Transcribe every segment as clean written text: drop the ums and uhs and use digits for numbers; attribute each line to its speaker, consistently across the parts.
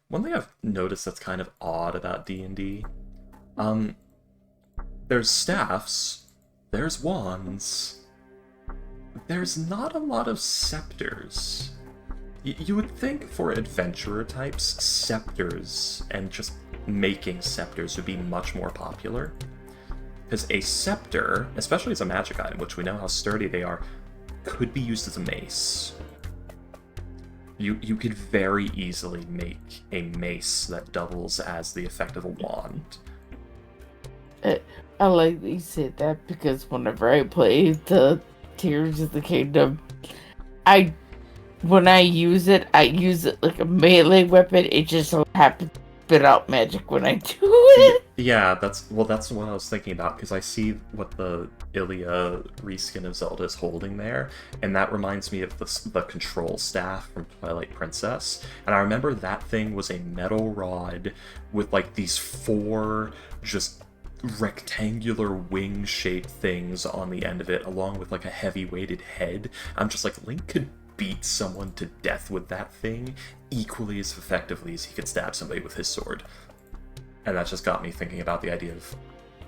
Speaker 1: One thing I've noticed that's kind of odd about D&D, um, there's staffs, there's wands, there's not a lot of scepters. You would think for adventurer types, scepters and just making scepters would be much more popular. Because a scepter, especially as a magic item, which we know how sturdy they are, could be used as a mace. You could very easily make a mace that doubles as the effect of a wand.
Speaker 2: I like that you said that because whenever I play the Tears of the Kingdom, when I use it like a melee weapon. It just so happens to spit out magic when I do it.
Speaker 1: Yeah, that's what I was thinking about, because I see what the Ilia reskin of Zelda is holding there, and that reminds me of the control staff from Twilight Princess. And I remember that thing was a metal rod with like these four just rectangular wing-shaped things on the end of it, along with like a heavy-weighted head. I'm just like, Link could beat someone to death with that thing equally as effectively as he could stab somebody with his sword. And that just got me thinking about the idea of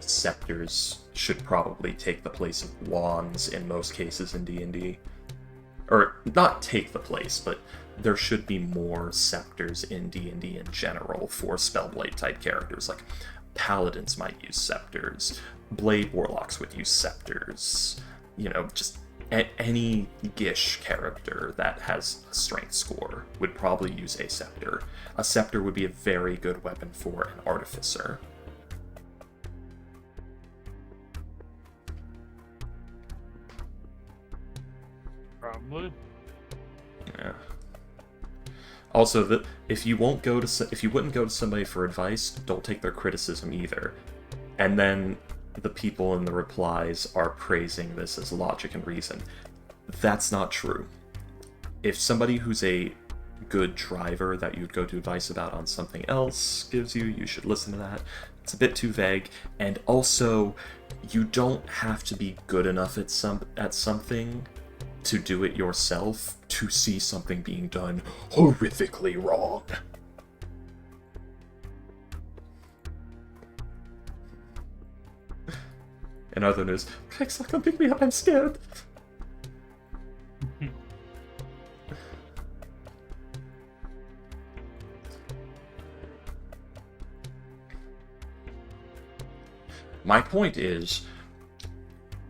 Speaker 1: scepters should probably take the place of wands in most cases in D&D. Or, not take the place, but there should be more scepters in D&D in general for Spellblade-type characters. Like, paladins might use scepters, blade warlocks would use scepters, just any Gish character that has a strength score would probably use a scepter. A scepter would be a very good weapon for an artificer.
Speaker 3: Probably.
Speaker 1: Yeah. Also, if you wouldn't go to somebody for advice, don't take their criticism either. And then the people in the replies are praising this as logic and reason. That's not true. If somebody who's a good driver that you'd go to advice about on something else gives you should listen to that. It's a bit too vague. And also, you don't have to be good enough at something to do it yourself to see something being done horrifically wrong. In other news, Rex, come pick me up, I'm scared. My point is,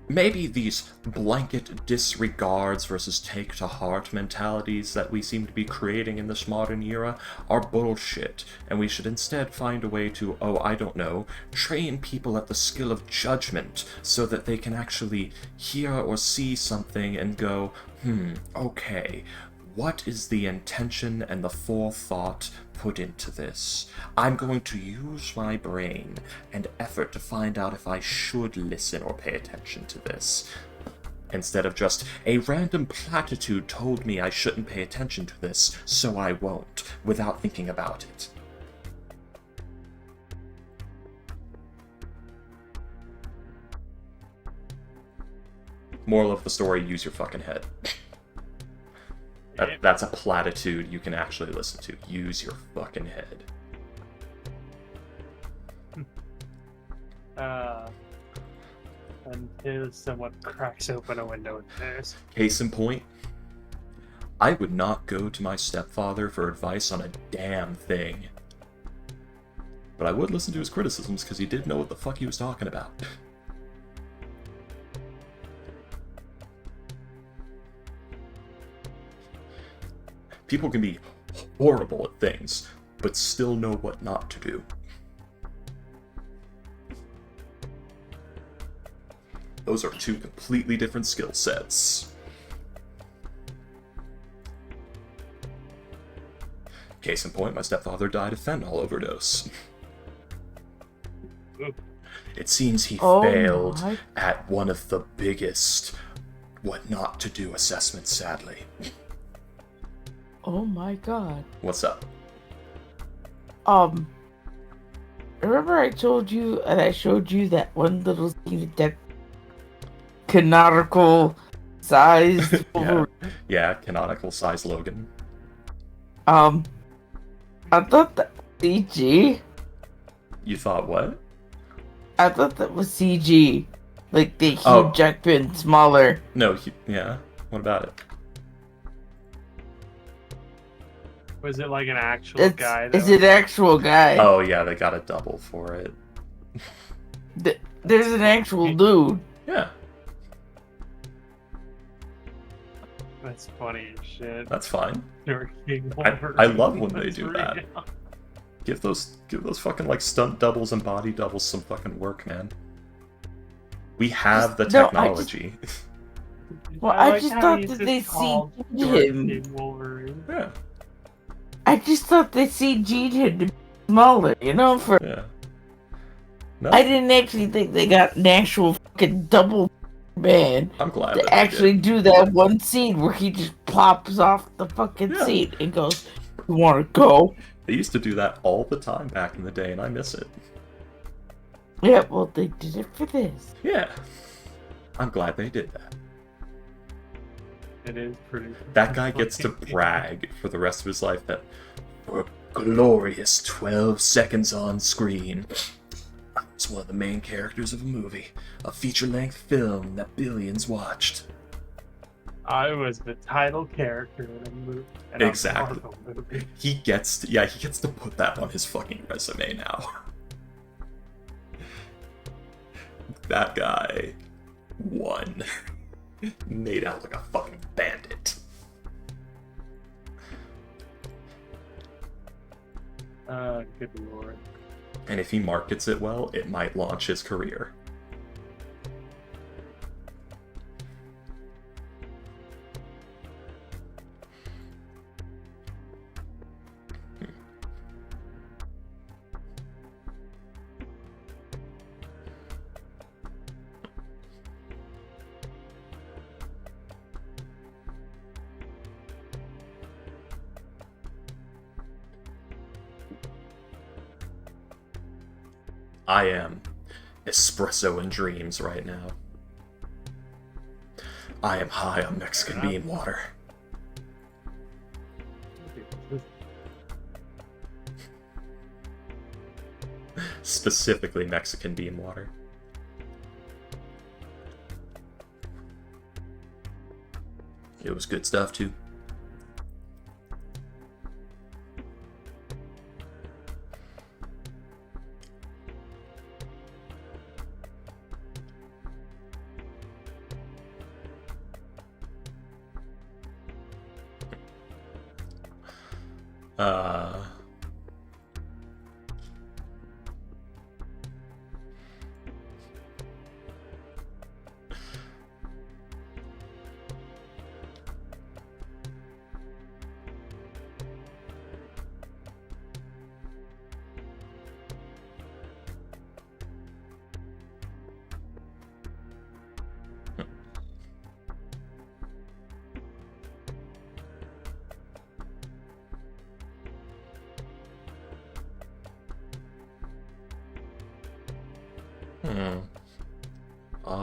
Speaker 1: maybe these blanket disregards versus take to heart mentalities that we seem to be creating in this modern era are bullshit, and we should instead find a way to, train people at the skill of judgment so that they can actually hear or see something and go, okay, what is the intention and the forethought put into this? I'm going to use my brain and effort to find out if I should listen or pay attention to this. Instead of just, a random platitude told me I shouldn't pay attention to this, so I won't, without thinking about it. Moral of the story, use your fucking head. That's a platitude you can actually listen to. Use your fucking head.
Speaker 3: Until someone cracks open a window in theirs.
Speaker 1: Case in point, I would not go to my stepfather for advice on a damn thing. But I would listen to his criticisms because he did know what the fuck he was talking about. People can be horrible at things, but still know what not to do. Those are two completely different skill sets. Case in point, my stepfather died of fentanyl overdose. It seems he failed at one of the biggest what not to do assessments, sadly.
Speaker 2: Oh my god.
Speaker 1: What's up?
Speaker 2: Remember I told you and I showed you that one little scene that canonical sized
Speaker 1: yeah, canonical size Logan.
Speaker 2: I thought that was CG.
Speaker 1: You thought what?
Speaker 2: I thought that was CG. Like the Hugh
Speaker 1: Oh.
Speaker 2: Jackman smaller.
Speaker 1: No, yeah. What about it?
Speaker 3: Was it like an actual guy?
Speaker 2: It's an actual guy.
Speaker 1: Oh yeah, they got a double for it.
Speaker 2: There's an actual dude.
Speaker 1: Yeah,
Speaker 3: That's funny as shit.
Speaker 1: that's fine.
Speaker 3: I
Speaker 1: I love when they do that. Give those fucking like stunt doubles and body doubles some fucking work, man. We have the technology.
Speaker 2: I just thought that they CG'd him.
Speaker 1: Yeah.
Speaker 2: I just thought they CG'd him to be smaller,
Speaker 1: Yeah. No,
Speaker 2: I didn't actually think they got an actual fucking double man
Speaker 1: I'm glad
Speaker 2: to
Speaker 1: that they
Speaker 2: actually
Speaker 1: did.
Speaker 2: do that one scene where he just plops off the fucking
Speaker 1: Yeah.
Speaker 2: seat and goes, "You want to go?"
Speaker 1: They used to do that all the time back in the day, and I miss it.
Speaker 2: Yeah, well, they did it for this.
Speaker 1: Yeah. I'm glad they did that.
Speaker 3: It is pretty.
Speaker 1: That guy gets to brag for the rest of his life that for a glorious 12 seconds on screen, I was one of the main characters of a movie, a feature-length film that billions watched.
Speaker 3: I was the title character in a movie.
Speaker 1: Exactly. He gets to put that on his fucking resume now. That guy won. Made out like a fucking bandit.
Speaker 3: Good lord.
Speaker 1: And if he markets it well, it might launch his career. I am espresso in dreams right now. I am high on Mexican bean water. Specifically Mexican bean water. It was good stuff too.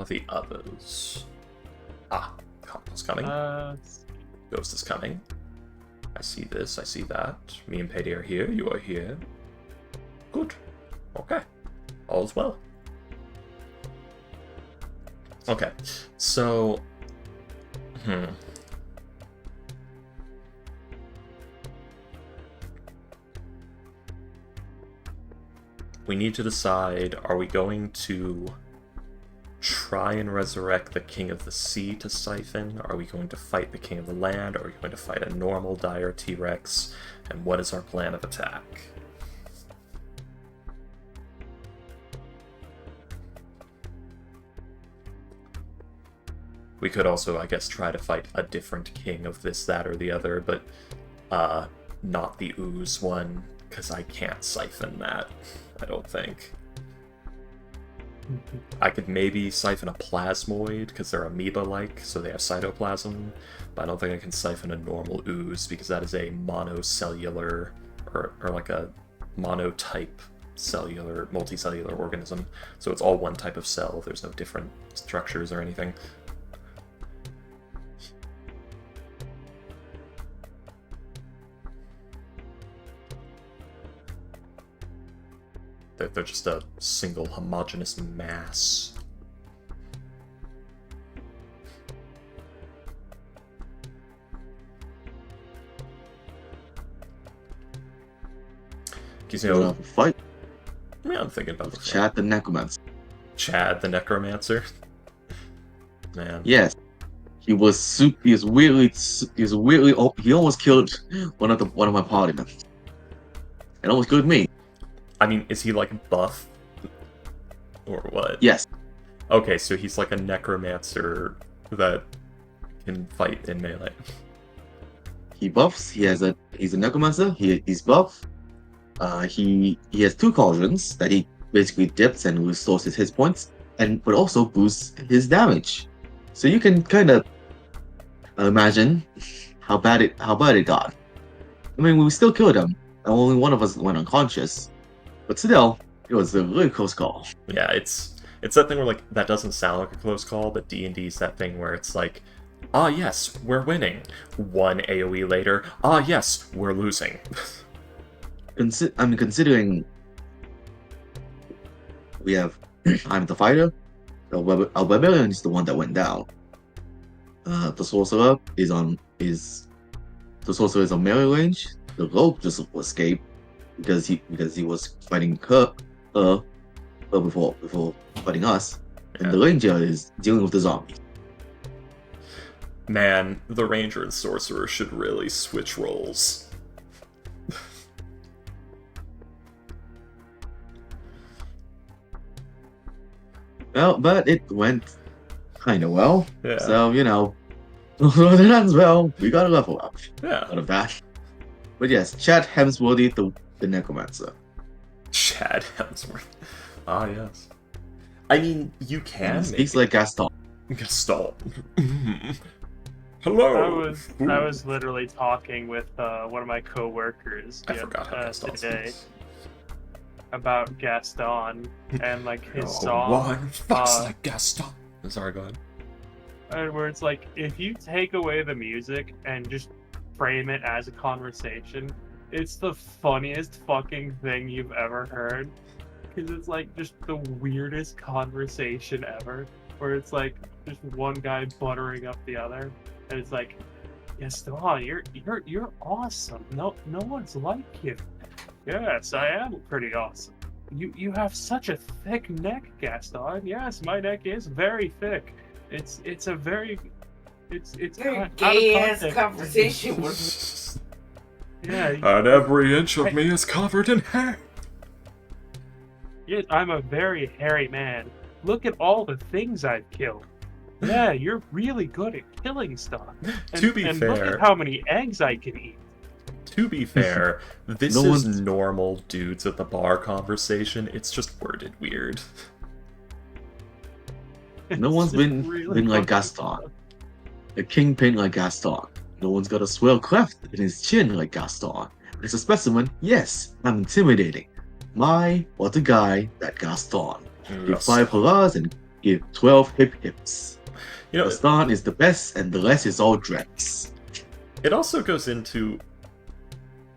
Speaker 1: The others. Compo's coming. Ghost is coming. I see this, I see that. Me and Petty are here, you are here. Good. Okay. All's well. Okay, so... We need to decide, are we going to try and resurrect the King of the Sea to siphon? Are we going to fight the King of the Land? Are we going to fight a normal dire T-Rex? And what is our plan of attack? We could also, I guess, try to fight a different king of this, that, or the other, but not the ooze one, because I can't siphon that, I don't think. I could maybe siphon a plasmoid, because they're amoeba-like, so they have cytoplasm, but I don't think I can siphon a normal ooze, because that is a monocellular, or like a monotype cellular, multicellular organism. So it's all one type of cell, there's no different structures or anything. They're just a single homogeneous mass. Because, you know,
Speaker 4: Fight
Speaker 1: yeah, I'm thinking about the fight.
Speaker 4: Chad the Necromancer.
Speaker 1: Chad the Necromancer. Man.
Speaker 4: Yes, he was weirdly. He almost killed one of my party members. It almost killed me.
Speaker 1: I mean, is he like buff? Or what?
Speaker 4: Yes,
Speaker 1: Okay, so he's like a necromancer that can fight in melee.
Speaker 4: he buffs. He's a necromancer. He's buff. He has 2 cauldrons that he basically dips and restores his hit points, but also boosts his damage. So you can kind of imagine how bad it got. I mean, we still killed him, and only one of us went unconscious. But still, it was a really close call.
Speaker 1: Yeah, it's that thing where, like, that doesn't sound like a close call, but D&D's that thing where it's like, ah yes, we're winning. 1 AoE later, ah yes, we're losing.
Speaker 4: Considering we have I'm the fighter, our barbarian is the one that went down. The sorcerer is on melee range. The rogue just escaped because he was fighting her before fighting us, and the ranger is dealing with the zombie.
Speaker 1: Man, the ranger and sorcerer should really switch roles.
Speaker 4: Well, but it went kind of well.
Speaker 1: Yeah.
Speaker 4: So, you know, when it ends well, we got a level up
Speaker 1: Yeah.
Speaker 4: out of that. But yes, Chad Hemsworthy, the Necromancer.
Speaker 1: Chad Hemsworth. Ah, yes. I mean, you can
Speaker 4: He speaks
Speaker 1: make
Speaker 4: like Gaston.
Speaker 1: Gaston. Hello.
Speaker 3: I was literally talking with one of my coworkers
Speaker 1: I forgot how Gaston
Speaker 3: today
Speaker 1: speaks.
Speaker 3: about Gaston and like his
Speaker 1: Oh,
Speaker 3: song.
Speaker 1: one fucks like Gaston. Sorry, go ahead.
Speaker 3: And where it's like, if you take away the music and just frame it as a conversation, it's the funniest fucking thing you've ever heard. Because it's like just the weirdest conversation ever. Where it's like just one guy buttering up the other, and it's like, Gaston, you're awesome. No one's like you. Yes, I am pretty awesome. You have such a thick neck, Gaston. Yes, my neck is very thick. It's
Speaker 2: Very
Speaker 3: out of
Speaker 2: gay ass
Speaker 3: context.
Speaker 2: conversation with
Speaker 3: Yeah,
Speaker 1: And every inch of me is covered in hair.
Speaker 3: yeah, I'm a very hairy man. Look at all the things I've killed. Yeah, you're really good at killing stuff.
Speaker 1: To be
Speaker 3: and look
Speaker 1: fair-
Speaker 3: at how many eggs I can eat.
Speaker 1: To be fair, this
Speaker 4: No
Speaker 1: is
Speaker 4: one's-
Speaker 1: normal dudes at the bar conversation. It's just worded weird.
Speaker 4: No one's
Speaker 3: It's
Speaker 4: been
Speaker 3: really
Speaker 4: like
Speaker 3: fucking
Speaker 4: Gaston.
Speaker 3: fun.
Speaker 4: A kingpin like Gaston. No one's got a swell cleft in his chin like Gaston. As a specimen, yes, I'm intimidating. What a guy, that Gaston. Give
Speaker 1: Yes.
Speaker 4: 5 hurrahs and give 12 hip hips.
Speaker 1: You know,
Speaker 4: Gaston is the best and the rest is all dregs.
Speaker 1: it also goes into,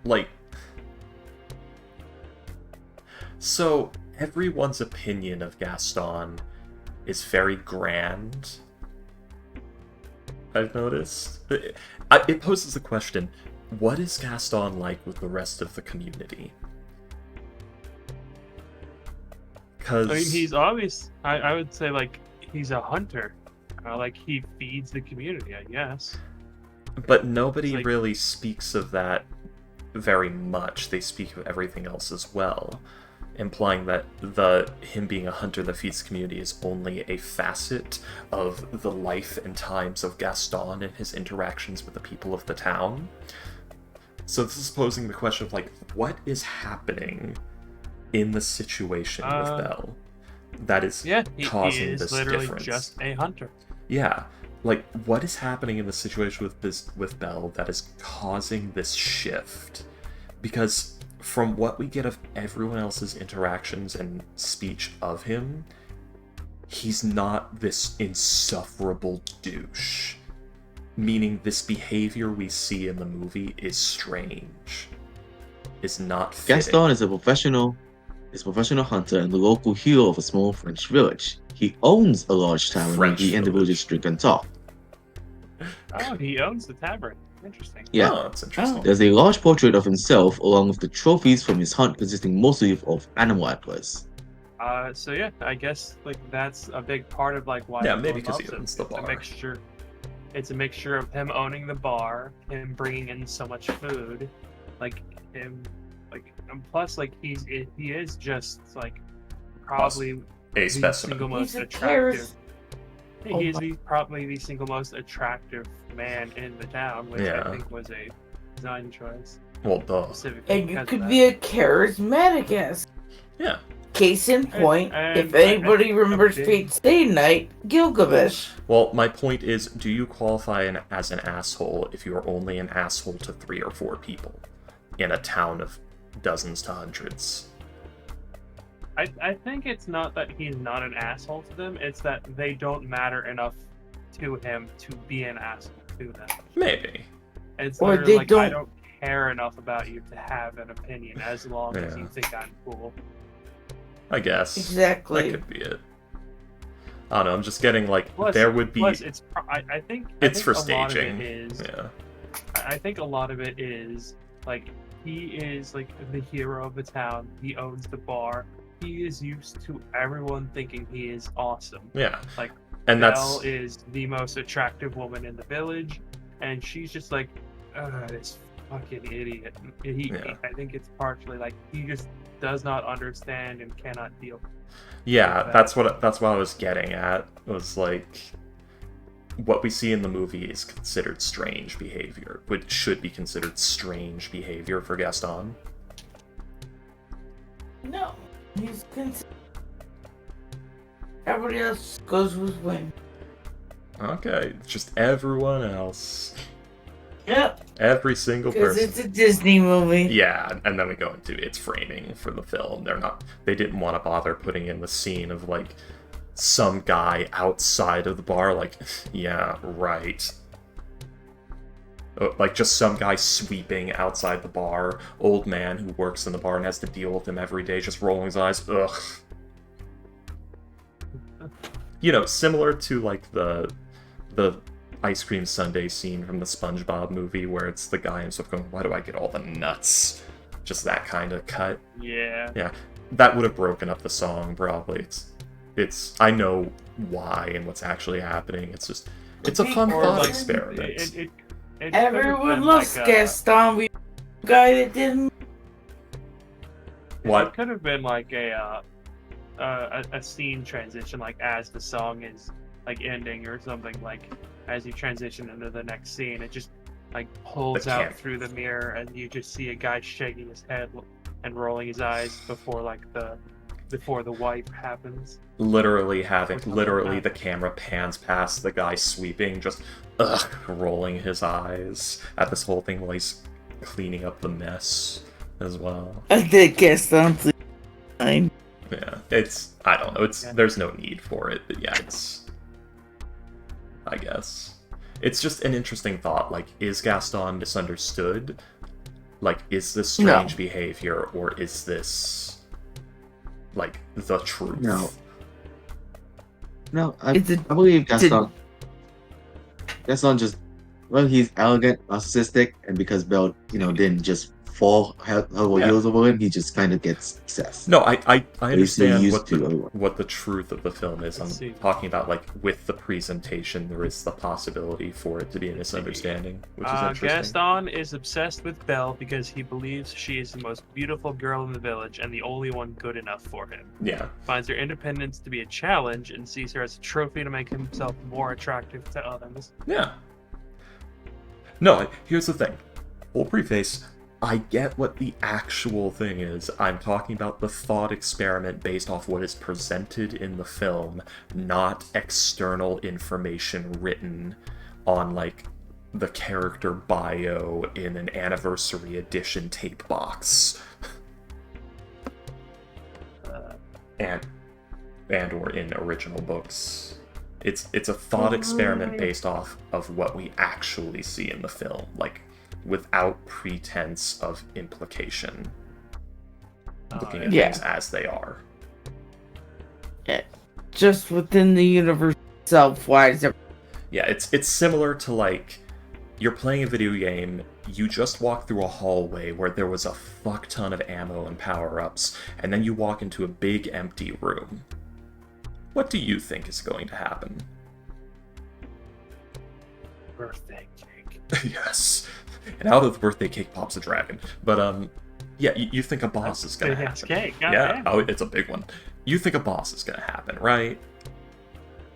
Speaker 1: like, so everyone's opinion of Gaston is very grand. I've noticed. It poses the question, what is Gaston like with the rest of the community? Because
Speaker 3: I mean, he's obvious. I would say like he's a hunter. Like he feeds the community, I guess.
Speaker 1: But nobody
Speaker 3: Like-
Speaker 1: really speaks of that very much. They speak of everything else as well, implying that him being a hunter that feeds the community is only a facet of the life and times of Gaston and his interactions with the people of the town. So this is posing the question of, like, what is happening in the situation with Belle that is
Speaker 3: Yeah, he
Speaker 1: causing
Speaker 3: is
Speaker 1: this
Speaker 3: literally
Speaker 1: difference?
Speaker 3: just a hunter.
Speaker 1: Yeah, like, what is happening in the situation with Belle that is causing this shift? Because from what we get of everyone else's interactions and speech of him, he's not this insufferable douche. Meaning this behavior we see in the movie is strange. Is not fitting.
Speaker 4: Gaston is a professional. is a professional hunter and the local hero of a small French village. He owns a large tavern where
Speaker 1: French
Speaker 4: he and the
Speaker 1: village.
Speaker 4: villagers drink and talk.
Speaker 3: Oh, he owns the tavern. Interesting.
Speaker 4: Yeah.
Speaker 1: Oh, that's interesting.
Speaker 4: There's a large portrait of himself along with the trophies from his hunt consisting mostly of animal antlers.
Speaker 3: So yeah, I guess like that's a big part of like why
Speaker 1: Yeah,
Speaker 3: everyone
Speaker 1: maybe 'cause he
Speaker 3: loves him.
Speaker 1: owns the
Speaker 3: It's a
Speaker 1: bar.
Speaker 3: mixture. It's a mixture of him owning the bar, him bringing in so much food, like him, like and plus like he is just like probably
Speaker 1: A
Speaker 3: the
Speaker 1: specimen.
Speaker 3: single most
Speaker 2: He's a
Speaker 3: attractive.
Speaker 2: Oh
Speaker 3: He's
Speaker 2: my-
Speaker 3: probably the single most attractive man in the town, which
Speaker 1: Yeah.
Speaker 3: I think was a design choice
Speaker 1: Well, duh.
Speaker 3: specifically.
Speaker 2: And you
Speaker 3: because
Speaker 2: could
Speaker 3: of
Speaker 2: be a charismatic ass.
Speaker 1: Yeah.
Speaker 2: Case in point, if
Speaker 3: and
Speaker 2: anybody
Speaker 3: a
Speaker 2: remembers
Speaker 3: big-
Speaker 2: Fate Stay Night, Gilgamesh.
Speaker 1: Well, my point is, do you qualify as an asshole if you're only an asshole to 3 or 4 people in a town of dozens to hundreds?
Speaker 3: I think it's not that he's not an asshole to them, it's that they don't matter enough to him to be an asshole to them.
Speaker 1: Maybe.
Speaker 3: It's
Speaker 2: Or
Speaker 3: literally
Speaker 2: they
Speaker 3: like,
Speaker 2: don't-
Speaker 3: I don't care enough about you to have an opinion as long as
Speaker 1: Yeah.
Speaker 3: you think I'm cool.
Speaker 1: I guess.
Speaker 2: Exactly.
Speaker 1: That could be it. I don't know, I'm just getting like,
Speaker 3: Plus-
Speaker 1: there would be...
Speaker 3: Plus, it's I think
Speaker 1: it's
Speaker 3: I
Speaker 1: for
Speaker 3: think a lot of
Speaker 1: staging.
Speaker 3: it is,
Speaker 1: Yeah.
Speaker 3: I think a lot of it is like he is like the hero of the town. He owns the bar. He is used to everyone thinking he is awesome.
Speaker 1: Yeah.
Speaker 3: Like,
Speaker 1: And
Speaker 3: Belle
Speaker 1: that's...
Speaker 3: is the most attractive woman in the village, and she's just like, this fucking idiot.
Speaker 1: Yeah.
Speaker 3: I think it's partially like he just does not understand and cannot deal.
Speaker 1: Yeah,
Speaker 3: that.
Speaker 1: that's what I was getting at. Was like, what we see in the movie is considered strange behavior, which should be considered strange behavior for Gaston.
Speaker 2: No, he's everybody else goes with Wayne.
Speaker 1: Okay, it's just everyone else.
Speaker 2: Yep,
Speaker 1: Every single
Speaker 2: because
Speaker 1: person.
Speaker 2: it's a Disney movie.
Speaker 1: Yeah, and then we go into its framing for the film. They didn't want to bother putting in the scene of like some guy outside of the bar, like, yeah, right. Like just some guy sweeping outside the bar, old man who works in the bar and has to deal with him every day, just rolling his eyes. Ugh. You know, similar to like the ice cream sundae scene from the SpongeBob movie where it's the guy himself going, why do I get all the nuts? Just that kind of cut.
Speaker 3: Yeah.
Speaker 1: Yeah, that would have broken up the song probably. It's I know why and what's actually happening. It's just it's a fun
Speaker 3: Or,
Speaker 1: thought
Speaker 3: like,
Speaker 1: experiment.
Speaker 3: It could have
Speaker 2: Everyone
Speaker 3: been
Speaker 2: loves
Speaker 3: like
Speaker 2: Gaston. We guy that didn't.
Speaker 3: It
Speaker 1: What?
Speaker 3: could have been like a scene transition, like as the song is like ending or something. Like as you transition into the next scene, it just like pulls
Speaker 1: The
Speaker 3: out
Speaker 1: camp.
Speaker 3: through the mirror, and you just see a guy shaking his head and rolling his eyes before the wipe happens.
Speaker 1: Literally
Speaker 3: something
Speaker 1: literally
Speaker 3: like
Speaker 1: the camera pans past the guy sweeping, just rolling his eyes at this whole thing while he's cleaning up the mess as well.
Speaker 2: I did Gaston's line.
Speaker 1: Yeah, I don't know,
Speaker 3: Yeah.
Speaker 1: there's no need for it, but yeah, I guess. It's just an interesting thought, like, is Gaston misunderstood? Like, is this strange behavior, or is this, like, the truth?
Speaker 4: No, I
Speaker 2: It's a-
Speaker 4: believe Gaston just, well, he's arrogant, narcissistic, and because Belle, didn't just fall head over
Speaker 1: Yeah.
Speaker 4: heels over him, he just kind of gets obsessed.
Speaker 1: No, I
Speaker 4: Basically
Speaker 1: understand
Speaker 4: used
Speaker 1: what
Speaker 4: to
Speaker 1: the,
Speaker 4: everyone.
Speaker 1: what the truth of the film is. I'm
Speaker 3: Let's see.
Speaker 1: talking about, like, with the presentation, there is the possibility for it to be a misunderstanding, which is interesting.
Speaker 3: Gaston is obsessed with Belle because he believes she is the most beautiful girl in the village and the only one good enough for him.
Speaker 1: Yeah.
Speaker 3: Finds her independence to be a challenge and sees her as a trophy to make himself more attractive to others.
Speaker 1: Yeah. No, here's the thing. Full preface, I get what the actual thing is. I'm talking about the thought experiment based off what is presented in the film, not external information written on, like, the character bio in an anniversary edition tape box. and or in original books. It's a thought experiment based off of what we actually see in the film, like, without pretense of implication. looking at
Speaker 2: Yeah.
Speaker 1: things as they are.
Speaker 2: Just within the universe itself, why is it?
Speaker 1: Yeah, it's similar to like you're playing a video game, you just walk through a hallway where there was a fuck ton of ammo and power-ups, and then you walk into a big empty room. What do you think is going to happen?
Speaker 3: Birthday cake.
Speaker 1: Yes. And out of the birthday cake pops a dragon. But yeah, you think a boss is gonna
Speaker 3: Big ass
Speaker 1: happen.
Speaker 3: cake.
Speaker 1: Yeah,
Speaker 3: goddamn.
Speaker 1: oh, it's a big one. You think a boss is gonna happen, right?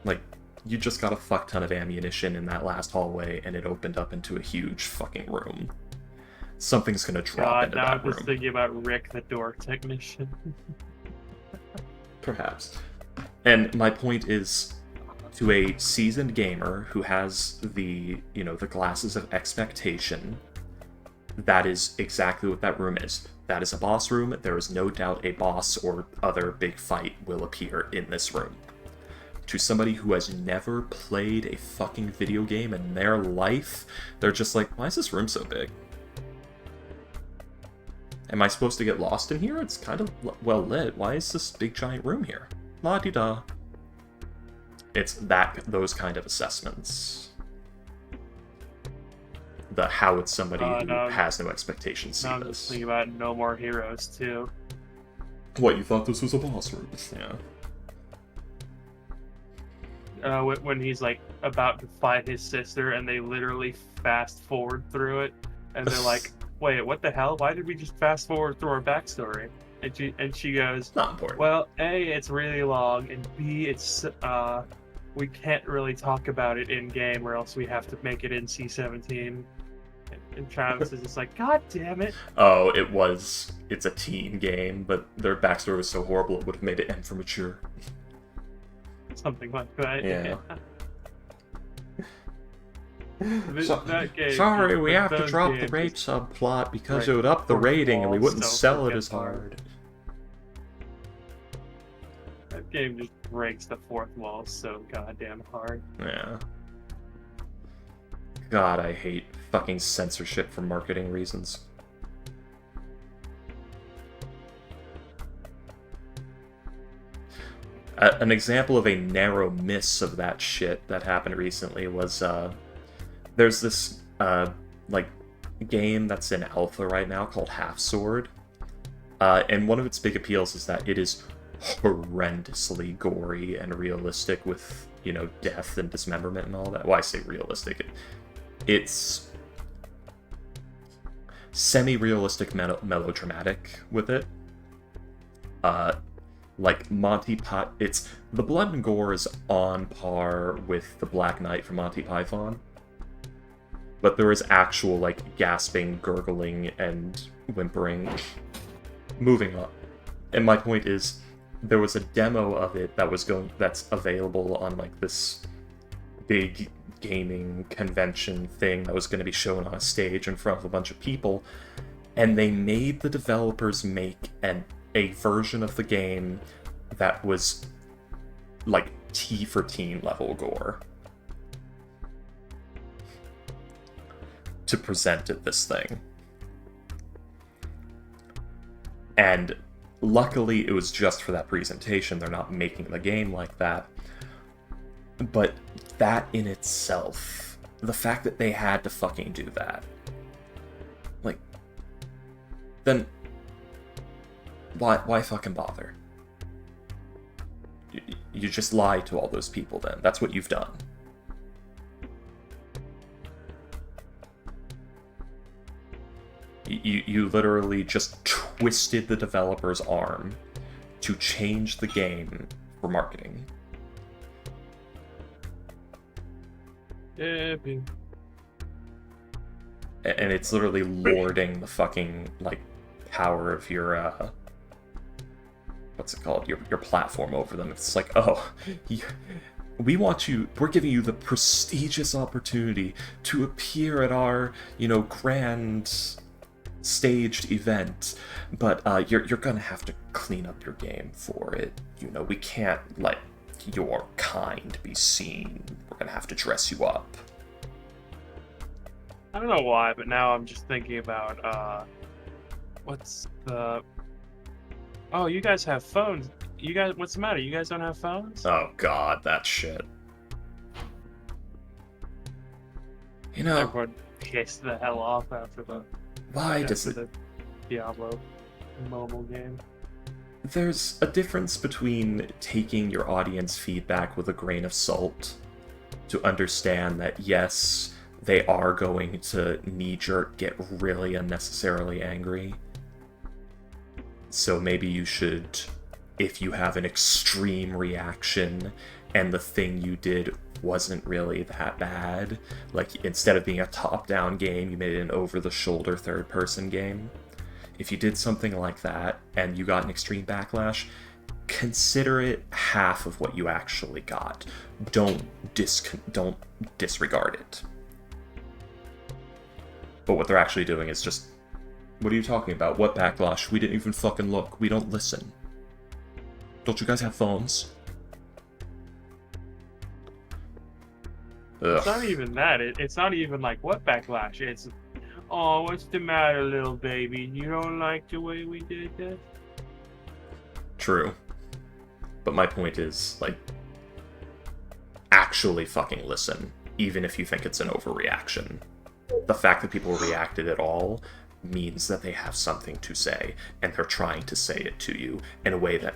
Speaker 1: Like, you just got a fuck ton of ammunition in that last hallway, and it opened up into a huge fucking room. Something's gonna drop
Speaker 3: God,
Speaker 1: into
Speaker 3: now
Speaker 1: that
Speaker 3: I'm just
Speaker 1: room.
Speaker 3: thinking about Rick, the door technician.
Speaker 1: Perhaps. And my point is, to a seasoned gamer who has the, the glasses of expectation, that is exactly what that room is. That is a boss room. There is no doubt a boss or other big fight will appear in this room. To somebody who has never played a fucking video game in their life, they're just like, why is this room so big? Am I supposed to get lost in here? It's kind of well lit. Why is this big giant room here? La-di-da. It's those kind of assessments. The how would somebody who has no expectations see
Speaker 3: Now I'm
Speaker 1: this?
Speaker 3: just thinking about No More Heroes too.
Speaker 1: What, you thought this was a boss room? Yeah.
Speaker 3: When he's like about to fight his sister, and they literally fast forward through it, and they're like, "Wait, what the hell? Why did we just fast forward through our backstory?" And she goes,
Speaker 1: Not important.
Speaker 3: "Well, A, it's really long, and B, it's we can't really talk about it in game, or else we have to make it NC-17." And Travis is just like, "God damn it!"
Speaker 1: Oh, it's a teen game, but their backstory was so horrible it would have made it M for mature.
Speaker 3: Something like that.
Speaker 1: Yeah.
Speaker 3: That game,
Speaker 1: Sorry, we have to
Speaker 3: those
Speaker 1: drop the
Speaker 3: games
Speaker 1: rape
Speaker 3: just
Speaker 1: subplot because
Speaker 3: break
Speaker 1: it would up the
Speaker 3: fourth
Speaker 1: rating and we
Speaker 3: wall
Speaker 1: wouldn't
Speaker 3: so
Speaker 1: sell it
Speaker 3: freaking
Speaker 1: as
Speaker 3: hard.
Speaker 1: hard.
Speaker 3: That game just breaks the fourth wall so goddamn hard.
Speaker 1: Yeah. God, I hate fucking censorship for marketing reasons. An example of a narrow miss of that shit that happened recently was, there's this, game that's in alpha right now called Half Sword. And one of its big appeals is that it is horrendously gory and realistic with, death and dismemberment and all that. Well, I say realistic. It's semi-realistic melodramatic with it. Like Monty Python, the blood and gore is on par with the Black Knight from Monty Python, but there is actual gasping, gurgling, and whimpering. Moving on, and my point is, there was a demo of it that's available on this big gaming convention thing that was going to be shown on a stage in front of a bunch of people, and they made the developers make a version of the game that was T for teen level gore to present at this thing. And luckily it was just for that presentation. They're not making the game like that. But that in itself, the fact that they had to fucking do that, then why fucking bother? You just lied to all those people then. That's what you've done. You literally just twisted the developer's arm to change the game for marketing.
Speaker 3: Yeah,
Speaker 1: And it's literally lording the fucking power of your what's it called, your platform over them. It's like, oh, we're giving you the prestigious opportunity to appear at our grand staged event, but you're gonna have to clean up your game for it. We can't let your kind be seen. We're gonna have to dress you up.
Speaker 3: I don't know why, but now I'm just thinking about what's the oh, you guys have phones. You guys, what's the matter? You guys don't have phones?
Speaker 1: Oh god, that shit. You know,
Speaker 3: Everyone pissed the hell off after
Speaker 1: the
Speaker 3: Diablo mobile game.
Speaker 1: there's a difference between taking your audience feedback with a grain of salt to understand that yes, they are going to knee-jerk get really unnecessarily angry. So maybe you should, if you have an extreme reaction and the thing you did wasn't really that bad, like instead of being a top-down game, you made it an over-the-shoulder third-person game. If you did something like that and you got an extreme backlash, consider it half of what you actually got. Don't disregard it. But what they're actually doing is just, what are you talking about? What backlash? We didn't even fucking look. We don't listen. Don't you guys have phones?
Speaker 3: It's
Speaker 1: Ugh.
Speaker 3: not even that. It's not even like what backlash. It's, oh, what's the matter, little baby? You don't like the way we did that?
Speaker 1: True. But my point is, like, actually fucking listen, even if you think it's an overreaction. The fact that people reacted at all means that they have something to say, and they're trying to say it to you in a way that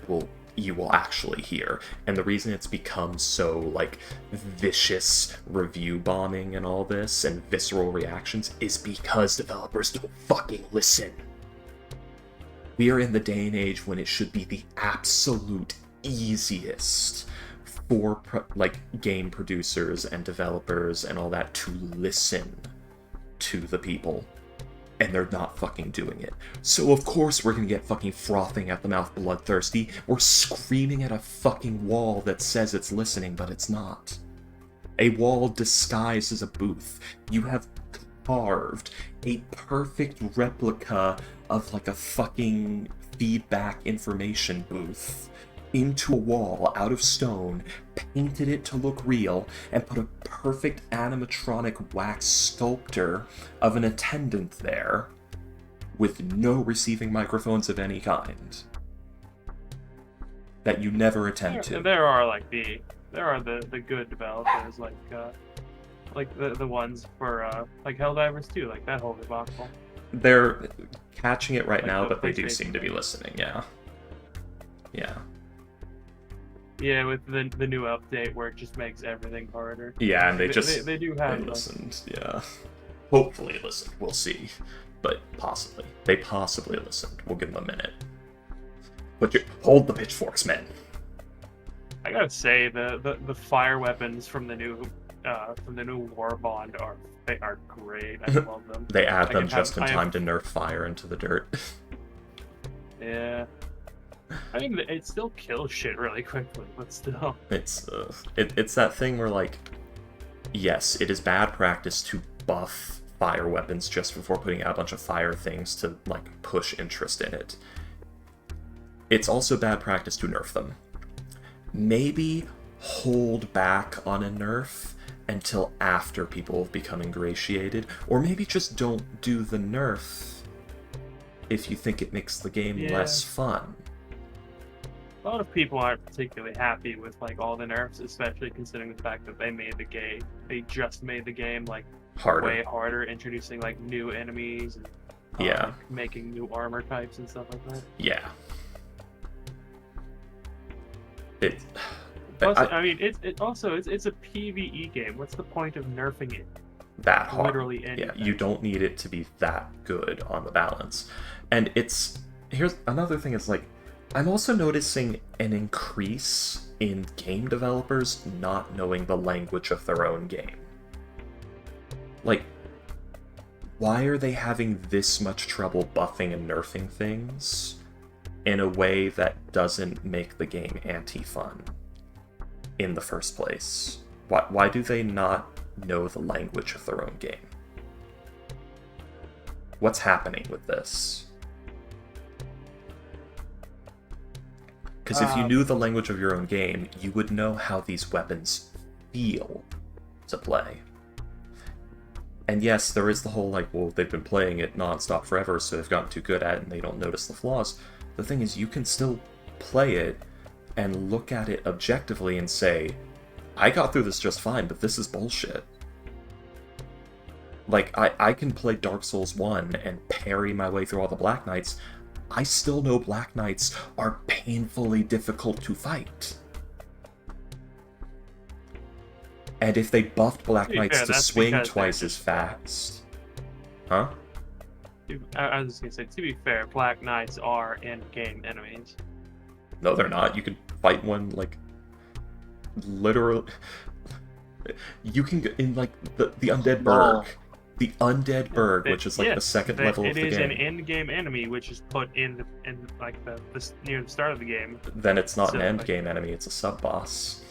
Speaker 1: you will actually hear. And the reason it's become so, like, vicious review bombing and all this, and visceral reactions, is because developers don't fucking listen. We are in the day and age when it should be the absolute easiest for, game producers and developers and all that to listen to the people. And they're not fucking doing it. So of course we're gonna get fucking frothing at the mouth bloodthirsty. We're screaming at a fucking wall that says it's listening, but it's not. A wall disguised as a booth. You have carved a perfect replica of like a fucking feedback information booth into a wall out of stone, painted it to look real, and put a perfect animatronic wax sculptor of an attendant there with no receiving microphones of any kind that you never attend to.
Speaker 3: There are the good developers like the ones for like Helldivers 2, like that whole debacle.
Speaker 1: They're catching it right
Speaker 3: Like
Speaker 1: now,
Speaker 3: the
Speaker 1: but they do
Speaker 3: PlayStation
Speaker 1: seem to be listening, yeah. Yeah.
Speaker 3: Yeah, with the new update where it just makes everything harder.
Speaker 1: Yeah, and they
Speaker 3: do have
Speaker 1: they listened, yeah. Hopefully listened, we'll see. But possibly. They possibly listened. We'll give them a minute. Hold the pitchforks, men.
Speaker 3: I gotta say the fire weapons from the new War Bond are great. I love them.
Speaker 1: They add them
Speaker 3: I
Speaker 1: just in
Speaker 3: have-
Speaker 1: time to nerf fire into the dirt.
Speaker 3: Yeah. I mean, it still kills shit really quickly, but still.
Speaker 1: It's that thing where, like, yes, it is bad practice to buff fire weapons just before putting out a bunch of fire things to, like, push interest in it. It's also bad practice to nerf them. Maybe hold back on a nerf until after people have become ingratiated, or maybe just don't do the nerf if you think it makes the game less fun.
Speaker 3: A lot of people aren't particularly happy with like all the nerfs, especially considering the fact that they just made the game like
Speaker 1: Harder.
Speaker 3: way harder, introducing like new enemies and like, making new armor types and stuff like that.
Speaker 1: Yeah.
Speaker 3: Plus, I mean, it's a PvE game. What's the point of nerfing it?
Speaker 1: That hard.
Speaker 3: Literally anything.
Speaker 1: Yeah, you don't need it to be that good on the balance. And here's another thing is like, I'm also noticing an increase in game developers not knowing the language of their own game. Like, why are they having this much trouble buffing and nerfing things in a way that doesn't make the game anti-fun in the first place? Why do they not know the language of their own game? What's happening with this? Because if you knew the language of your own game, you would know how these weapons feel to play. And yes, there is the whole like, well, they've been playing it nonstop forever, so they've gotten too good at it and they don't notice the flaws. The thing is, you can still play it and look at it objectively and say, I got through this just fine, but this is bullshit. Like, I can play Dark Souls 1 and parry my way through all the Black Knights. I still know Black Knights are painfully difficult to fight. And if they buffed Black Knights to swing twice as fast... Huh?
Speaker 3: I was just gonna say, to be fair, Black Knights are end-game enemies.
Speaker 1: No, they're not. You can fight one, like, literally... You can go in, like, the Undead Burg. The Undead Burg, which is, like, the second level of the game.
Speaker 3: It is an end-game enemy, which is put in like, near the start of the game.
Speaker 1: Then it's not an end-game enemy, it's a sub-boss.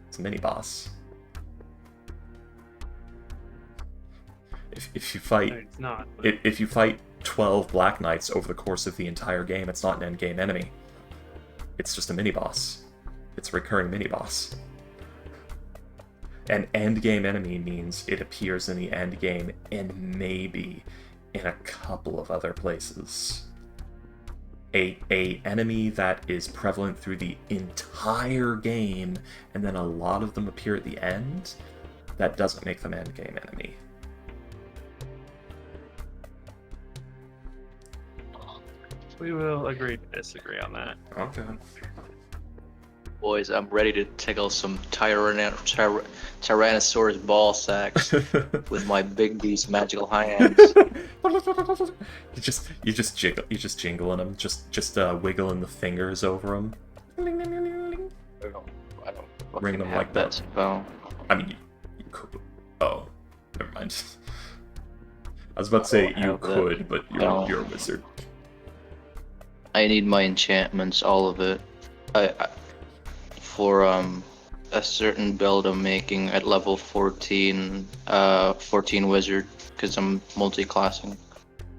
Speaker 1: It's a mini-boss. If you fight...
Speaker 3: No, it's not.
Speaker 1: If you fight 12 Black Knights over the course of the entire game, it's not an end-game enemy. It's just a mini-boss. It's a recurring mini-boss. An end-game enemy means it appears in the end game and maybe in a couple of other places. A enemy that is prevalent through the entire game, and then a lot of them appear at the end, that doesn't make them end-game enemy.
Speaker 3: We will agree to disagree on that.
Speaker 1: Okay.
Speaker 5: Boys, I'm ready to tickle some Tyrannosaurus ball sacks with my big beast magical hands.
Speaker 1: You just jingling them, just wiggling the fingers over them.
Speaker 5: I don't
Speaker 1: Ring them
Speaker 5: have
Speaker 1: like that.
Speaker 5: Spell.
Speaker 1: I mean, you could. Oh, never mind. I was about to say you could, but you're a wizard.
Speaker 5: I need my enchantments, all of it. For a certain build I'm making at level 14, 14 wizard, because I'm multi-classing.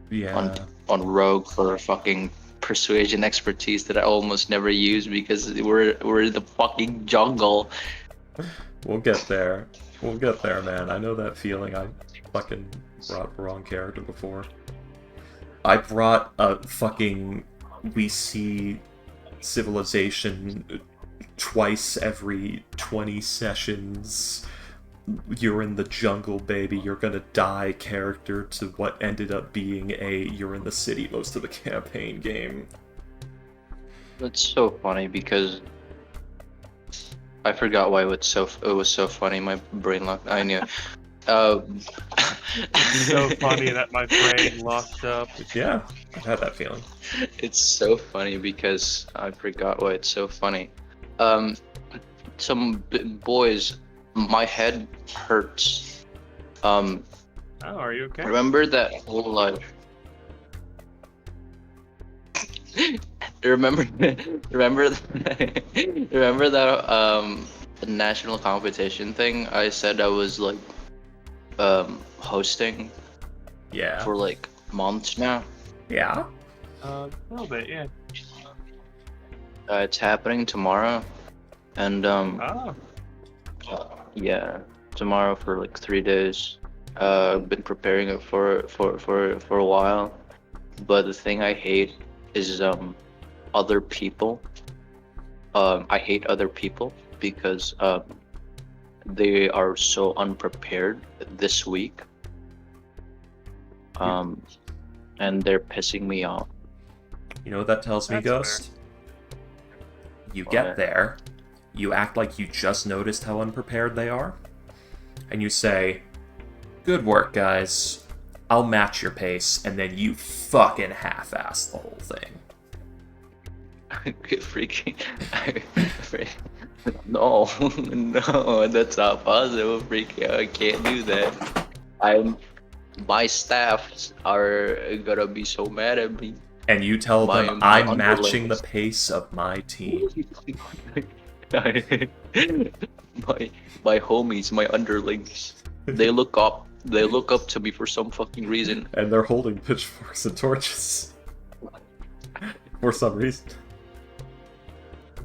Speaker 1: Yeah.
Speaker 5: On rogue for fucking persuasion expertise that I almost never use because we're in the fucking jungle.
Speaker 1: We'll get there. We'll get there, man. I know that feeling. I fucking brought the wrong character before. I brought a fucking... We see civilization twice every 20 sessions. You're in the jungle, baby, you're gonna die character to what ended up being a you're in the city most of the campaign game.
Speaker 5: It's so funny because I forgot why it was so funny. My brain locked. I knew.
Speaker 3: It's so funny that my brain locked up.
Speaker 1: Yeah, I've had that feeling.
Speaker 5: It's so funny because I forgot why it's so funny. Boys, my head hurts.
Speaker 3: Oh, are you okay?
Speaker 5: Remember that whole remember that national competition thing I said I was like hosting
Speaker 1: Yeah.
Speaker 5: for like months now?
Speaker 1: Yeah?
Speaker 3: A little bit, yeah.
Speaker 5: It's happening tomorrow, and
Speaker 3: Oh,
Speaker 5: yeah, tomorrow for like 3 days. I've been preparing it for a while, but the thing I hate is other people. I hate other people because they are so unprepared this week, and they're pissing me off.
Speaker 1: You know what that tells me,
Speaker 3: That's
Speaker 1: Ghost? You get there, you act like you just noticed how unprepared they are, and you say, "Good work, guys. I'll match your pace," and then you fucking half-ass the whole thing.
Speaker 5: Freaking no, no, that's not possible. Freaking, I can't do that. My staffs are gonna be so mad at me.
Speaker 1: And you tell them,
Speaker 5: My
Speaker 1: I'm matching the
Speaker 5: underlings.
Speaker 1: pace of my team.
Speaker 5: my homies, my underlings, they look up to me for some fucking reason.
Speaker 1: And they're holding pitchforks and torches. For some reason.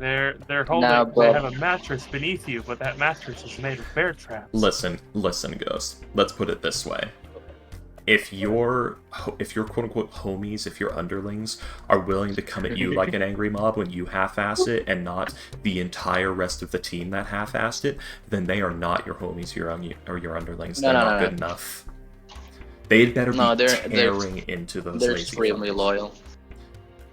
Speaker 3: they're holding.
Speaker 5: Nah,
Speaker 3: they
Speaker 5: bro.
Speaker 3: have a mattress beneath you, but that mattress is made of bear traps.
Speaker 1: Listen, Ghost. Let's put it this way. if your quote unquote homies, if your underlings are willing to come at you like an angry mob when you half-ass it, and not the entire rest of the team that half-assed it, then they are not your homies or your underlings. They're not good enough. They'd better be tearing into those
Speaker 5: they're
Speaker 1: lazy
Speaker 5: extremely
Speaker 1: fuckers.
Speaker 5: loyal.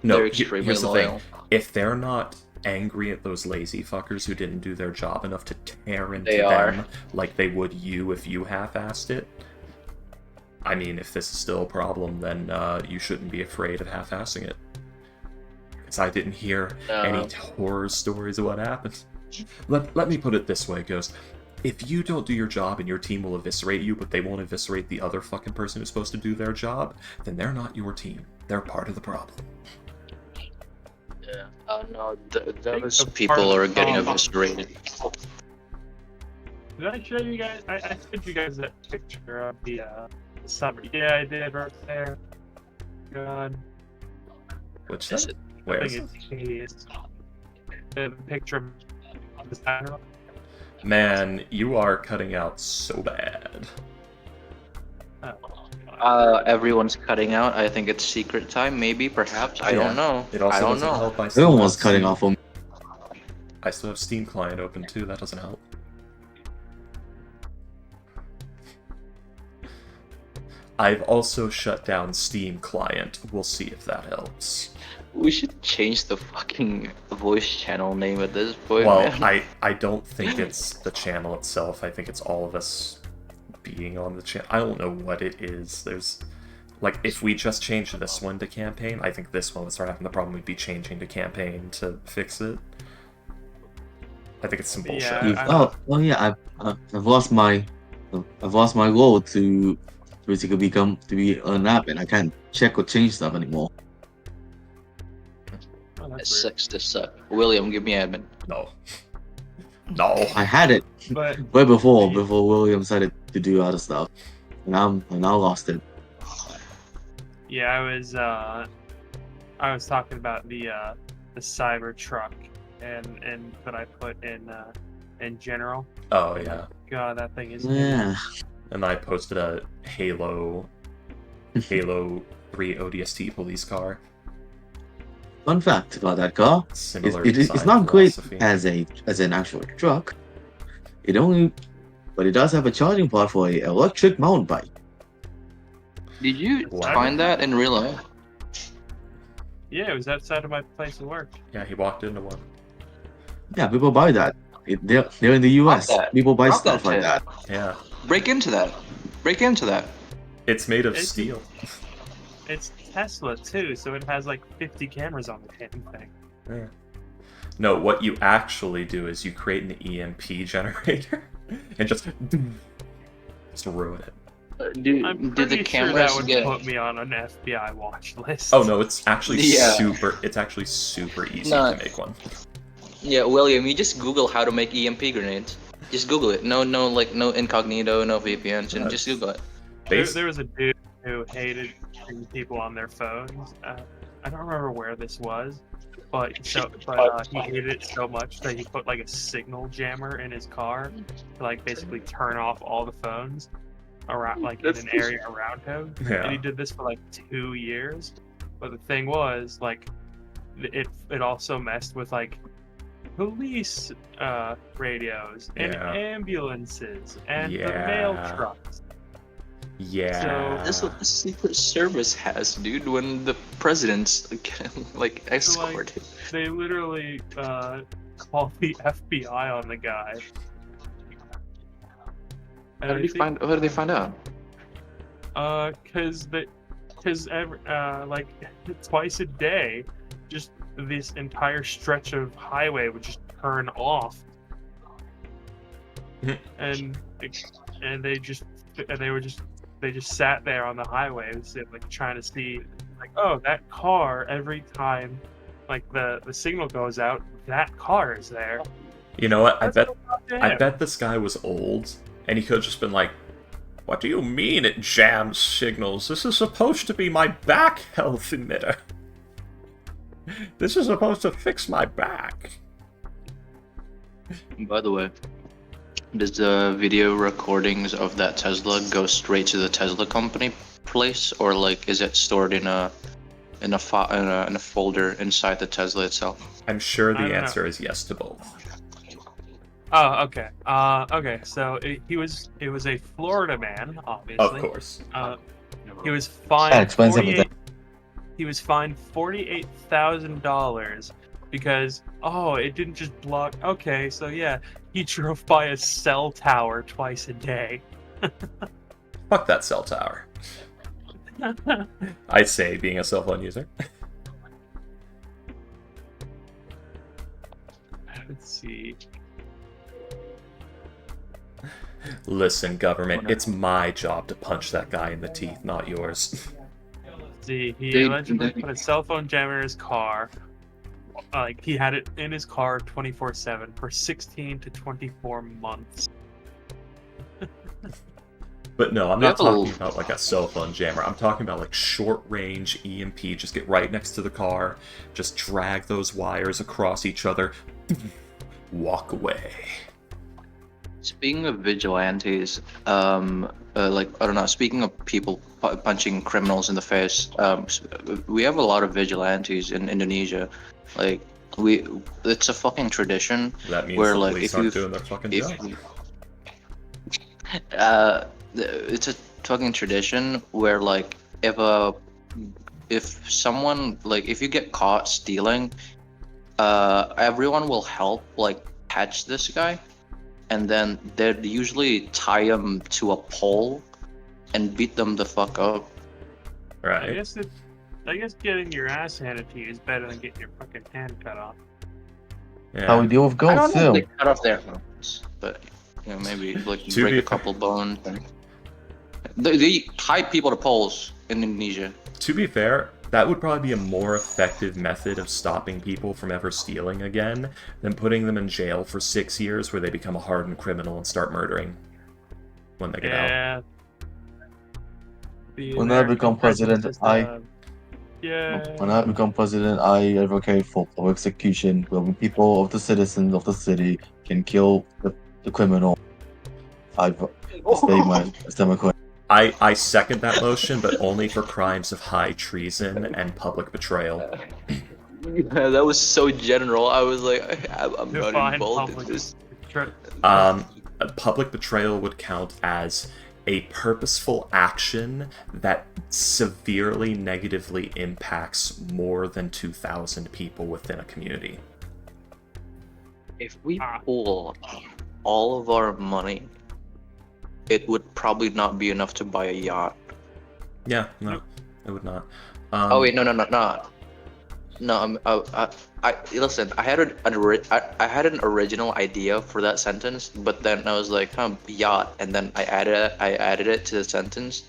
Speaker 1: No,
Speaker 5: they're extremely
Speaker 1: here's the
Speaker 5: loyal.
Speaker 1: thing. If they're not angry at those lazy fuckers who didn't do their job enough to tear into them like they would you if you half-assed it, I mean, if this is still a problem, then you shouldn't be afraid of half-assing it. Because I didn't hear any horror stories of what happened. Let me put it this way, Ghost. If you don't do your job and your team will eviscerate you, but they won't eviscerate the other fucking person who's supposed to do their job, then they're not your team. They're part of the problem.
Speaker 5: Yeah. Oh no, those people are getting eviscerated.
Speaker 3: Did I show you guys? I sent you guys that picture of the summer. Yeah, I did right there. God.
Speaker 1: Which is it? Where is it?
Speaker 3: Hideous. The picture of the summer.
Speaker 1: Man, you are cutting out so bad.
Speaker 5: Everyone's cutting out. I think it's secret time, maybe, perhaps. I don't know.
Speaker 1: It also
Speaker 5: I don't
Speaker 1: doesn't
Speaker 5: know.
Speaker 1: help.
Speaker 4: Everyone's cutting off on.
Speaker 1: I still have Steam client open too. That doesn't help. I've also shut down Steam client. We'll see if that helps.
Speaker 5: We should change the fucking voice channel name at this point.
Speaker 1: Well,
Speaker 5: man.
Speaker 1: I don't think it's the channel itself. I think it's all of us being on the channel. I don't know what it is. There's, like, if we just change this one to campaign, I think this one would start having the problem. We'd be changing to campaign to fix it. I think it's some bullshit.
Speaker 3: Yeah,
Speaker 4: I've lost my role to basically be an app, and I can't check or change stuff anymore.
Speaker 3: Oh,
Speaker 5: It
Speaker 3: that's
Speaker 5: sucks to suck. William, give me admin.
Speaker 1: No. No.
Speaker 4: I had it
Speaker 3: weird.
Speaker 4: way before William decided to do other stuff, and I now lost it.
Speaker 3: Yeah, I was talking about the cyber truck and that I put in general.
Speaker 1: Oh, yeah.
Speaker 3: God, that thing is
Speaker 4: Yeah.
Speaker 1: And I posted a Halo 3 ODST police car.
Speaker 4: Fun fact about that car:
Speaker 1: Similar
Speaker 4: it's
Speaker 1: design
Speaker 4: not great
Speaker 1: philosophy.
Speaker 4: as an actual truck. But it does have a charging port for an electric mountain bike.
Speaker 5: Did you
Speaker 1: Wow.
Speaker 5: find that in real life?
Speaker 3: Yeah, it was outside of my place of work.
Speaker 1: Yeah, he walked into one.
Speaker 4: Yeah, people buy that. They're in the US.
Speaker 5: Rock that.
Speaker 4: People buy
Speaker 5: Rock
Speaker 4: stuff
Speaker 5: that
Speaker 4: like
Speaker 5: shit.
Speaker 4: that.
Speaker 1: Yeah.
Speaker 5: Break into that. Break into that.
Speaker 1: It's made of
Speaker 3: It's-
Speaker 1: steel.
Speaker 3: It's Tesla too, so it has like 50 cameras on the damn thing.
Speaker 1: Yeah. No, what you actually do is you create an EMP generator and just ruin it.
Speaker 5: Do
Speaker 3: I'm
Speaker 5: the
Speaker 3: pretty sure that
Speaker 5: cameras
Speaker 3: would
Speaker 5: get?
Speaker 3: put me on an FBI watch list.
Speaker 1: Oh no, it's actually
Speaker 5: Yeah.
Speaker 1: super easy
Speaker 5: No.
Speaker 1: to make one.
Speaker 5: Yeah, William, you just Google how to make EMP grenades. Just Google it. No incognito, no VPNs, and just Google it.
Speaker 3: There was a dude who hated people on their phones. I don't remember where this was, but he hated it so much that he put like a signal jammer in his car to like basically turn off all the phones around, like in an area around him.
Speaker 1: Yeah.
Speaker 3: And he did this for like 2 years. But the thing was, like, it also messed with like police radios and
Speaker 1: Yeah.
Speaker 3: ambulances and the
Speaker 1: Yeah.
Speaker 3: mail trucks.
Speaker 1: Yeah.
Speaker 5: That's what the Secret Service has, dude. When the president's like escorted.
Speaker 3: They literally called the FBI on the guy.
Speaker 5: How did they find out?
Speaker 3: Because like twice a day, just this entire stretch of highway would just turn off, and they just sat there on the highway and said, like, trying to see, like, oh, that car, every time like the signal goes out, that car is there.
Speaker 1: You know what? I
Speaker 3: That's
Speaker 1: bet this guy was old, and he could have just been like, "What do you mean it jams signals? This is supposed to be my back health emitter. This is supposed to fix my back."
Speaker 5: By the way, does the video recordings of that Tesla go straight to the Tesla company place, or like is it stored in a folder inside the Tesla itself?
Speaker 1: I'm sure
Speaker 3: I
Speaker 1: the
Speaker 3: don't know.
Speaker 1: answer is yes to both.
Speaker 3: Oh, okay. Okay. So it was a Florida man, obviously.
Speaker 1: Of course.
Speaker 3: He was
Speaker 4: Yeah,
Speaker 3: fined
Speaker 4: expensive with that.
Speaker 3: He was fined $48,000 because it didn't just block. Okay, so yeah, he drove by a cell tower twice a day.
Speaker 1: Fuck that cell tower. I'd say being a cell phone user.
Speaker 3: Let's see.
Speaker 1: Listen, government, it's my job to punch that guy in the teeth, not yours.
Speaker 3: See, he
Speaker 5: They-
Speaker 3: allegedly
Speaker 5: they-
Speaker 3: put a cell phone jammer in his car. Like he had it in his car 24/7 for 16 to 24 months.
Speaker 1: But no, I'm
Speaker 5: We
Speaker 1: not
Speaker 5: have a
Speaker 1: talking
Speaker 5: little-
Speaker 1: about like a cell phone jammer. I'm talking about like short range EMP. Just get right next to the car, just drag those wires across each other, walk away.
Speaker 5: Speaking of vigilantes, like I don't know. Speaking of people punching criminals in the face, we have a lot of vigilantes in Indonesia. Like it's a fucking tradition.
Speaker 1: That means
Speaker 5: Where,
Speaker 1: the
Speaker 5: like,
Speaker 1: police
Speaker 5: if
Speaker 1: aren't
Speaker 5: you-
Speaker 1: doing their fucking
Speaker 5: if
Speaker 1: job.
Speaker 5: It's a fucking tradition where, like, if someone, like, if you get caught stealing, everyone will help, like, catch this guy, and then they'd usually tie him to a pole and beat them the fuck up.
Speaker 3: I
Speaker 1: Right?
Speaker 3: guess getting your ass handed to you is better than getting your fucking hand cut off.
Speaker 4: How we
Speaker 1: Yeah.
Speaker 4: deal with
Speaker 5: I
Speaker 4: ghosts
Speaker 5: don't know if
Speaker 4: too.
Speaker 5: they cut off their hands, but maybe like
Speaker 1: To
Speaker 5: break
Speaker 1: be-
Speaker 5: a couple bones. They tie people to poles in Indonesia.
Speaker 1: To be fair, that would probably be a more effective method of stopping people from ever stealing again than putting them in jail for 6 years where they become a hardened criminal and start murdering when they get out.
Speaker 3: Yeah. The
Speaker 4: When I
Speaker 3: American
Speaker 4: become
Speaker 3: prison
Speaker 4: president,
Speaker 3: system. Yeah.
Speaker 4: When I become president, I advocate for public execution, where the people of the citizens of the city can kill the criminal. I've state my democrat.
Speaker 1: I second that motion, but only for crimes of high treason and public betrayal.
Speaker 5: Yeah, that was so general. I was like, I'm not
Speaker 3: Define
Speaker 5: involved in
Speaker 3: public.
Speaker 5: this.
Speaker 1: A public betrayal would count as a purposeful action that severely negatively impacts more than 2,000 people within a community.
Speaker 5: If we pool all of our money, it would probably not be enough to buy a yacht.
Speaker 1: Yeah, no, it would not.
Speaker 5: Oh wait, no. I listen. I had I had an original idea for that sentence, but then I was like, yacht, and then I added it to the sentence.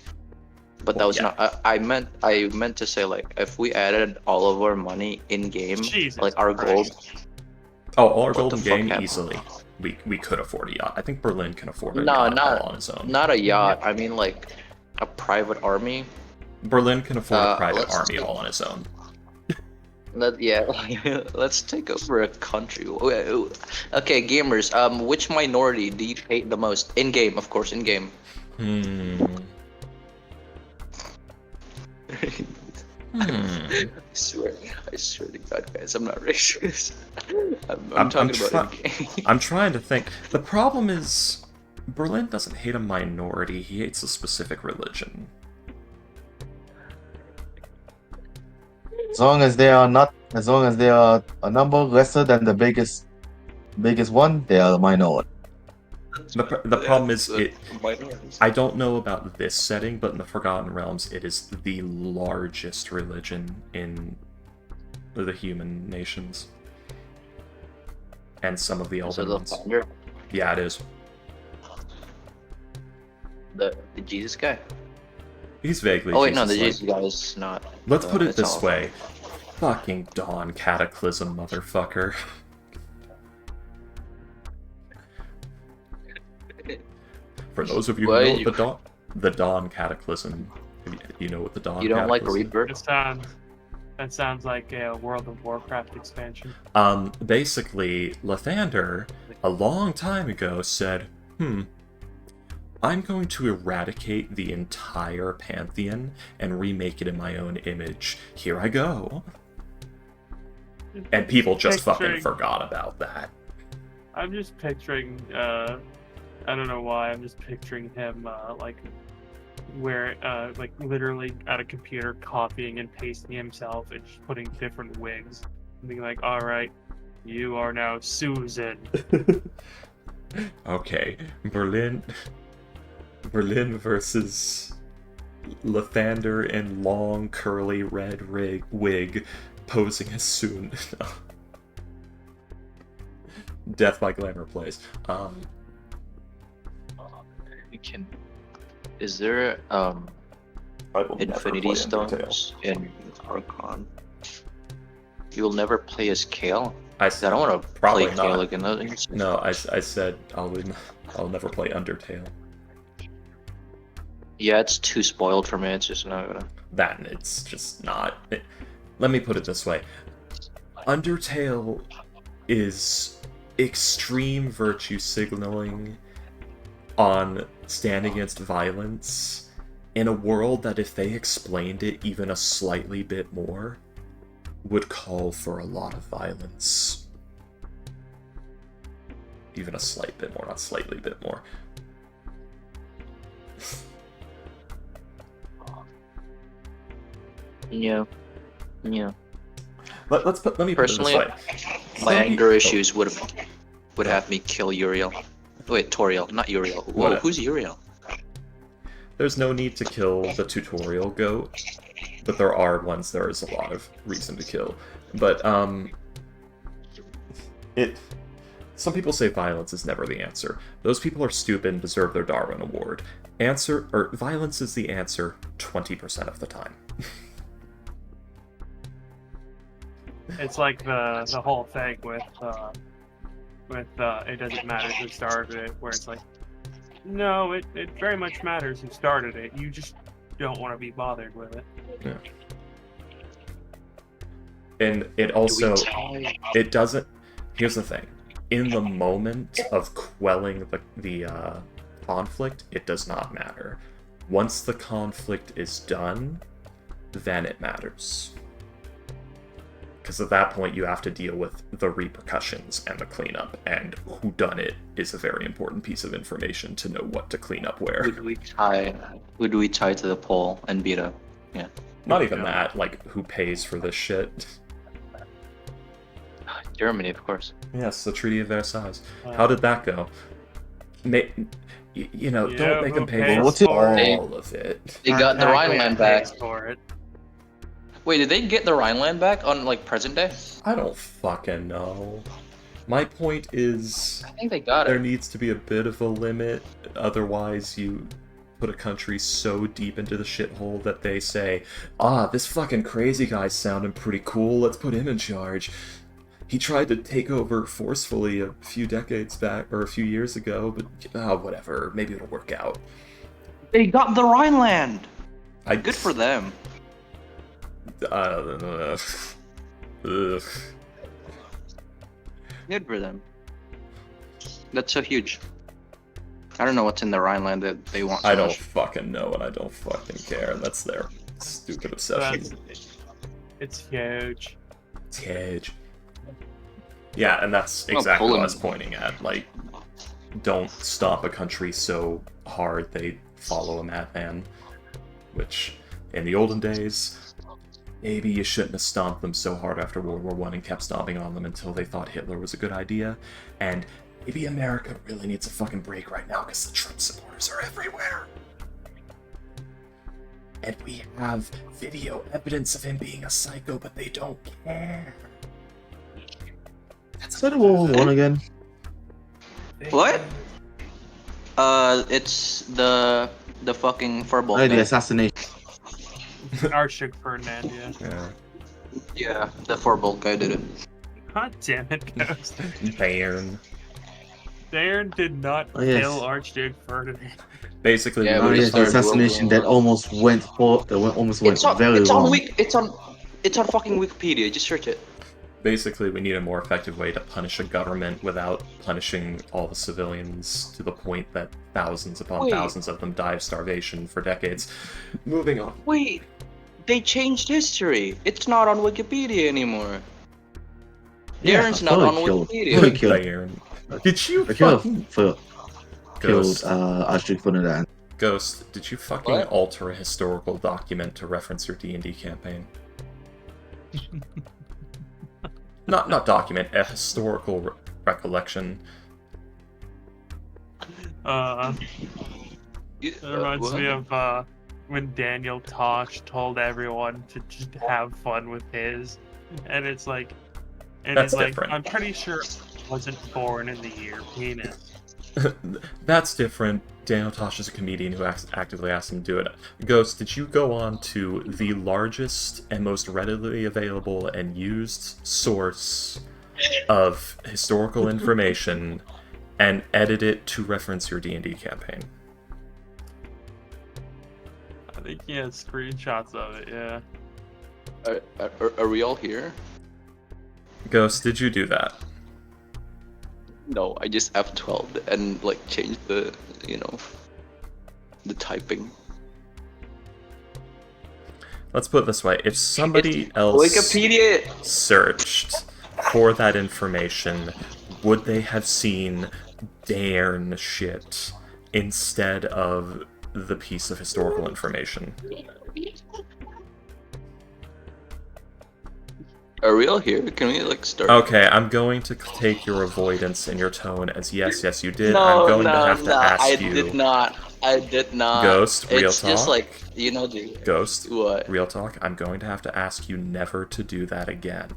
Speaker 5: But that was
Speaker 1: Yeah.
Speaker 5: not. I meant to say, like, if we added all of our money in game,
Speaker 3: Jesus
Speaker 5: like our gold.
Speaker 3: Christ.
Speaker 1: Oh, all our
Speaker 5: What the
Speaker 1: golden
Speaker 5: fuck
Speaker 1: game
Speaker 5: happened?
Speaker 1: easily. We could afford a yacht. I think Berlin can afford a
Speaker 5: No,
Speaker 1: yacht
Speaker 5: not-
Speaker 1: all on its own.
Speaker 5: Not a yacht. I mean, like, a private army.
Speaker 1: Berlin can afford a private
Speaker 5: let's
Speaker 1: army
Speaker 5: see.
Speaker 1: all on its own.
Speaker 5: Let's take over a country. Okay, gamers. Which minority do you hate the most in game? Of course, in game. I swear to God, guys, I'm not racist. I'm talking about in game.
Speaker 1: I'm trying to think. The problem is, Berlin doesn't hate a minority. He hates a specific religion.
Speaker 4: As long as they are a number lesser than the biggest one, they are a minority.
Speaker 1: The problem is,
Speaker 5: minorities.
Speaker 1: I don't know about this setting, but in the Forgotten Realms, it is the largest religion in the human nations. And some of the
Speaker 5: So
Speaker 1: elven
Speaker 5: the
Speaker 1: ones.
Speaker 5: founder,
Speaker 1: Yeah, it is.
Speaker 5: the Jesus guy.
Speaker 1: He's vaguely
Speaker 5: Oh wait, no, the
Speaker 1: Jesus-like.
Speaker 5: Jesus guy is not.
Speaker 1: Let's put it
Speaker 5: it's
Speaker 1: this
Speaker 5: all
Speaker 1: way. Fucking Dawn Cataclysm, motherfucker. For those of you who
Speaker 5: Why
Speaker 1: know
Speaker 5: you-
Speaker 1: the Dawn Cataclysm, you know what the Dawn
Speaker 5: You don't like
Speaker 1: Cataclysm-
Speaker 5: Rebirth?
Speaker 3: That sounds like a World of Warcraft expansion.
Speaker 1: Basically, Lathander, a long time ago, said, I'm going to eradicate the entire pantheon and remake it in my own image. Here I go. And people just fucking
Speaker 3: Picturing-
Speaker 1: forgot about that.
Speaker 3: I'm just picturing, I don't know why, I'm just picturing him, like literally at a computer copying and pasting himself and just putting different wigs. And being like, alright, you are now Susan.
Speaker 1: Okay, Berlin versus Lathander in long, curly, red wig, posing as Soon. Death by Glamour plays.
Speaker 5: Is there
Speaker 1: I will never
Speaker 5: Infinity
Speaker 1: play
Speaker 5: Stones in Archon? You'll never play as Kale?
Speaker 1: I
Speaker 5: I don't want to
Speaker 1: Probably
Speaker 5: play
Speaker 1: not.
Speaker 5: Kale again.
Speaker 1: No, I said I'll never play Undertale.
Speaker 5: Yeah, it's too spoiled for me. It's just not gonna.
Speaker 1: That and it's just not. Let me put it this way: Undertale is extreme virtue signaling on standing against violence in a world that, if they explained it even a slightly bit more, would call for a lot of violence. Even a slight bit more, not slightly bit more.
Speaker 5: Yeah.
Speaker 1: Let me
Speaker 5: Personally,
Speaker 1: put it this way.
Speaker 5: My
Speaker 1: Some
Speaker 5: anger
Speaker 1: people-
Speaker 5: issues would have me kill Uriel. Wait, Toriel, not Uriel. Whoa,
Speaker 1: What?
Speaker 5: who's Uriel?
Speaker 1: There's no need to kill the tutorial goat, but there are ones there is a lot of reason to kill. But some people say violence is never the answer. Those people are stupid and deserve their Darwin Award. Violence is the answer 20% of the time.
Speaker 3: It's like the whole thing with it doesn't matter who started it, where it's like, no, it very much matters who started it. You just don't want to be bothered with it.
Speaker 1: Yeah. And it also, it doesn't, here's the thing. In the moment of quelling the conflict, it does not matter. Once the conflict is done, then it matters. Because at that point, you have to deal with the repercussions and the cleanup, and whodunit is a very important piece of information to know what to clean up where.
Speaker 5: Who do we tie to the pole and beat up? Yeah.
Speaker 1: Not even that, like, who pays for this shit?
Speaker 5: Germany, of course.
Speaker 1: Yes, the Treaty of Versailles. How did that go? Don't make them pay for
Speaker 4: what's it-
Speaker 1: all of it.
Speaker 5: They got the Rhineland back.
Speaker 3: For it.
Speaker 5: Wait, did they get the Rhineland back on like present day?
Speaker 1: I don't fucking know. My point is,
Speaker 5: I think they got
Speaker 1: there
Speaker 5: it.
Speaker 1: needs to be a bit of a limit, otherwise you put a country so deep into the shithole that they say, this fucking crazy guy's sounding pretty cool, let's put him in charge. He tried to take over forcefully a few decades back, or a few years ago, but whatever, maybe it'll work out.
Speaker 5: They got the Rhineland.
Speaker 1: Good
Speaker 5: Good for them.
Speaker 1: Ugh.
Speaker 5: Good for them. That's so huge. I don't know what's in the Rhineland that they want. So
Speaker 1: I don't
Speaker 5: much.
Speaker 1: fucking know, and I don't fucking care. That's their stupid obsession.
Speaker 3: It's huge.
Speaker 1: It's huge. Yeah, and that's
Speaker 5: Well,
Speaker 1: exactly what I
Speaker 5: Poland-
Speaker 1: was pointing at. Like, don't stop a country so hard they follow a madman. Which, in the olden days, maybe you shouldn't have stomped them so hard after World War I and kept stomping on them until they thought Hitler was a good idea. And maybe America really needs a fucking break right now because the Trump supporters are everywhere. And we have video evidence of him being a psycho, but they don't care.
Speaker 4: Is that a World War I again?
Speaker 5: What? It's the fucking furball.
Speaker 4: Oh, the
Speaker 5: guy.
Speaker 4: assassination.
Speaker 3: Archduke Ferdinand, yeah.
Speaker 1: Yeah.
Speaker 5: Yeah, the furball guy did it.
Speaker 3: God damn it, Ghost.
Speaker 1: Bairn.
Speaker 3: Darren did not
Speaker 4: Oh, yes.
Speaker 3: kill Archduke Ferdinand.
Speaker 1: Basically,
Speaker 5: Yeah,
Speaker 1: we
Speaker 4: Oh
Speaker 1: were
Speaker 5: we
Speaker 4: yes,
Speaker 1: just
Speaker 4: the
Speaker 5: started
Speaker 4: assassination that almost went very
Speaker 5: It's on
Speaker 4: wrong.
Speaker 5: It's on fucking Wikipedia. Just search it.
Speaker 1: Basically, we need a more effective way to punish a government without punishing all the civilians to the point that thousands upon
Speaker 5: Wait.
Speaker 1: thousands of them die of starvation for decades. Moving on.
Speaker 5: Wait, they changed history. It's not on Wikipedia anymore.
Speaker 4: Yeah,
Speaker 5: Darren's
Speaker 4: I
Speaker 5: not
Speaker 4: thought
Speaker 5: on
Speaker 4: it killed-
Speaker 5: Wikipedia.
Speaker 4: thought it killed-
Speaker 1: Bayern. Did you
Speaker 4: I killed
Speaker 1: fucking...
Speaker 4: killed
Speaker 1: Ghost,
Speaker 4: Archduke Ferdinand.
Speaker 1: Ghost, did you fucking
Speaker 5: What?
Speaker 1: alter a historical document to reference your D&D campaign? Not document, a historical recollection.
Speaker 3: It reminds me of when Daniel Tosh told everyone to just have fun with his, and it's like,
Speaker 1: That's different.
Speaker 3: I'm pretty sure I wasn't born in the year penis.
Speaker 1: That's different. Daniel Tosh is a comedian who actively asked him to do it. Ghost, did you go on to the largest and most readily available and used source of historical information and edit it to reference your D&D campaign?
Speaker 3: I think he has screenshots of it, yeah.
Speaker 5: Are we all here?
Speaker 1: Ghost, did you do that?
Speaker 5: No, I just F12 and like changed the, the typing.
Speaker 1: Let's put it this way. If somebody else
Speaker 5: Wikipedia.
Speaker 1: searched for that information, would they have seen Dairn shit instead of the piece of historical information?
Speaker 5: Are we all here? Can we like start?
Speaker 1: Okay, I'm going to take your avoidance and your tone as yes, you did.
Speaker 5: No,
Speaker 1: I'm going to
Speaker 5: no,
Speaker 1: have to
Speaker 5: no,
Speaker 1: ask
Speaker 5: I
Speaker 1: you.
Speaker 5: did not. I did not.
Speaker 1: Ghost, real
Speaker 5: It's just
Speaker 1: talk?
Speaker 5: like, the...
Speaker 1: Ghost,
Speaker 5: What?
Speaker 1: real talk, I'm going to have to ask you never to do that again.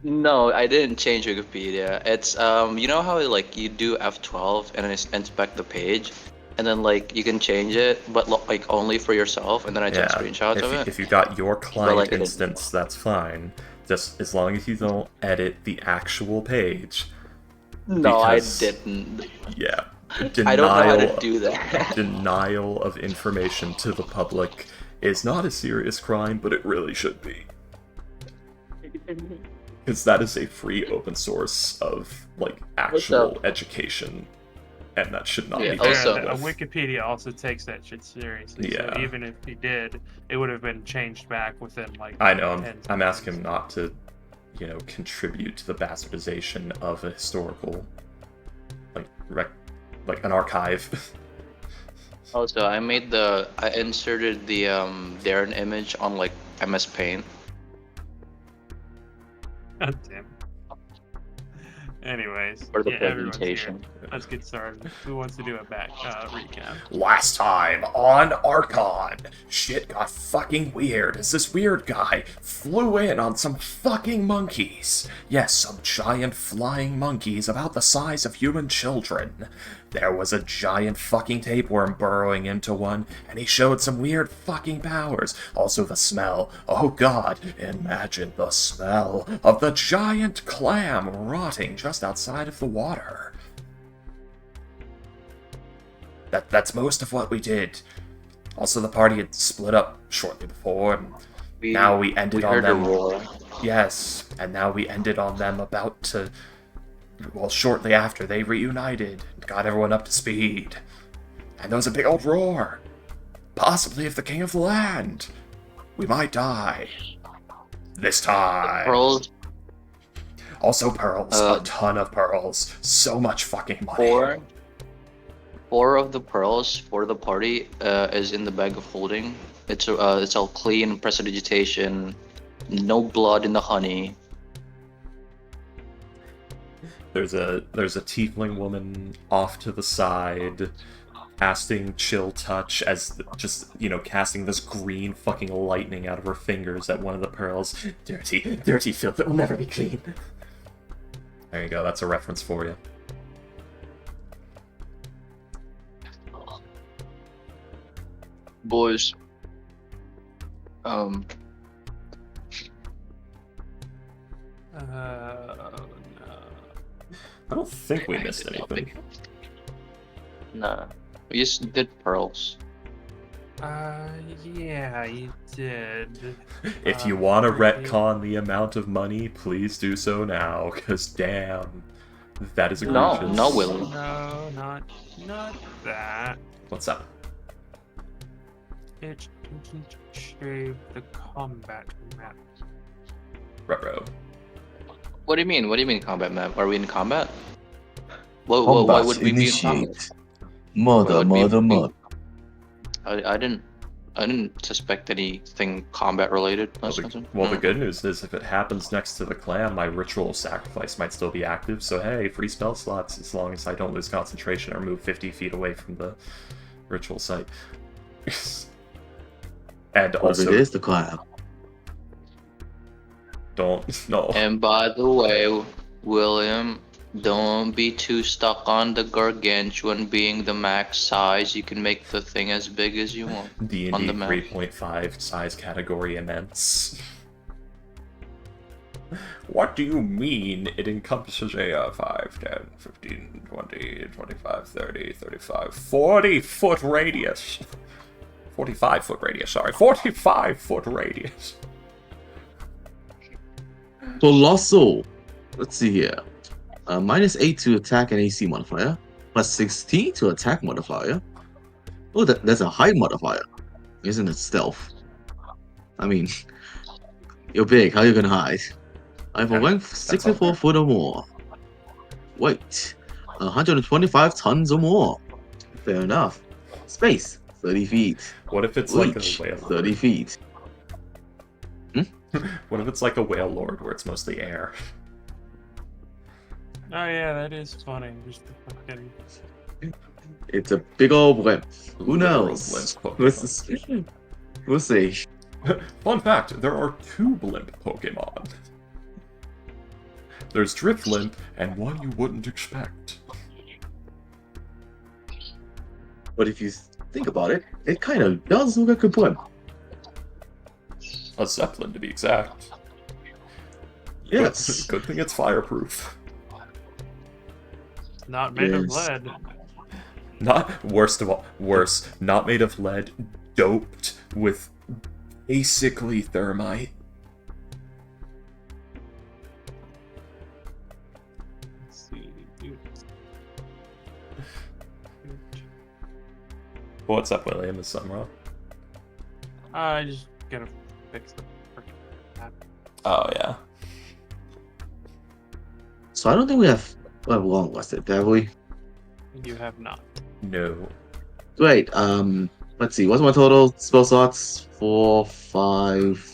Speaker 5: No, I didn't change Wikipedia. It's, you know how like you do F12 and then inspect the page? And then like you can change it, but like only for yourself, and then I took screenshots of it.
Speaker 1: If you got your client
Speaker 5: like,
Speaker 1: instance, that's fine. Just as long as you don't edit the actual page.
Speaker 5: No,
Speaker 1: because-
Speaker 5: I didn't.
Speaker 1: Yeah.
Speaker 5: I don't know how to
Speaker 1: Denial,
Speaker 5: do that.
Speaker 1: denial of information to the public is not a serious crime, but it really should be. Because that is a free open source of, like, actual education. And that should not
Speaker 5: Yeah,
Speaker 1: be
Speaker 5: also-
Speaker 1: done.
Speaker 3: Wikipedia also takes that shit seriously.
Speaker 1: Yeah.
Speaker 3: So even if he did, it would have been changed back within like.
Speaker 1: I know,
Speaker 3: 10
Speaker 1: I'm asking him
Speaker 3: seconds.
Speaker 1: not to, contribute to the bastardization of a historical, like an archive.
Speaker 5: Also, I inserted the Darren image on like MS Paint.
Speaker 3: God damn. Anyways,
Speaker 5: For the
Speaker 3: everyone's
Speaker 5: presentation.
Speaker 3: here. Let's get started. Who wants to do a back recap?
Speaker 1: Last time on Archon, shit got fucking weird as this weird guy flew in on some fucking monkeys. Yes, some giant flying monkeys about the size of human children. There was a giant fucking tapeworm burrowing into one, and he showed some weird fucking powers. Also the smell. Oh god, imagine the smell of the giant clam rotting just outside of the water. That's most of what we did. Also, the party had split up shortly before, and now we ended on
Speaker 5: heard a
Speaker 1: them.
Speaker 5: roar.
Speaker 1: Yes, and now we ended on them about to. Well, shortly after they reunited and got everyone up to speed. And there was a big old roar. Possibly if the king of the land. We might die. This time.
Speaker 5: Pearls
Speaker 1: Also pearls. A ton of pearls. So much fucking money.
Speaker 5: Four of the pearls for the party is in the bag of holding. It's all clean, prestidigitation, no blood in the honey.
Speaker 1: There's a tiefling woman off to the side, casting chill touch as just casting this green fucking lightning out of her fingers at one of the pearls. Dirty filth that will never be clean. There you go. That's a reference for you.
Speaker 5: Boys.
Speaker 3: No.
Speaker 1: I don't think we missed anything.
Speaker 5: Nah, we just did pearls.
Speaker 3: Yeah, you did.
Speaker 1: If you want to
Speaker 3: Ricky.
Speaker 1: retcon the amount of money, please do so now, because damn, that is
Speaker 5: No,
Speaker 1: egregious.
Speaker 5: no, Willie.
Speaker 3: No, not that.
Speaker 1: What's up?
Speaker 3: It didn't shave the combat map.
Speaker 1: Ruh-roh.
Speaker 5: What do you mean? What do you mean combat map? Are we in combat? What? Why
Speaker 4: Combat
Speaker 5: would we be in combat?
Speaker 4: initiate. Murder,
Speaker 5: Would we
Speaker 4: murder,
Speaker 5: be-
Speaker 4: murder.
Speaker 5: I didn't suspect anything combat related.
Speaker 1: Well,
Speaker 5: Last session.
Speaker 1: the good news is if it happens next to the clan, my ritual of sacrifice might still be active, so hey, free spell slots as long as I don't lose concentration or move 50 feet away from the ritual site. And
Speaker 4: What if
Speaker 1: also,
Speaker 4: it is the clan?
Speaker 1: no.
Speaker 5: And by the way, William, don't be too stuck on the gargantuan being the max size. You can make the thing as big as you want.
Speaker 1: D&D
Speaker 5: on the map.
Speaker 1: 3.5 size category immense. What do you mean it encompasses a 5, 10, 15, 20, 25, 30, 35, 40-foot radius? 45-foot radius, sorry. 45-foot radius.
Speaker 4: Colossal. Let's see here. -8 to attack and AC modifier. +16 to attack modifier. Oh, that's a high modifier. Isn't it stealth? I mean, you're big. How you gonna hide? I'm
Speaker 1: That-
Speaker 4: going
Speaker 1: that's
Speaker 4: 64
Speaker 1: unfair.
Speaker 4: foot or more. Weight. 125 tons or more. Fair enough. Space. 30 feet.
Speaker 1: What if it's like a
Speaker 4: Reach.
Speaker 1: whale
Speaker 4: 30
Speaker 1: lord?
Speaker 4: feet.
Speaker 1: What if it's like a whale lord where it's mostly air?
Speaker 3: Oh yeah, that is funny. Just the fucking.
Speaker 4: It's a big old blimp. Who
Speaker 1: Literal
Speaker 4: knows?
Speaker 1: blimp
Speaker 4: We'll
Speaker 1: Pokemon.
Speaker 4: see. We'll see.
Speaker 1: Fun fact, there are 2 blimp Pokemon. There's Drifblimp and one you wouldn't expect.
Speaker 4: But if you think about it, it kind of does look like a blimp.
Speaker 1: A Zeppelin, to be exact.
Speaker 4: Yes.
Speaker 1: Good thing it's fireproof.
Speaker 3: Not made of
Speaker 4: Yes.
Speaker 3: lead.
Speaker 1: Not worst of all, worse. Not made of lead, doped with basically thermite.
Speaker 3: Let's see.
Speaker 1: What's up, William? Is something wrong?
Speaker 3: I just gotta fix the freaking map.
Speaker 1: Oh, yeah.
Speaker 4: So I don't think we have long rested, have we?
Speaker 3: You have not.
Speaker 1: No.
Speaker 4: Wait, let's see, what's my total spell slots? 4, 5,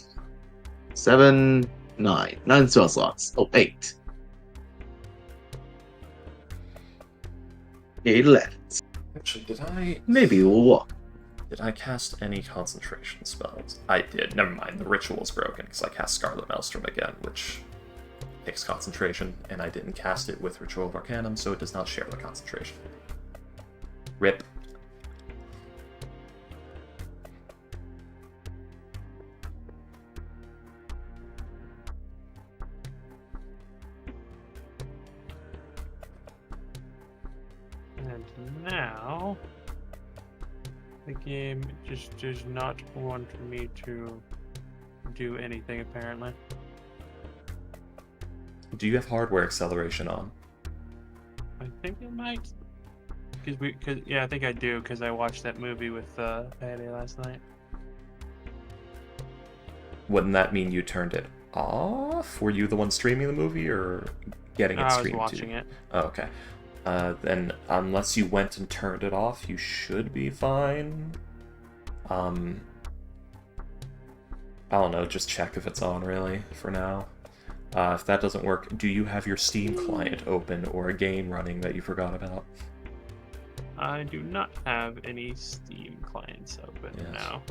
Speaker 4: 7, 9. 9 spell slots. Oh, 8. 8 left.
Speaker 1: Actually,
Speaker 4: Maybe it will work.
Speaker 1: did I cast any concentration spells? I did. Never mind. The ritual's broken because I cast Scarlet Maelstrom again, which takes concentration, and I didn't cast it with Ritual of Arcanum, so it does not share the concentration. RIP.
Speaker 3: And now, the game just does not want me to do anything, apparently.
Speaker 1: Do you have hardware acceleration on?
Speaker 3: I think it might. Yeah, I think I do, because I watched that movie with Patty last night.
Speaker 1: Wouldn't that mean you turned it off? Were you the one streaming the movie or getting it
Speaker 3: I was
Speaker 1: streamed
Speaker 3: watching
Speaker 1: to?
Speaker 3: it.
Speaker 1: Oh, okay. Then unless you went and turned it off, you should be fine. I don't know, just check if it's on really for now. If that doesn't work, do you have your Steam client open or a game running that you forgot about?
Speaker 3: I do not have any Steam clients open
Speaker 1: Yes.
Speaker 3: now.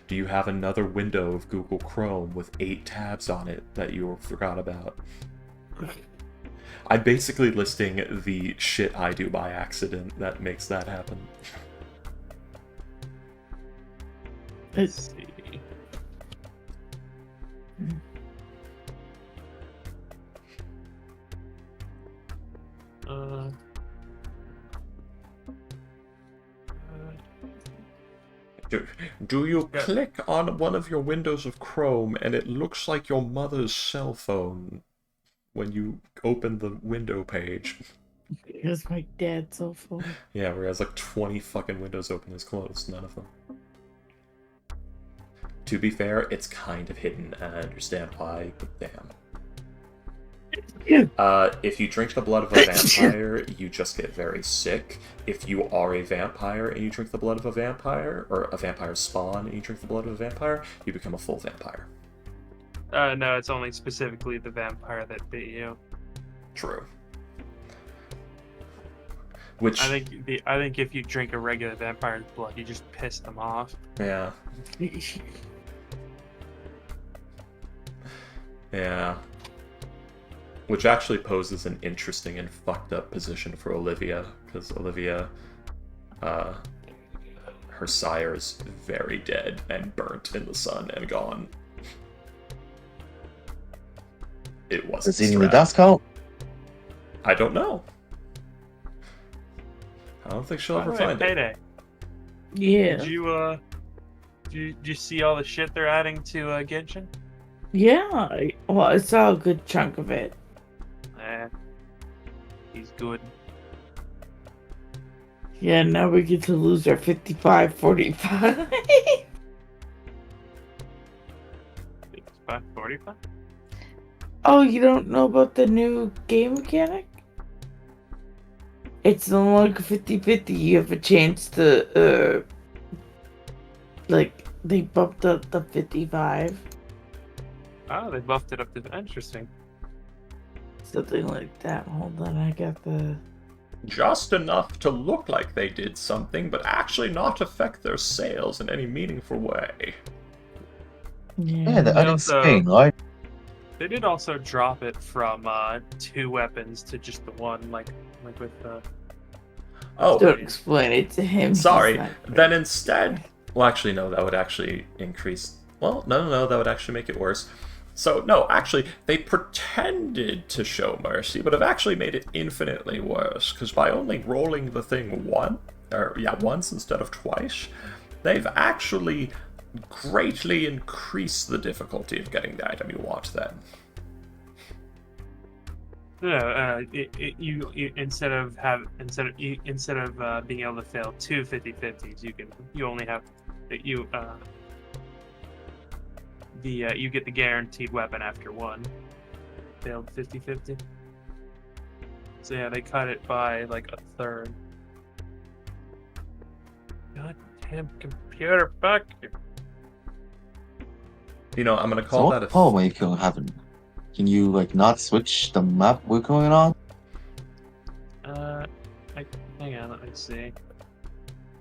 Speaker 1: Do you have another window of Google Chrome with 8 tabs on it that you forgot about? I'm basically listing the shit I do by accident that makes that happen.
Speaker 3: Let's see.
Speaker 1: Do you
Speaker 3: Yeah.
Speaker 1: click on one of your windows of Chrome and it looks like your mother's cell phone when you open the window page?
Speaker 2: Here's my dad's cell phone.
Speaker 1: Yeah, where he has like 20 fucking windows open is closed, none of them. To be fair, it's kind of hidden, and I understand why, but damn. If you drink the blood of a vampire, you just get very sick. If you are a vampire and you drink the blood of a vampire, or a vampire spawn and you drink the blood of a vampire, you become a full vampire.
Speaker 3: No, it's only specifically the vampire that bit you.
Speaker 1: True. Which
Speaker 3: I think if you drink a regular vampire's blood, you just piss them off.
Speaker 1: yeah. Yeah. Which actually poses an interesting and fucked up position for Olivia, because Olivia, her sire is very dead and burnt in the sun and gone. It wasn't
Speaker 4: Does eating the
Speaker 1: Strat.
Speaker 4: dust count?
Speaker 1: I don't know. I don't think she'll
Speaker 3: By
Speaker 1: ever
Speaker 3: the way,
Speaker 1: find it.
Speaker 3: Payday.
Speaker 2: Yeah.
Speaker 3: Did you see all the shit they're adding to Genshin?
Speaker 2: Yeah. Well, I saw a good chunk of it.
Speaker 3: He's good.
Speaker 2: Yeah, now we get to lose our 55-45.
Speaker 3: 45?
Speaker 2: Oh, you don't know about the new game mechanic? It's no longer 50-50. You have a chance to, they bumped up the 55.
Speaker 3: Oh, they buffed it up to interesting.
Speaker 2: Something like that. Hold on, I got the...
Speaker 1: Just enough to look like they did something, but actually not affect their sales in any meaningful way.
Speaker 4: Yeah, they're
Speaker 3: They
Speaker 4: adding
Speaker 3: also-
Speaker 4: Spain, right?
Speaker 3: They did also drop it from 2 weapons to just the one, like with the.
Speaker 1: Oh,
Speaker 2: Don't explain it to him. he's
Speaker 1: sorry.
Speaker 2: not-
Speaker 1: Then instead... Well, actually, no, that would actually increase... Well, no, that would actually make it worse. So, no, actually, they pretended to show mercy, but have actually made it infinitely worse, because by only rolling the thing once instead of twice, they've actually greatly increased the difficulty of getting the item you want then.
Speaker 3: No, you instead of being able to fail 2 50/50s, you only have you get the guaranteed weapon after 1 failed 50/50. So yeah, they cut it by like a third. God damn computer, fuck you.
Speaker 1: You know, I'm gonna
Speaker 4: So
Speaker 1: call
Speaker 4: what
Speaker 1: that a...
Speaker 4: problem are you having? Can you like not switch the map we're going on?
Speaker 3: Hang on, let me see.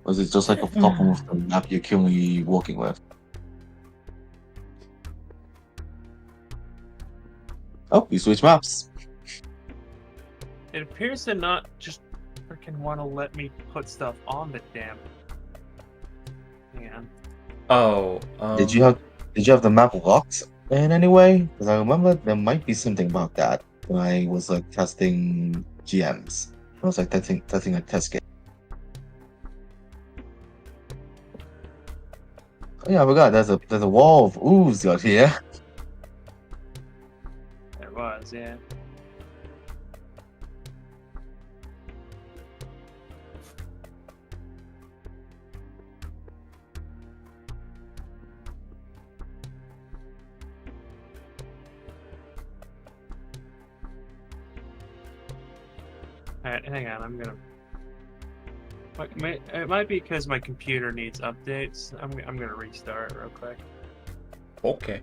Speaker 4: Or is it just like a problem with the map you're currently working with? Oh, you switch maps.
Speaker 3: It appears to not just freaking want to let me put stuff on the damn. Hang on.
Speaker 1: Oh,
Speaker 4: Did you have the map locked in any way? Because I remember there might be something about that when I was like testing GMs. I was like testing a test game. Oh yeah, I forgot. There's a wall of ooze out here.
Speaker 3: There was, yeah. Alright, hang on, I'm gonna... It might be because my computer needs updates. I'm gonna restart real quick.
Speaker 1: okay.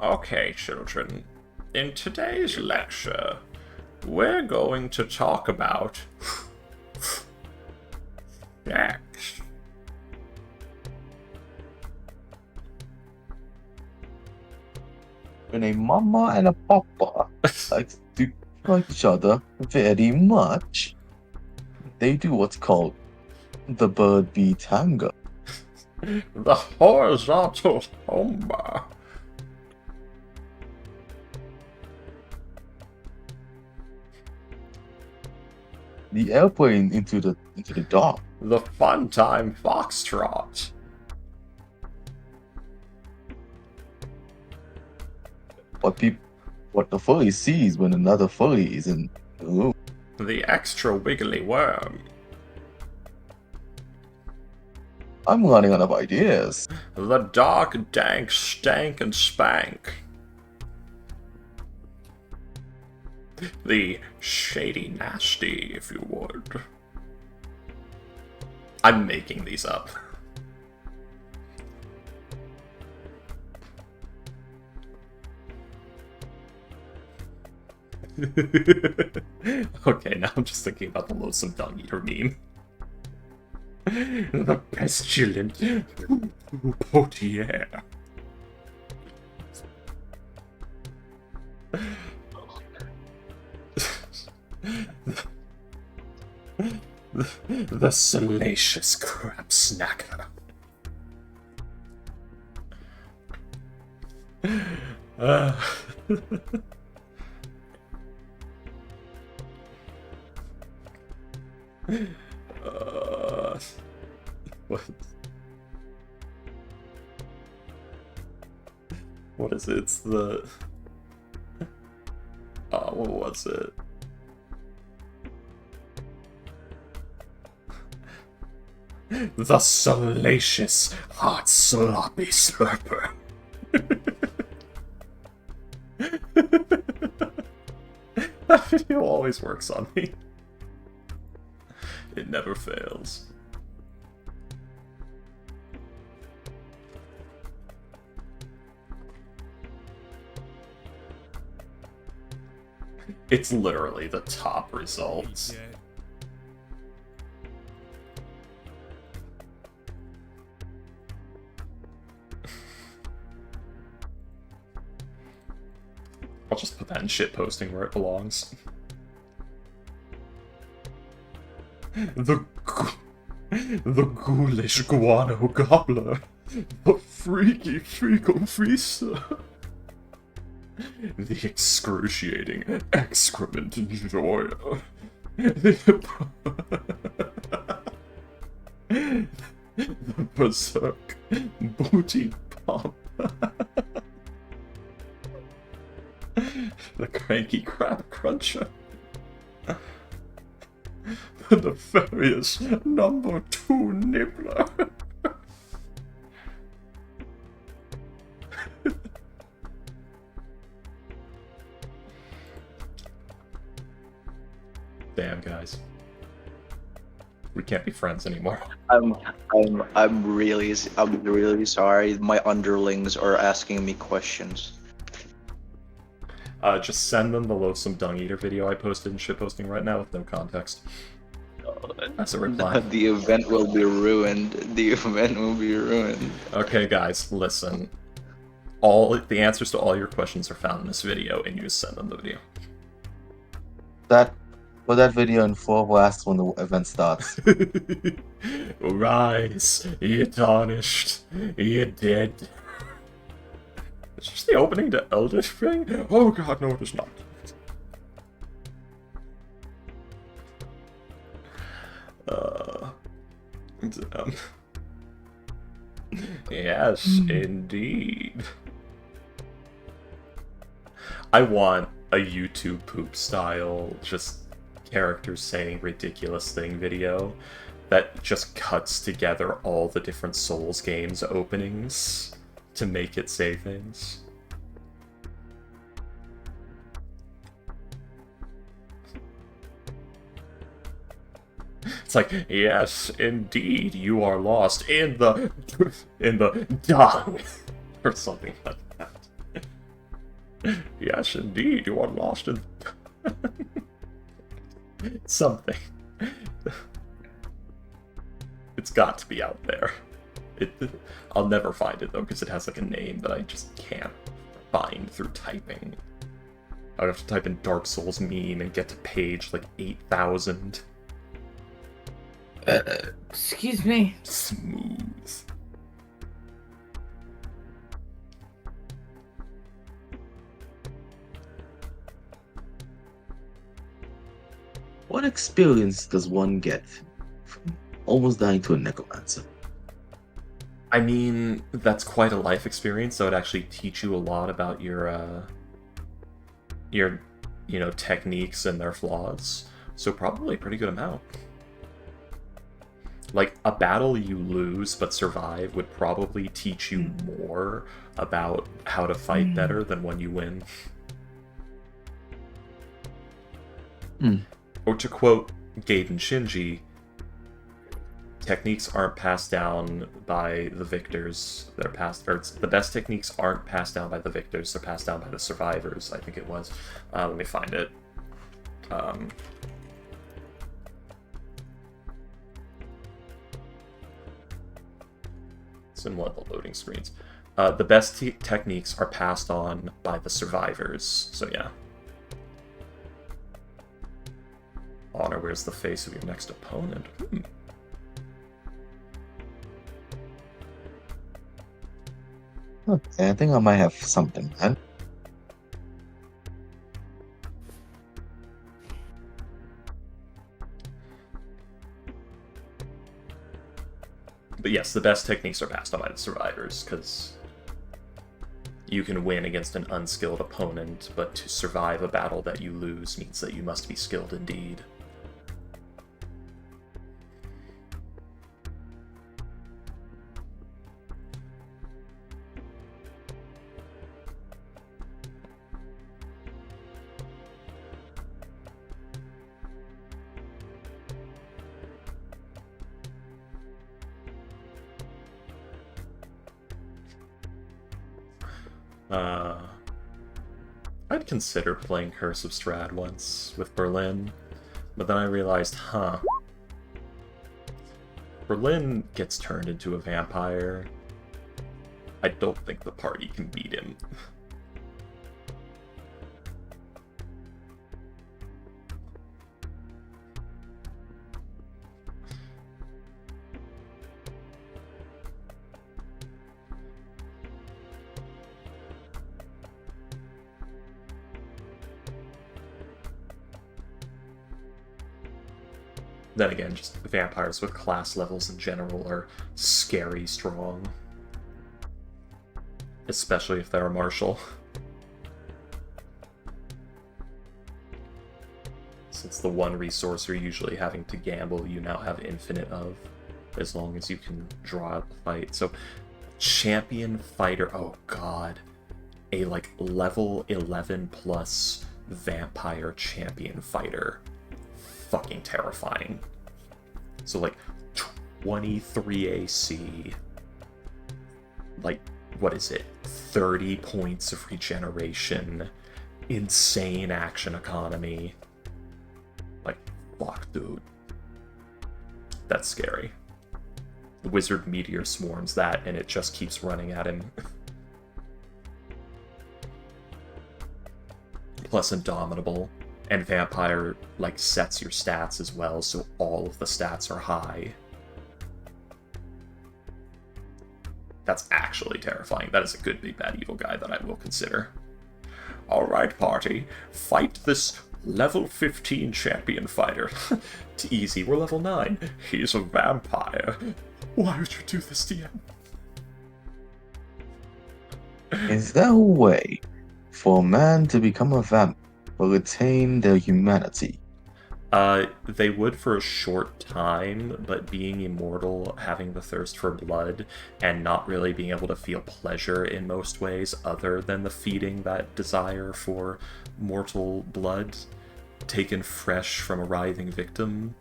Speaker 1: Okay, children. In today's lecture, we're going to talk about sex.
Speaker 4: When a mama and a papa like to like each other very much, they do what's called the bird bee tango.
Speaker 1: The horizontal homba.
Speaker 4: the airplane into the dock.
Speaker 1: The fun time foxtrot.
Speaker 4: What the fully sees when another fully is in the room.
Speaker 1: The extra wiggly worm.
Speaker 4: I'm running out of ideas.
Speaker 1: The dark, dank, stank, and spank. The shady nasty, if you would. I'm making these up. Okay, now I'm just thinking about the loathsome dung eater meme. The pestilent potier. The salacious crab snacker. What? What is it? It's the... what was it? The salacious, hot, sloppy slurper. That video always works on me. It never fails. It's literally the top results. I'll just put that in shitposting where it belongs. The ghoulish guano gobbler. The freaky fecal feaster. The excruciating excrement enjoyer. The berserk booty pump. The cranky crab cruncher. The nefarious #2 nibbler. Damn, guys. We can't be friends anymore.
Speaker 5: I'm really sorry. My underlings are asking me questions.
Speaker 1: Just send them the loathsome dung eater video I posted in shitposting right now with no context. That's a reply.
Speaker 5: The event will be ruined. The event will be ruined.
Speaker 1: Okay, guys, listen. All the answers to all your questions are found in this video, and you just send them the video.
Speaker 4: Put that video in full blast when the event starts.
Speaker 1: Rise, ye tarnished, ye dead. Is this the opening to Eldish Ring? Oh god, no, it is not. Damn. Yes, indeed. I want a YouTube poop style, just characters saying ridiculous thing video that just cuts together all the different Souls games openings to make it say things. It's like, yes, indeed, you are lost in the dung, or something like that. Yes, indeed, you are lost in something. It's got to be out there. I'll never find it though, because it has like a name that I just can't find through typing. I would have to type in Dark Souls meme and get to page like 8,000.
Speaker 2: Excuse me.
Speaker 1: Smooth.
Speaker 4: What experience does one get from almost dying to a necromancer?
Speaker 1: I mean, that's quite a life experience, so it actually teach you a lot about your techniques and their flaws. So probably a pretty good amount. Like, a battle you lose but survive would probably teach you more about how to fight better than when you win. Or to quote Gaiden Shinji, techniques aren't passed down by the victors. The best techniques aren't passed down by the victors, they're passed down by the survivors, I think it was. Let me find it. It's in one of the loading screens. The best techniques are passed on by the survivors, so yeah. Honor wears the face of your next opponent.
Speaker 4: Okay, I think I might have something then.
Speaker 1: But yes, the best techniques are passed on by the survivors, because you can win against an unskilled opponent, but to survive a battle that you lose means that you must be skilled indeed. I'd consider playing Curse of Strahd once with Berlin, but then I realized, Berlin gets turned into a vampire. I don't think the party can beat him. Then again, just vampires with class levels in general are scary strong. Especially if they're a martial. Since the one resource you're usually having to gamble, you now have infinite of, as long as you can draw out the fight. So, champion fighter, oh god. A like level 11 plus vampire champion fighter. Fucking terrifying. So like 23 AC, like what is it, 30 points of regeneration, insane action economy. Like, fuck, dude. That's scary. The wizard meteor swarms that and it just keeps running at him. Plus indomitable. And vampire, like, sets your stats as well, so all of the stats are high. That's actually terrifying. That is a good big bad evil guy that I will consider. Alright, party. Fight this level 15 champion fighter. It's easy, we're level 9. He's a vampire. Why would you do this, DM?
Speaker 4: Is there a way for a man to become a vampire but retain their humanity?
Speaker 1: They would for a short time, but being immortal, having the thirst for blood, and not really being able to feel pleasure in most ways other than the feeding that desire for mortal blood taken fresh from a writhing victim,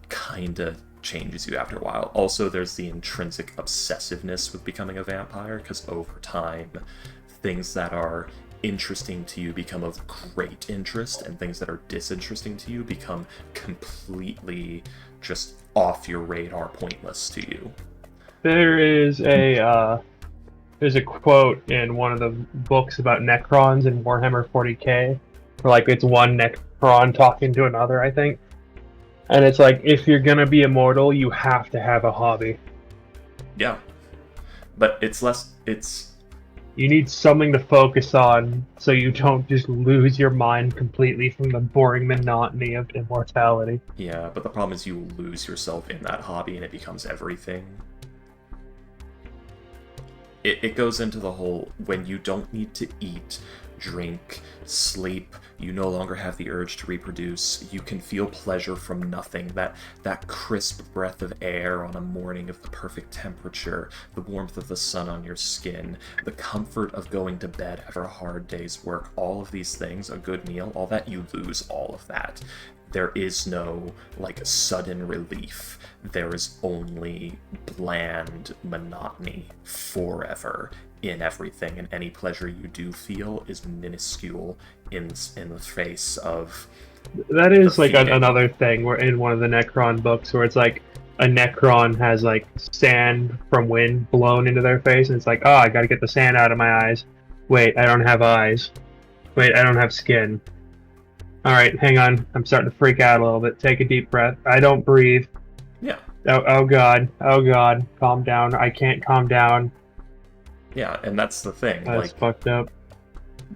Speaker 1: kinda changes you after a while. Also, there's the intrinsic obsessiveness with becoming a vampire, because over time, things that are interesting to you become of great interest, and things that are disinteresting to you become completely just off your radar, pointless to you.
Speaker 3: There's a quote in one of the books about Necrons in Warhammer 40k, where like it's one Necron talking to another, I think. And it's like, if you're gonna be immortal, you have to have a hobby.
Speaker 1: Yeah. But it's
Speaker 3: You need something to focus on so you don't just lose your mind completely from the boring monotony of immortality.
Speaker 1: Yeah, but the problem is you lose yourself in that hobby and it becomes everything. It goes into the whole, when you don't need to eat, drink, sleep, you no longer have the urge to reproduce, you can feel pleasure from nothing, that crisp breath of air on a morning of the perfect temperature, the warmth of the sun on your skin, the comfort of going to bed after a hard day's work, all of these things, a good meal, all that, you lose all of that. There is no, like, sudden relief. There is only bland monotony forever in everything, and any pleasure you do feel is minuscule in the face of
Speaker 3: That is
Speaker 1: the
Speaker 3: like
Speaker 1: feeding.
Speaker 3: another thing where in one of the Necron books where it's like a Necron has like sand from wind blown into their face, and it's like, oh, I gotta get the sand out of my eyes. Wait, I don't have eyes. Wait, I don't have skin. Alright, hang on. I'm starting to freak out a little bit. Take a deep breath. I don't breathe.
Speaker 1: Yeah.
Speaker 3: Oh god. Oh god. Calm down. I can't calm down.
Speaker 1: Yeah, and that's the thing.
Speaker 3: That's
Speaker 1: like,
Speaker 3: fucked up.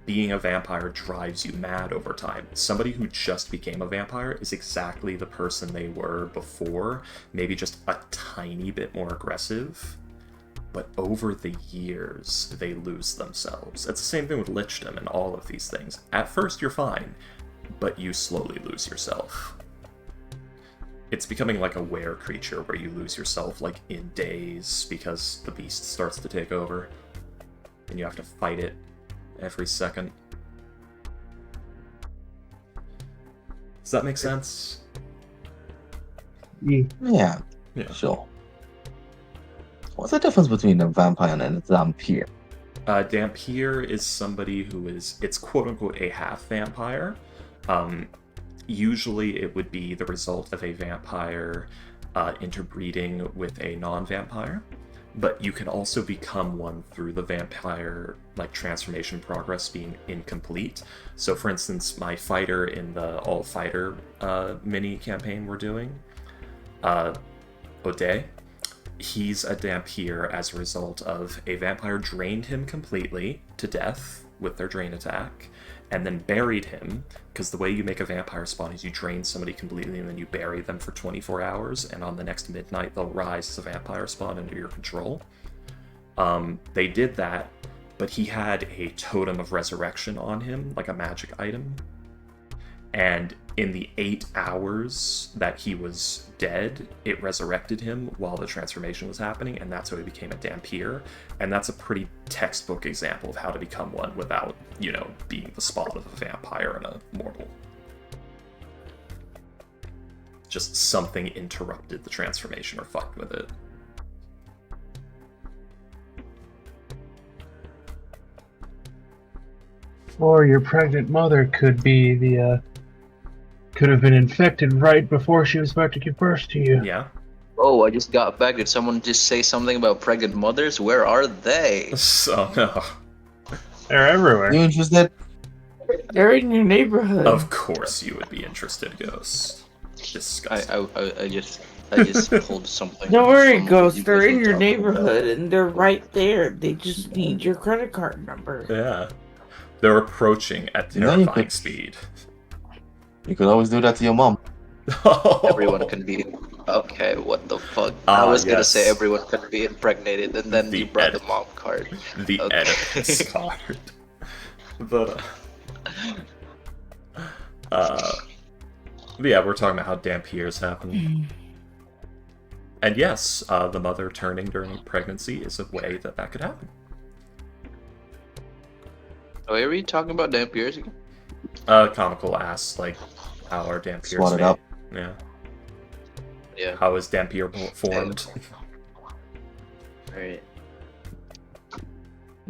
Speaker 1: being a vampire drives you mad over time. Somebody who just became a vampire is exactly the person they were before, maybe just a tiny bit more aggressive, but over the years, they lose themselves. It's the same thing with lichdom and all of these things. At first, you're fine, but you slowly lose yourself. It's becoming like a were creature where you lose yourself like in days because the beast starts to take over, and you have to fight it every second. Does that make sense?
Speaker 4: Yeah,
Speaker 1: Yeah.
Speaker 4: sure. What's the difference between a vampire and a vampire?
Speaker 1: Dhampir is somebody who is, it's quote-unquote a half-vampire. Usually it would be the result of a vampire interbreeding with a non-vampire, but you can also become one through the vampire like transformation progress being incomplete. So for instance, my fighter in the all-fighter mini campaign we're doing, Ode, he's a Dhampir as a result of a vampire drained him completely to death with their drain attack, and then buried him, because the way you make a vampire spawn is you drain somebody completely and then you bury them for 24 hours, and on the next midnight they'll rise as a vampire spawn under your control. They did that, but he had a totem of resurrection on him, like a magic item, and in the 8 hours that he was dead, it resurrected him while the transformation was happening, and that's how he became a Dhampir. And that's a pretty textbook example of how to become one without, you know, being the spawn of a vampire and a mortal. Just something interrupted the transformation or fucked with it.
Speaker 3: Or your pregnant mother could be the, could have been infected right before she was about to give birth to you.
Speaker 1: Yeah.
Speaker 5: Oh, I just got back. Did someone just say something about pregnant mothers? Where are they?
Speaker 1: So, no.
Speaker 3: They're everywhere.
Speaker 4: You interested?
Speaker 2: They're in your neighborhood.
Speaker 1: Of course you would be interested, Ghost. Disgusting.
Speaker 5: I just pulled something.
Speaker 2: Don't worry,
Speaker 5: from
Speaker 2: Ghost.
Speaker 5: you
Speaker 2: They're
Speaker 5: guys
Speaker 2: in
Speaker 5: were
Speaker 2: your
Speaker 5: talking
Speaker 2: neighborhood and they're right there. They just need your credit card number.
Speaker 1: Yeah. They're approaching at
Speaker 4: No, you
Speaker 1: terrifying
Speaker 4: could-
Speaker 1: speed.
Speaker 4: You could always do that to your mom.
Speaker 5: about. Everyone can be. Okay, what the fuck? I was gonna say
Speaker 1: yes.
Speaker 5: everyone can be impregnated, and then
Speaker 1: The
Speaker 5: you brought
Speaker 1: ed-
Speaker 5: the mom card.
Speaker 1: The
Speaker 5: Okay.
Speaker 1: Oedipus card. But, yeah, we're talking about how Dhampirs happen. And yes, the mother turning during pregnancy is a way that could happen.
Speaker 5: Oh, are we talking about Dhampirs again?
Speaker 1: Comical asks, like, how are Dhampirs
Speaker 4: Swat it
Speaker 1: made?
Speaker 4: up.
Speaker 1: Yeah.
Speaker 5: Yeah.
Speaker 1: How is Dhampir formed?
Speaker 5: Right.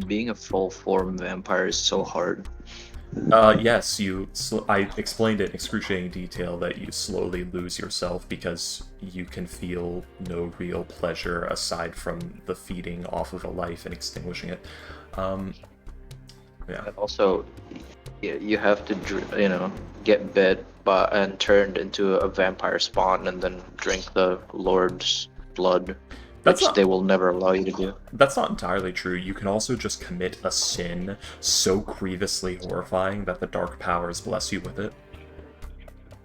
Speaker 5: Being a full form vampire is so hard.
Speaker 1: Yes, I explained it in excruciating detail that you slowly lose yourself because you can feel no real pleasure aside from the feeding off of a life and extinguishing it. Yeah.
Speaker 5: And also, you have to, get bit and turned into a vampire spawn and then drink the Lord's blood.
Speaker 1: That's
Speaker 5: which
Speaker 1: not-
Speaker 5: they will never allow you to do.
Speaker 1: That's not entirely true. You can also just commit a sin so grievously horrifying that the dark powers bless you with it.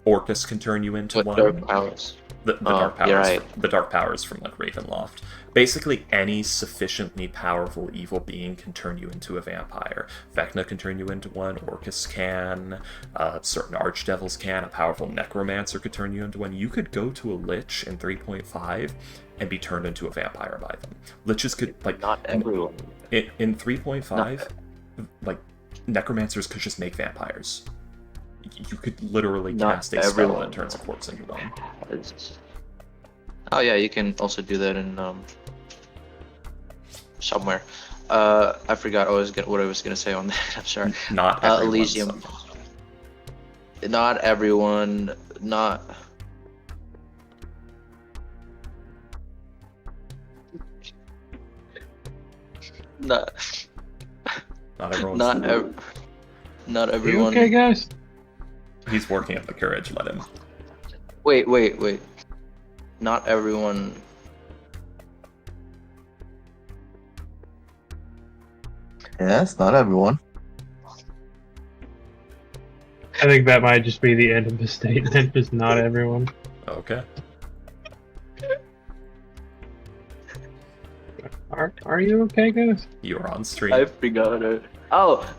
Speaker 1: Orcus can turn you into
Speaker 5: What
Speaker 1: one.
Speaker 5: dark powers?
Speaker 1: The dark powers,
Speaker 5: you're right.
Speaker 1: the dark powers from like Ravenloft. Basically, any sufficiently powerful evil being can turn you into a vampire. Vecna can turn you into one. Orcus can. Certain archdevils can. A powerful necromancer could turn you into one. You could go to a lich in 3.5 and be turned into a vampire by them. Liches could like
Speaker 5: Not everyone.
Speaker 1: in 3.5, like necromancers could just make vampires. You could literally
Speaker 5: Not
Speaker 1: cast a spell
Speaker 5: everyone.
Speaker 1: that turns a corpse into one.
Speaker 5: Oh yeah, you can also do that in somewhere. I forgot what I was gonna say on that. I'm sorry.
Speaker 1: Not everyone,
Speaker 5: Elysium.
Speaker 1: sometimes.
Speaker 5: Not everyone. Not. Not.
Speaker 1: Not everyone.
Speaker 5: Not
Speaker 6: You
Speaker 5: everyone.
Speaker 6: okay, guys?
Speaker 1: He's working up the courage. Let him.
Speaker 5: Wait. Not everyone.
Speaker 4: Yes, not everyone.
Speaker 6: I think that might just be the end of the statement. Just not everyone.
Speaker 1: Okay.
Speaker 6: Are you okay, guys?
Speaker 1: You are on stream.
Speaker 5: I forgot it. Oh.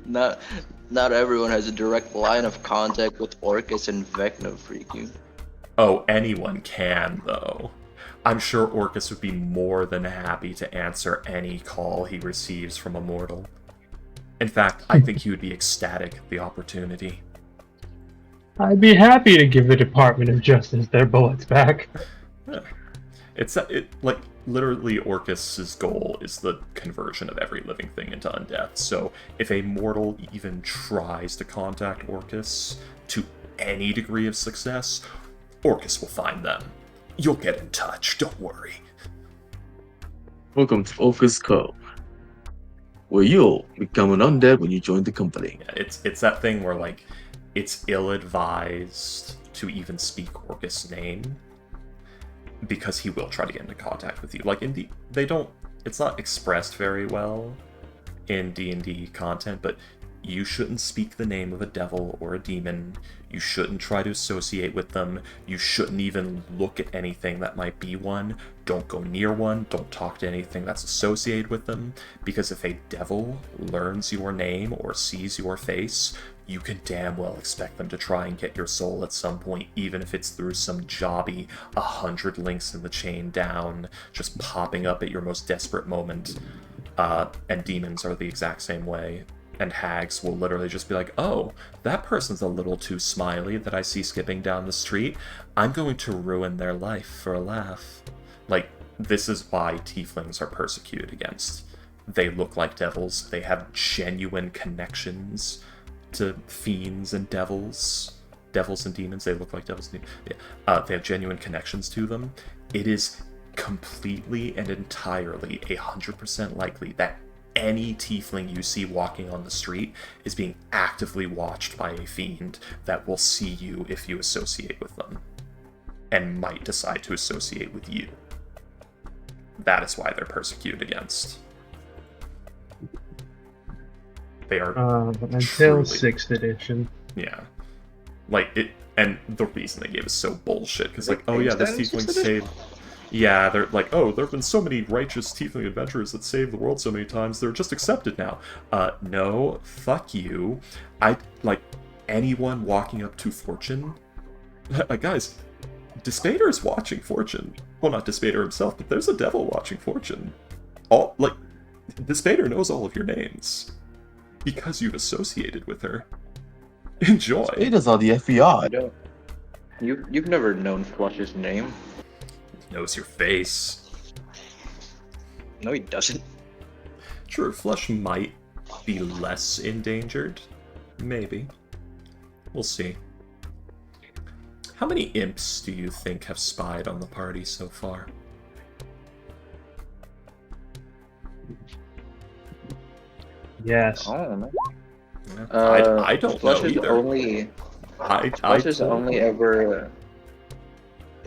Speaker 5: Not everyone has a direct line of contact with Orcus and Vecna, freaking.
Speaker 1: Oh, anyone can, though. I'm sure Orcus would be more than happy to answer any call he receives from a mortal. In fact, I think he would be ecstatic at the opportunity.
Speaker 6: I'd be happy to give the Department of Justice their bullets back.
Speaker 1: Like literally Orcus's goal is the conversion of every living thing into undeath. So if a mortal even tries to contact Orcus to any degree of success, Orcus will find them. You'll get in touch, don't worry.
Speaker 4: Welcome to Orcus Co., where you'll become an undead when you join the company.
Speaker 1: Yeah, it's that thing where like it's ill-advised to even speak Orcus' name because he will try to get into contact with you. Like it's not expressed very well in D&D content, but you shouldn't speak the name of a devil or a demon. You shouldn't try to associate with them. You shouldn't even look at anything that might be one. Don't go near one. Don't talk to anything that's associated with them. Because if a devil learns your name or sees your face, you can damn well expect them to try and get your soul at some point, even if it's through some jobby 100 links in the chain down, just popping up at your most desperate moment. And demons are the exact same way. And hags will literally just be like, oh, that person's a little too smiley that I see skipping down the street. I'm going to ruin their life for a laugh. Like, this is why tieflings are persecuted against. They look like devils. They have genuine connections to fiends and devils. Devils and demons, they look like devils and demons. They have genuine connections to them. It is completely and entirely 100% likely that any tiefling you see walking on the street is being actively watched by a fiend that will see you if you associate with them, and might decide to associate with you. That is why they're persecuted against. They are
Speaker 6: Until
Speaker 1: truly-
Speaker 6: 6th edition.
Speaker 1: Yeah. Like, it, and the reason they gave is so bullshit, because like, oh yeah, this tiefling saved... Yeah, they're like, oh, there have been so many righteous tiefling adventurers that saved the world so many times, they're just accepted now. No, fuck you. Like, anyone walking up to Fortune... guys, Despader's watching Fortune. Well, not Despader himself, but there's a devil watching Fortune. Despader knows all of your names. Because you've associated with her. Enjoy.
Speaker 4: Spiders are the FBI.
Speaker 5: You've never known Flush's name.
Speaker 1: Knows your face.
Speaker 5: No, he doesn't.
Speaker 1: True, Flush might be less endangered. Maybe. We'll see. How many imps do you think have spied on the party so far?
Speaker 6: Yes.
Speaker 5: I don't know.
Speaker 1: I don't
Speaker 5: Flush
Speaker 1: know
Speaker 5: is
Speaker 1: either.
Speaker 5: Only.
Speaker 1: I
Speaker 5: Flush has
Speaker 1: don't-
Speaker 5: only ever.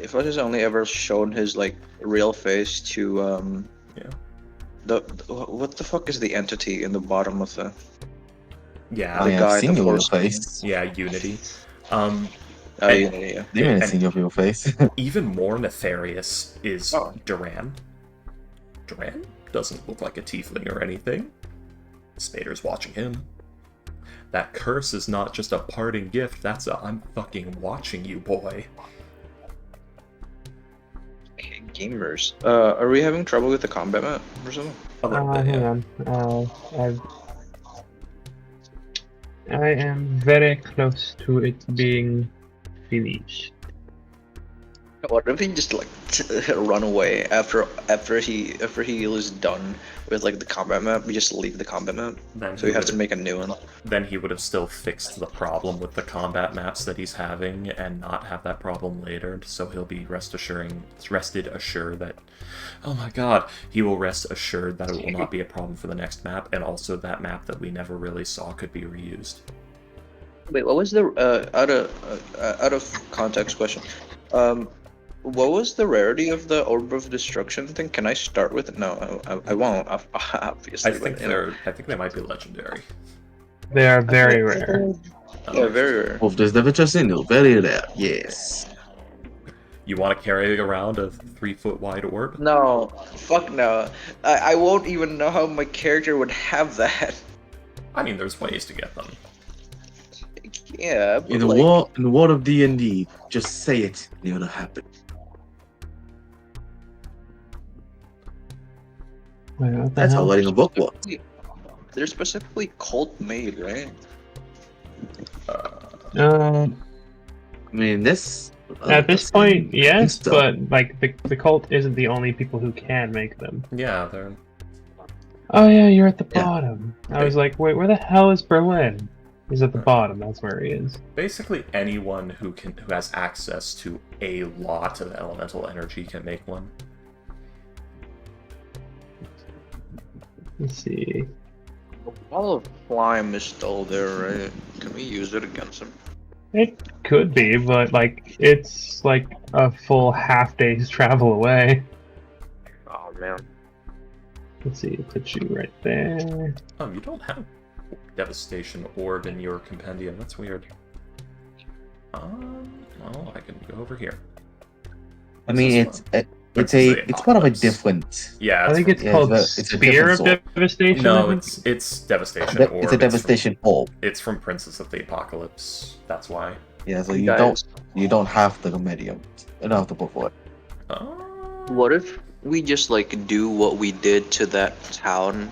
Speaker 5: Fudge has only ever shown his like real face to
Speaker 1: Yeah.
Speaker 5: what the fuck is the entity in the bottom of the
Speaker 1: Yeah.
Speaker 4: I
Speaker 5: the
Speaker 4: have
Speaker 5: guy,
Speaker 4: seen
Speaker 5: the
Speaker 4: your real
Speaker 5: force?
Speaker 4: face.
Speaker 1: Yeah, Unity. And
Speaker 5: Yeah.
Speaker 4: Demon has
Speaker 1: And-
Speaker 4: seen your real face.
Speaker 1: even more nefarious is
Speaker 5: Oh.
Speaker 1: Duran. Duran doesn't look like a tiefling or anything. Spader's watching him. That curse is not just a parting gift, that's a I'm fucking watching you, boy.
Speaker 5: Okay, gamers. Are we having trouble with the combat map or something?
Speaker 1: A little bit,
Speaker 6: Hang
Speaker 1: yeah.
Speaker 6: on. I am very close to it being finished.
Speaker 5: What if he just like run away after he was done with like the combat map? We just leave the combat map,
Speaker 1: Then
Speaker 5: so we have to make a new one.
Speaker 1: Then he would have still fixed the problem with the combat maps that he's having and not have that problem later, so he'll be rested assured that, oh my god, he will rest assured that it will not be a problem for the next map, and also that map that we never really saw could be reused.
Speaker 5: Wait, what was the out of context question? What was the rarity of the Orb of Destruction thing? Can I start with it? No, I won't. Obviously,
Speaker 1: I think they might be legendary.
Speaker 6: They are very rare.
Speaker 5: Yeah, very rare.
Speaker 4: Of this never just in, very rare. Yes.
Speaker 1: You want to carry around a 3-foot wide orb?
Speaker 5: No, fuck no. I won't even know how my character would have that.
Speaker 1: I mean, there's ways to get them.
Speaker 5: Yeah, but
Speaker 4: In the
Speaker 5: like,
Speaker 4: world of D&D, just say it, and it'll happen.
Speaker 6: Wait, what the
Speaker 4: That's how
Speaker 6: hell?
Speaker 4: writing a book works.
Speaker 5: they're specifically cult made, right?
Speaker 6: Um,
Speaker 4: I mean, this.
Speaker 6: at this point, yes,
Speaker 4: so.
Speaker 6: but like the cult isn't the only people who can make them.
Speaker 1: Yeah, they're...
Speaker 6: Oh yeah, you're at the
Speaker 4: Yeah.
Speaker 6: bottom. I was like, wait, where the hell is Berlin? He's at the bottom. That's where he is.
Speaker 1: Basically, anyone who has access to a lot of elemental energy can make one.
Speaker 6: Let's see.
Speaker 5: The wall of slime is still there, right? Can we use it against him?
Speaker 6: It could be, but like it's like a full half day's travel away.
Speaker 5: Oh man.
Speaker 6: Let's see, put you right there.
Speaker 1: You don't have Devastation Orb in your compendium. That's weird. Well, I can go over here.
Speaker 4: I mean, it's part of a different.
Speaker 1: Yeah,
Speaker 6: I think it's
Speaker 4: yeah,
Speaker 6: called
Speaker 4: it's a
Speaker 6: Spear of
Speaker 4: different
Speaker 6: Devastation. I
Speaker 1: No,
Speaker 6: think.
Speaker 1: it's Devastation Orb.
Speaker 4: It's a devastation orb.
Speaker 1: It's from Princess of the Apocalypse. That's why.
Speaker 4: Yeah, so
Speaker 5: You
Speaker 4: you don't have the medium. You don't have to put for it.
Speaker 5: What if we just like do what we did to that town,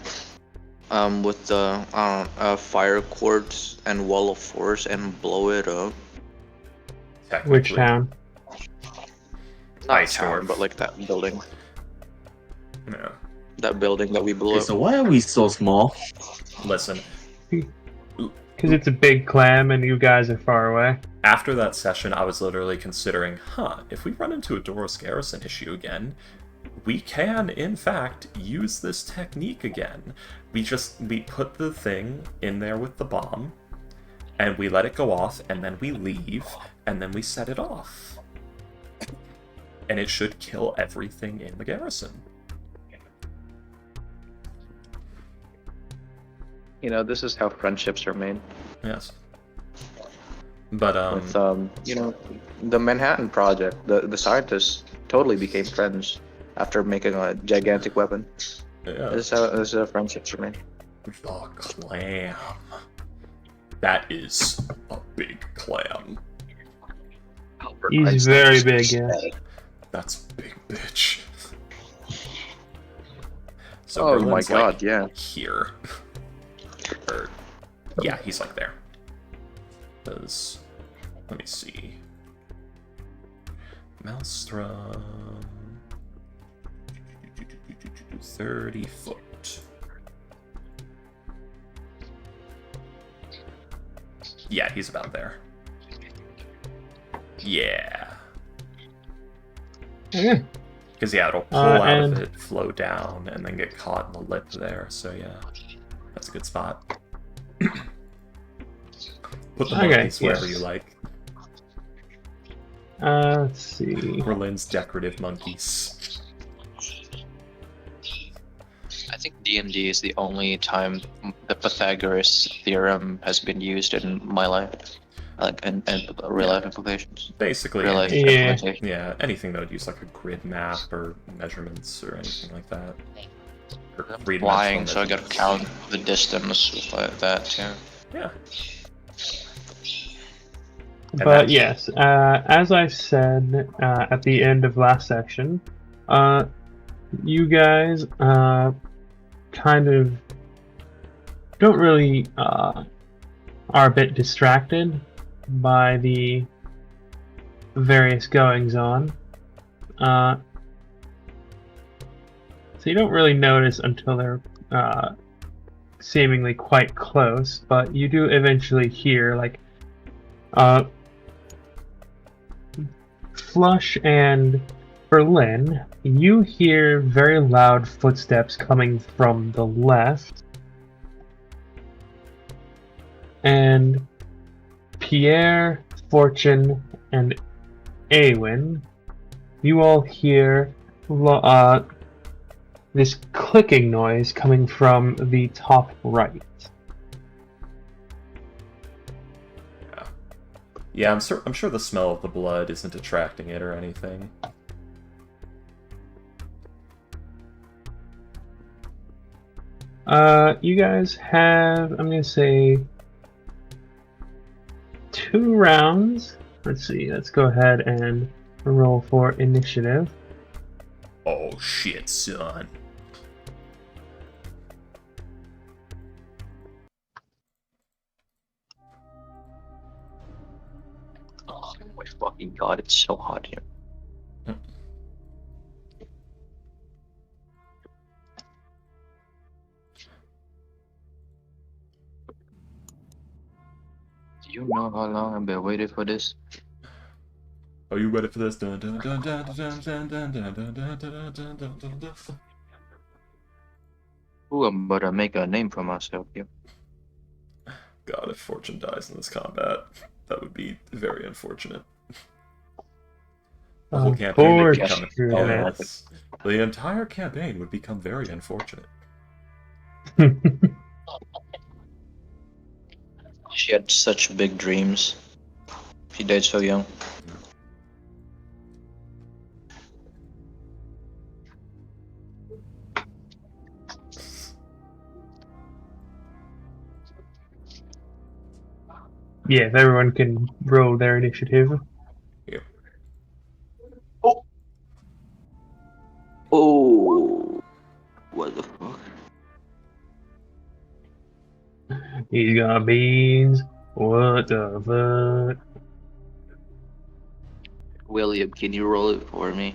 Speaker 5: with the fire quartz and wall of force and blow it up?
Speaker 6: Which town?
Speaker 5: Not
Speaker 1: Ice
Speaker 5: town,
Speaker 1: Dwarf.
Speaker 5: but like that building.
Speaker 1: No.
Speaker 5: That building that we blew
Speaker 4: Okay,
Speaker 5: up.
Speaker 4: so why are we so small?
Speaker 1: Listen,
Speaker 6: Because it's a big clam and you guys are far away.
Speaker 1: after that session, I was literally considering, if we run into a Doros Garrison issue again, we can, in fact, use this technique again. We put the thing in there with the bomb, and we let it go off, and then we leave, and then we set it off. And it should kill everything in the garrison.
Speaker 5: You know, this is how friendships are made.
Speaker 1: Yes. But,
Speaker 5: With you know, the Manhattan Project, the scientists totally became friends after making a gigantic weapon.
Speaker 1: yeah.
Speaker 5: This is how friendships are made.
Speaker 1: The clam. That is a big clam.
Speaker 5: Albert
Speaker 6: He's
Speaker 5: Einstein
Speaker 6: very
Speaker 5: was
Speaker 6: big,
Speaker 5: sad.
Speaker 6: yeah.
Speaker 1: That's a big bitch. So
Speaker 5: Oh my
Speaker 1: Berlin's,
Speaker 5: god,
Speaker 1: like,
Speaker 5: yeah.
Speaker 1: here. Or, yeah, he's like there. Because, let me see. Maelstrom. 30 foot. Yeah, he's about there. Yeah.
Speaker 6: Yeah.
Speaker 1: Because, yeah, it'll pull out of
Speaker 6: and-
Speaker 1: it, flow down, and then get caught in the lip there. So, yeah, that's a good spot. Put the
Speaker 6: Okay,
Speaker 1: monkeys wherever
Speaker 6: yes.
Speaker 1: you like.
Speaker 6: Let's see.
Speaker 1: Berlin's decorative monkeys.
Speaker 5: I think D&D is the only time the Pythagoras theorem has been used in my life, like in real life implications.
Speaker 1: Basically,
Speaker 5: Real life
Speaker 1: anything,
Speaker 6: Yeah.
Speaker 5: implementation.
Speaker 1: yeah, anything that would use like a grid map or measurements or anything like that. Or
Speaker 5: I'm
Speaker 1: three-dimensional
Speaker 5: flying, so I gotta
Speaker 1: measurements.
Speaker 5: count the distance with like that too.
Speaker 1: Yeah. And
Speaker 6: But
Speaker 1: that-
Speaker 6: yes, as I said at the end of last section, you guys kind of don't really are a bit distracted by the various goings on. So you don't really notice until they're seemingly quite close, but you do eventually hear like Flush and Berlin, you hear very loud footsteps coming from the left. And Pierre, Fortune, and Awen, you all hear this clicking noise coming from the top right.
Speaker 1: Yeah, I'm sure the smell of the blood isn't attracting it or anything.
Speaker 6: You guys have, I'm gonna say, 2 rounds. Let's see, let's go ahead and roll for initiative.
Speaker 1: Oh shit, son.
Speaker 5: Oh my fucking god, it's so hot here. Do you know how long I've been waiting for this?
Speaker 1: Are you ready for this? Dun, dun, dun, dun, dun, dun, dun, dun, dun, dun, dun, dun, dun, dun, dun.
Speaker 5: Ooh, I'm about to make a name for myself here.
Speaker 1: God, if Fortune dies in this combat, that would be very unfortunate. The whole campaign would become
Speaker 6: Unfortunate.
Speaker 1: the entire campaign would become very unfortunate.
Speaker 5: She had such big dreams. She died so young.
Speaker 6: Yeah, if everyone can roll their initiative.
Speaker 5: Oh, what the fuck?
Speaker 6: He's got beans. What the fuck?
Speaker 5: William, can you roll it for me?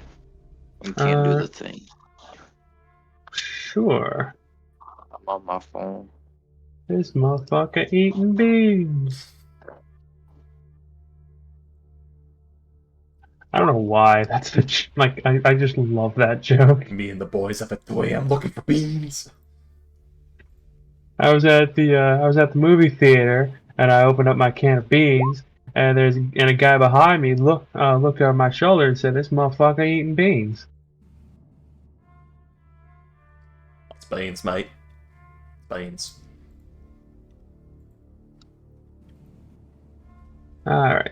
Speaker 5: I can't do the thing.
Speaker 6: Sure.
Speaker 5: I'm on my phone.
Speaker 6: This motherfucker eating beans. I don't know why. That's the like. I just love that joke.
Speaker 1: Me and the boys up at 2 a.m. looking for beans.
Speaker 6: I was at the movie theater and I opened up my can of beans and a guy behind me looked over my shoulder and said, "This motherfucker eating beans."
Speaker 1: It's beans, mate. Beans.
Speaker 6: All right.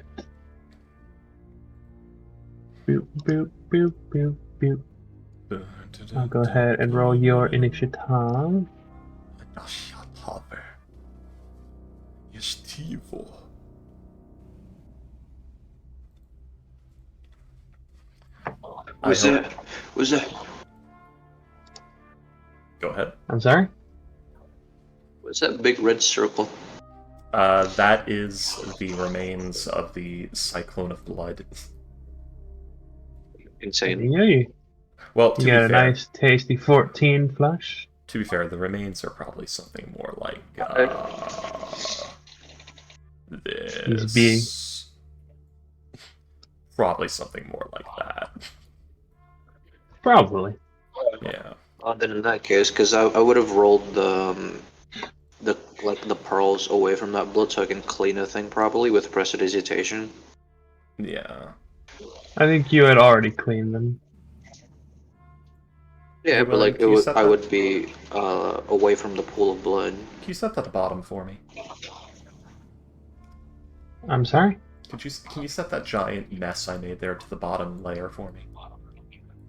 Speaker 6: Boop boop boop boop boop. I'll go ahead and roll your initiative.
Speaker 1: Nasza power. Jest evil.
Speaker 5: What's that? What's that?
Speaker 1: Go ahead.
Speaker 6: I'm sorry.
Speaker 5: What's that big red circle?
Speaker 1: That is the remains of the Cyclone of Blood.
Speaker 5: Insane.
Speaker 6: Yeah.
Speaker 1: Well, to
Speaker 6: You
Speaker 1: be
Speaker 6: got a
Speaker 1: fair,
Speaker 6: nice tasty 14 flush.
Speaker 1: to be fair, the remains are probably something more like
Speaker 6: He's big.
Speaker 1: this. Probably something more like that.
Speaker 6: Probably.
Speaker 1: Yeah.
Speaker 5: Then in that case, because I would have rolled the pearls away from that blood so I can clean the thing properly with prestidigitation.
Speaker 1: Yeah.
Speaker 6: I think you had already cleaned them.
Speaker 5: Yeah,
Speaker 1: Hey,
Speaker 5: but
Speaker 1: William,
Speaker 5: like
Speaker 1: can you set
Speaker 5: I
Speaker 1: that?
Speaker 5: would be away from the pool of blood.
Speaker 1: Can you set that at the bottom for me?
Speaker 6: I'm sorry?
Speaker 1: Can you set that giant mess I made there to the bottom layer for me?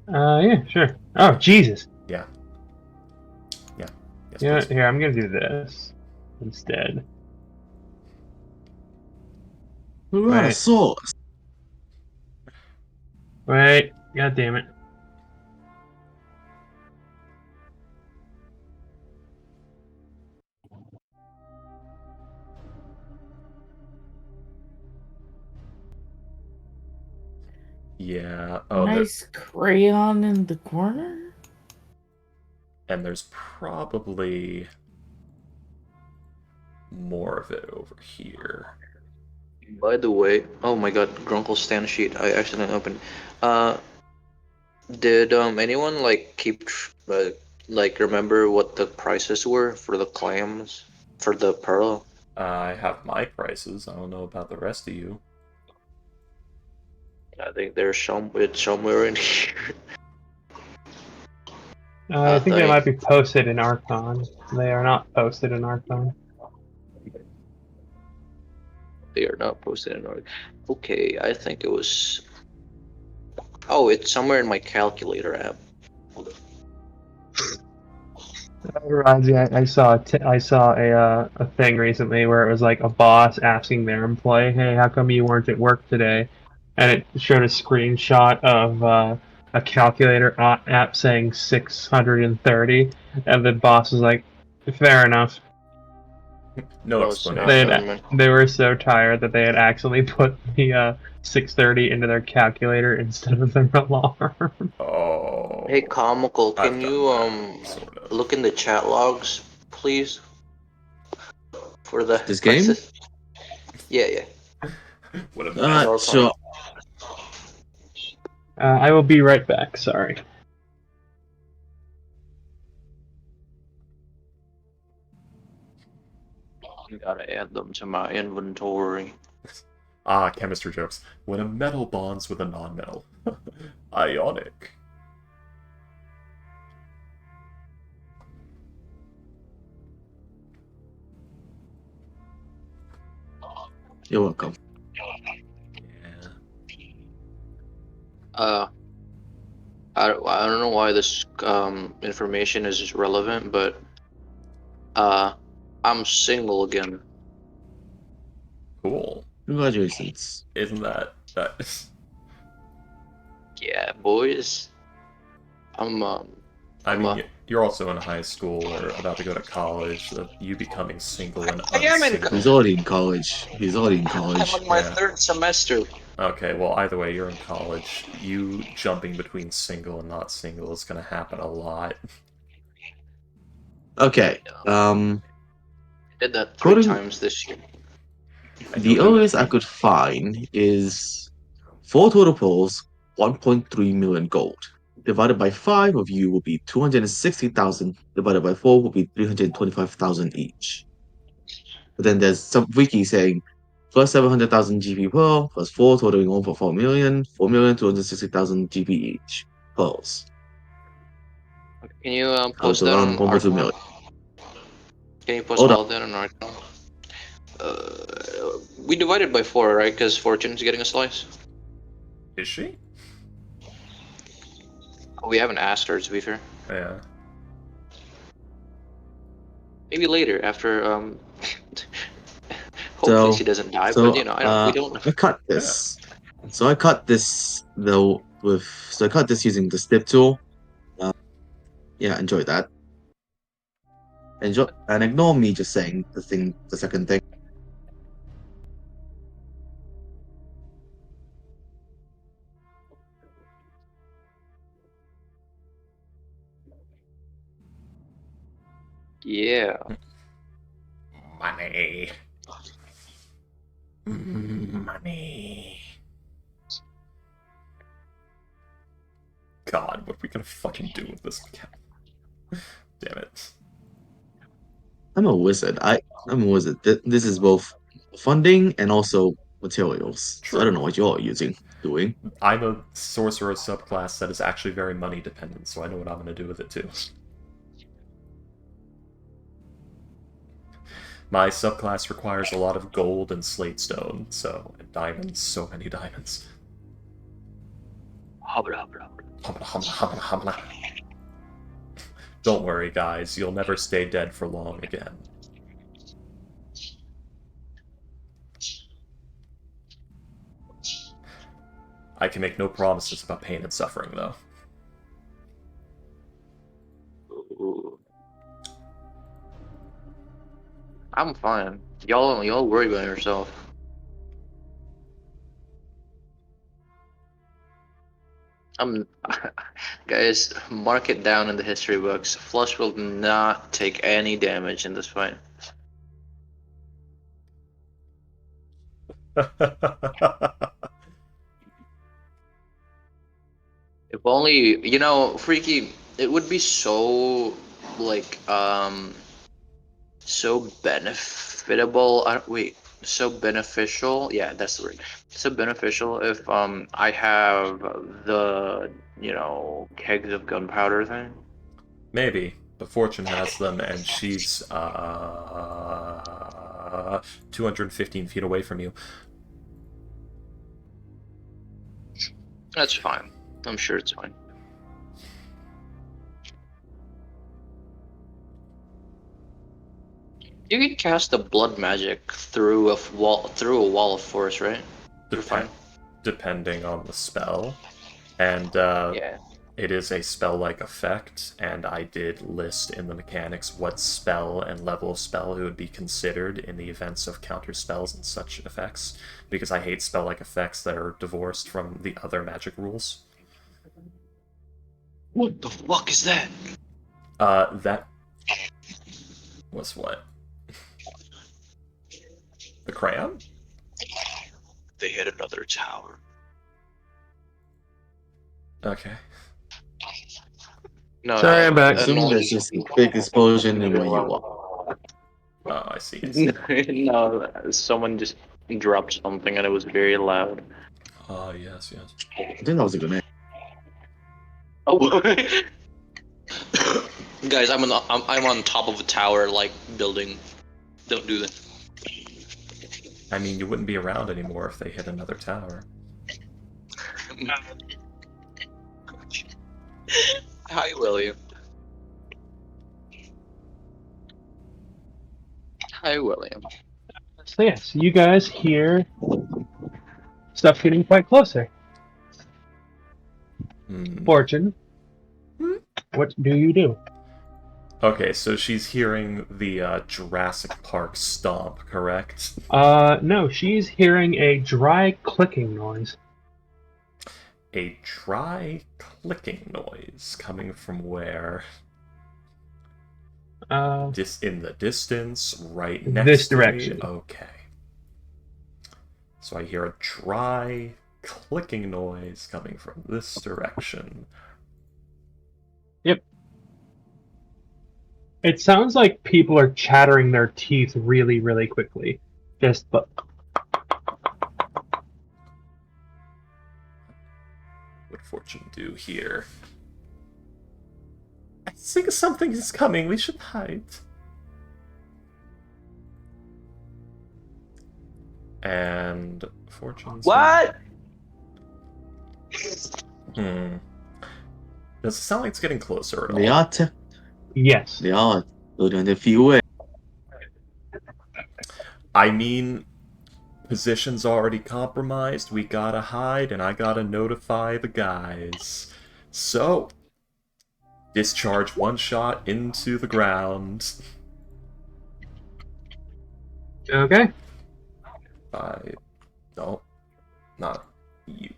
Speaker 6: Yeah, sure. Oh, Jesus.
Speaker 1: Yeah. Yeah. Yes,
Speaker 6: Yeah,
Speaker 1: please.
Speaker 6: here, I'm gonna do this instead.
Speaker 4: We're out of
Speaker 6: Right.
Speaker 4: sauce.
Speaker 6: Wait, god damn it.
Speaker 1: Yeah.
Speaker 2: Nice crayon in the corner.
Speaker 1: And there's probably more of it over here.
Speaker 5: By the way, oh my god, Grunkle's stand sheet. I accidentally opened. Uh, did anyone like keep like remember what the prices were for the clams for the pearl?
Speaker 1: I have my prices. I don't know about the rest of you.
Speaker 5: I think it's somewhere in here.
Speaker 6: I think they
Speaker 5: Dang.
Speaker 6: might be posted in Archon. They are not posted in Archon.
Speaker 5: They are not posted in order. Okay, I think it was. Oh, it's somewhere in my calculator app.
Speaker 6: That reminds me, I saw I saw a thing recently where it was like a boss asking their employee, "Hey, how come you weren't at work today?" And it showed a screenshot of a calculator app saying 630, and the boss was like, "Fair enough."
Speaker 1: No
Speaker 5: No, it's not,
Speaker 1: explanation.
Speaker 5: man.
Speaker 6: They were so tired that they had accidentally put the 630 into their calculator instead of their alarm.
Speaker 1: Oh.
Speaker 5: Hey, comical,
Speaker 1: I've
Speaker 5: can
Speaker 1: done
Speaker 5: you
Speaker 1: that, sort of.
Speaker 5: look in the chat logs, please, for the
Speaker 4: This game?
Speaker 5: prices? Yeah, yeah.
Speaker 1: What a mess.
Speaker 5: Well,
Speaker 4: Sure.
Speaker 6: I will be right back. Sorry.
Speaker 5: Gotta add them to my inventory.
Speaker 1: Ah, chemistry jokes. When a metal bonds with a non-metal. Ionic.
Speaker 4: You're welcome.
Speaker 1: Yeah.
Speaker 5: I don't know why this information is relevant, but I'm single again.
Speaker 1: Cool.
Speaker 4: Congratulations.
Speaker 1: Isn't that
Speaker 5: Yeah, boys. I'm
Speaker 1: I
Speaker 5: I'm
Speaker 1: mean, you're also in high school or about to go to college. You becoming single and
Speaker 5: I am in.
Speaker 4: He's
Speaker 1: unsingle.
Speaker 4: already in college. He's already in
Speaker 5: I'm
Speaker 4: college.
Speaker 5: on my
Speaker 1: Yeah.
Speaker 5: third semester.
Speaker 1: Okay, well, either way, you're in college. You jumping between single and not single is gonna happen a lot.
Speaker 4: Okay.
Speaker 5: I did that 3
Speaker 4: According,
Speaker 5: times this year.
Speaker 4: the earliest I could find is 4 total polls, 1.3 million gold. Divided by 5 of you will be 260,000. Divided by 4 will be 325,000 each. But then there's some wiki saying plus 700,000 GP pearl, plus 4 totaling 1.4 million, 4,260,000 GP each. Pearls.
Speaker 5: Can you
Speaker 4: Comes
Speaker 5: post that
Speaker 4: around
Speaker 5: on
Speaker 4: 1.2
Speaker 5: Arcon?
Speaker 4: million.
Speaker 5: Can you post
Speaker 4: Hold
Speaker 5: all
Speaker 4: up.
Speaker 5: that on Arcon? We divided by 4, right? Because Fortune's getting a slice.
Speaker 1: Is she?
Speaker 5: We haven't asked her, to be fair.
Speaker 1: Yeah.
Speaker 5: Maybe later, after hopefully she doesn't die. But you know, we don't.
Speaker 4: I cut this. So I cut this though with so I cut this using the snip tool. Yeah, enjoy that. Enjoy and ignore me just saying the second thing.
Speaker 5: Yeah.
Speaker 1: Money. Money. God, what are we gonna fucking do with this account? Damn it.
Speaker 4: I'm a wizard. I'm a wizard. This is both funding and also materials. So I don't know
Speaker 1: True.
Speaker 4: what you're using. doing.
Speaker 1: I'm a sorcerer subclass that is actually very money dependent, so I know what I'm going to do with it too. My subclass requires a lot of gold and slate stone, and diamonds, so many diamonds.
Speaker 5: Hubba, hubba, hubba.
Speaker 1: Humla, humla, humla, humla. Don't worry, guys, you'll never stay dead for long again. I can make no promises about pain and suffering, though.
Speaker 5: Ooh. I'm fine. Y'all worry about yourself. Guys, mark it down in the history books. Flush will not take any damage in this fight. If only, Freaky, it would be so, like, so benefitable. So beneficial. Yeah, that's the word. So beneficial if I have the kegs of gunpowder thing.
Speaker 1: Maybe, but Fortune has them, and she's 215 feet away from you.
Speaker 5: That's fine. I'm sure it's fine. You can cast a blood magic through a wall of force, right? You're fine.
Speaker 1: Depending on the spell, and
Speaker 5: Yeah.
Speaker 1: it is a spell-like effect, and I did list in the mechanics what spell and level of spell it would be considered in the events of counter spells and such effects, because I hate spell-like effects that are divorced from the other magic rules.
Speaker 5: What the fuck is that?
Speaker 1: That was what? The crayon?
Speaker 5: They hit another tower.
Speaker 1: Okay.
Speaker 5: No,
Speaker 6: Sorry, I'm back.
Speaker 4: Assuming there's just a big explosion in where you are.
Speaker 1: Oh, I see. I see.
Speaker 5: No, someone just dropped something and it was very loud.
Speaker 1: Yes, yes.
Speaker 4: I think that was a grenade.
Speaker 5: Oh, guys, I'm on top of a tower, like building. Don't do that.
Speaker 1: I mean, you wouldn't be around anymore if they hit another tower.
Speaker 5: Hi, William. Hi, William.
Speaker 6: So yes, you guys hear stuff getting quite closer. Fortune, what do you do?
Speaker 1: Okay, so she's hearing the Jurassic Park stomp, correct?
Speaker 6: No, she's hearing a dry clicking noise.
Speaker 1: A dry clicking noise coming from where? Just in the distance, right next
Speaker 6: This
Speaker 1: to
Speaker 6: direction.
Speaker 1: me? Okay. So I hear a dry clicking noise coming from this direction.
Speaker 6: Yep. It sounds like people are chattering their teeth really, really quickly. But
Speaker 1: What Fortune do here? I think something is coming. We should hide. And Fortune's...
Speaker 5: What?
Speaker 1: Does it sound like it's getting closer at all?
Speaker 4: They are.
Speaker 6: yes.
Speaker 4: They are. Building a few way.
Speaker 1: I mean, position's already compromised. We gotta hide, and I gotta notify the guys. So, discharge one shot into the ground.
Speaker 6: Okay.
Speaker 1: No, not you.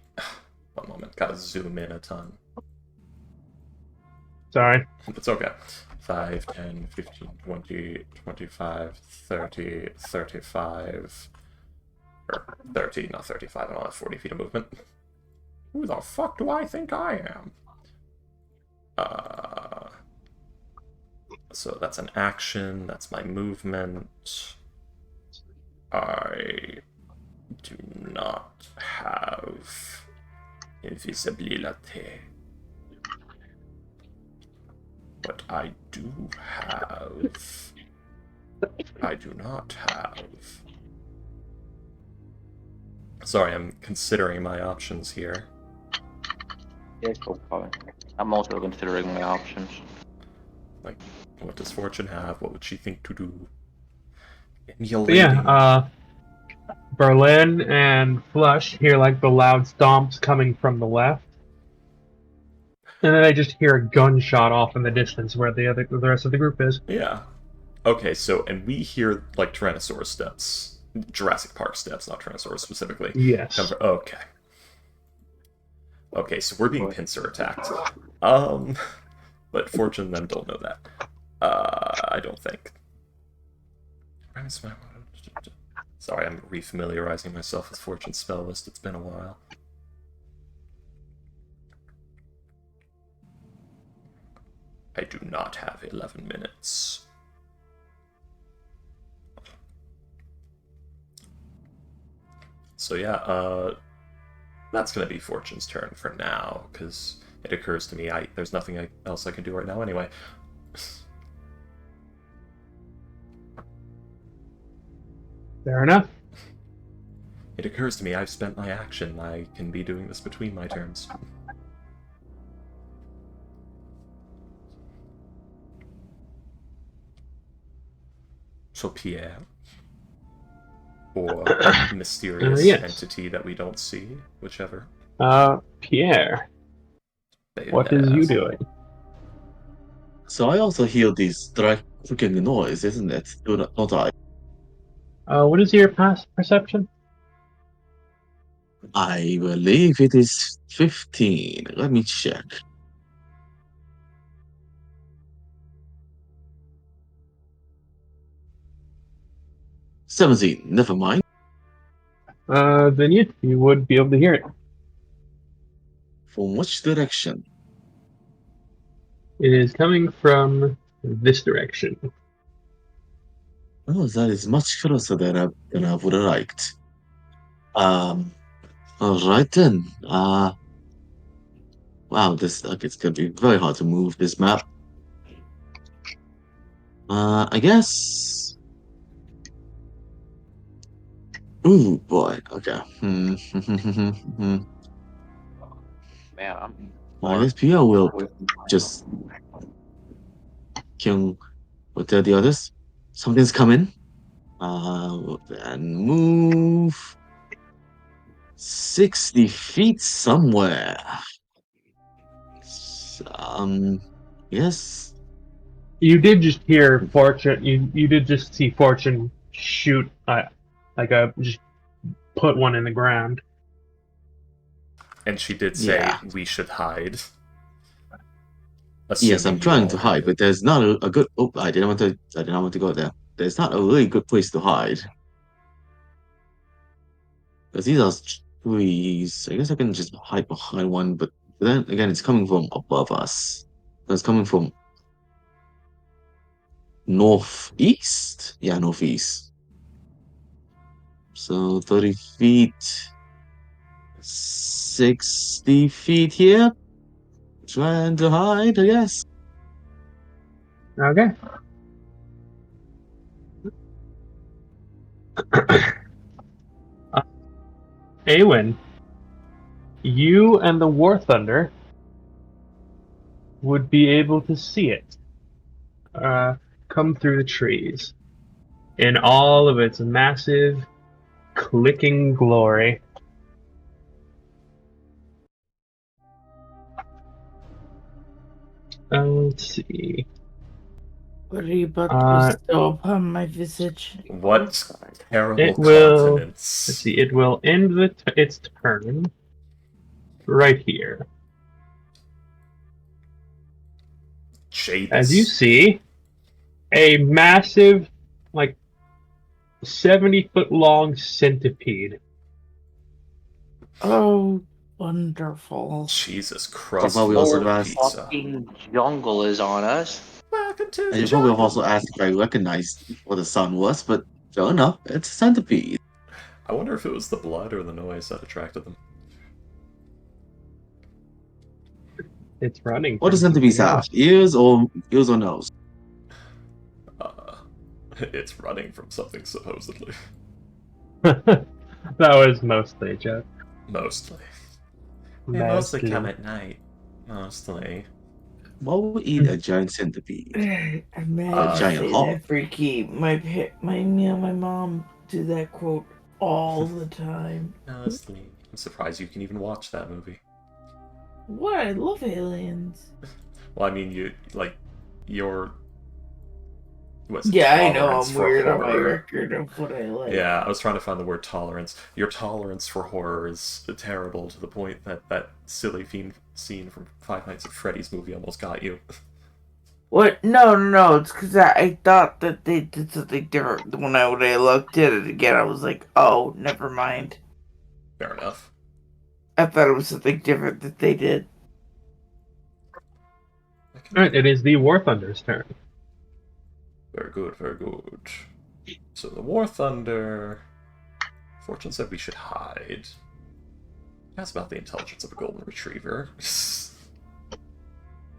Speaker 1: One moment, gotta zoom in a ton.
Speaker 6: Sorry.
Speaker 1: It's okay. 5, 10, 15, 20, 25, 30, 35... Or 30, not 35, I don't have 40 feet of movement. Who the fuck do I think I am? So that's an action, that's my movement. I do not have Invisibility. What I do have... I do not have... Sorry, I'm considering my options here.
Speaker 5: Yeah, cool. I'm also considering my options.
Speaker 1: Like, what does Fortune have? What would she think to do?
Speaker 6: But
Speaker 1: Emulating.
Speaker 6: yeah, Berlin and Flush hear like the loud stomps coming from the left. And then they just hear a gunshot off in the distance where the rest of the group is.
Speaker 1: Yeah. Okay, so, and we hear, like, Tyrannosaurus steps. Jurassic Park steps, not Tyrannosaurus specifically.
Speaker 6: Yes.
Speaker 1: Okay. Okay, so we're being pincer attacked. But Fortune and them don't know that. I don't think. Sorry, I'm refamiliarizing myself with Fortune's spell list. It's been a while. I do not have 11 minutes. So yeah, that's gonna be Fortune's turn for now, because it occurs to me there's nothing else I can do right now anyway.
Speaker 6: Fair enough.
Speaker 1: It occurs to me I've spent my action. I can be doing this between my turns. So Pierre, or mysterious
Speaker 6: yes.
Speaker 1: entity that we don't see, whichever.
Speaker 6: Pierre, what is you doing?
Speaker 4: So I also hear this freaking noise, isn't it? Don't I?
Speaker 6: What is your past perception?
Speaker 4: I believe it is 15. Let me check. $17. Never mind.
Speaker 6: Then you would be able to hear it.
Speaker 4: From which direction?
Speaker 6: It is coming from this direction.
Speaker 4: Oh, that is much closer than I would have liked. All right then. Wow, it's gonna be very hard to move this map. I guess. Ooh boy. Okay.
Speaker 5: Man,
Speaker 4: I guess Pierre will just kill. What tell the others? Something's coming. And move 60 feet somewhere. Yes.
Speaker 6: You did just hear Fortune. You did just see Fortune shoot just put one in the ground.
Speaker 1: And she did say we should hide.
Speaker 4: Yes, I'm trying to hide, but there's not a good. Oh, I didn't want to go there. There's not a really good place to hide. Because these are trees. I guess I can just hide behind one, but then again, it's coming from above us. It's coming from northeast? Yeah, northeast. So 30 feet, 60 feet here. Trying to hide, I guess.
Speaker 6: Okay. Awen, you and the War Thunder would be able to see it come through the trees in all of its massive, clicking glory. Let's see.
Speaker 2: What are you about to bestow upon my visage?
Speaker 1: What terrible
Speaker 6: It will.
Speaker 1: continents.
Speaker 6: Let's see. It will end its turn right here.
Speaker 1: Jadis.
Speaker 6: As you see, a massive, 70-foot long centipede.
Speaker 2: Oh, wonderful.
Speaker 1: Jesus Christ.
Speaker 4: Well, we also
Speaker 1: Lord
Speaker 4: asked-
Speaker 1: pizza.
Speaker 5: fucking jungle is on us.
Speaker 1: Welcome to
Speaker 4: And
Speaker 1: the
Speaker 4: you probably have
Speaker 1: jungle.
Speaker 4: also asked if I recognized what the sun was, but fair enough, it's a centipede.
Speaker 1: I wonder if it was the blood or the noise that attracted them.
Speaker 6: It's running.
Speaker 4: What
Speaker 6: from
Speaker 4: does centipedes
Speaker 6: something
Speaker 4: have? Ears or nose?
Speaker 1: Uh, it's running from something, supposedly.
Speaker 6: else. That was mostly a joke.
Speaker 1: Mostly. They mostly
Speaker 6: Mostly.
Speaker 1: come at night. Mostly.
Speaker 4: What would eat a giant centipede?
Speaker 2: I'm mad
Speaker 1: A
Speaker 2: to
Speaker 4: giant
Speaker 2: say
Speaker 4: hawk.
Speaker 2: that freaky. My mom do that quote all the time.
Speaker 1: Mostly. I'm surprised you can even watch that movie.
Speaker 2: What? I love aliens.
Speaker 1: Well, I mean, you're... What's
Speaker 2: Yeah, I know
Speaker 1: tolerance
Speaker 2: I'm
Speaker 1: for
Speaker 2: weird on my
Speaker 1: horror.
Speaker 2: record of what I like.
Speaker 1: Yeah, I was trying to find the word tolerance. Your tolerance for horror is terrible to the point that that silly scene from Five Nights at Freddy's movie almost got you.
Speaker 2: What? No. It's because I thought that they did something different. When I looked at it again, I was like, oh, never mind.
Speaker 1: Fair enough.
Speaker 2: I thought it was something different that they did.
Speaker 6: Alright, it is the War Thunder's turn.
Speaker 1: Very good, very good. So the War Thunder... Fortune said we should hide. That's about the intelligence of a golden retriever.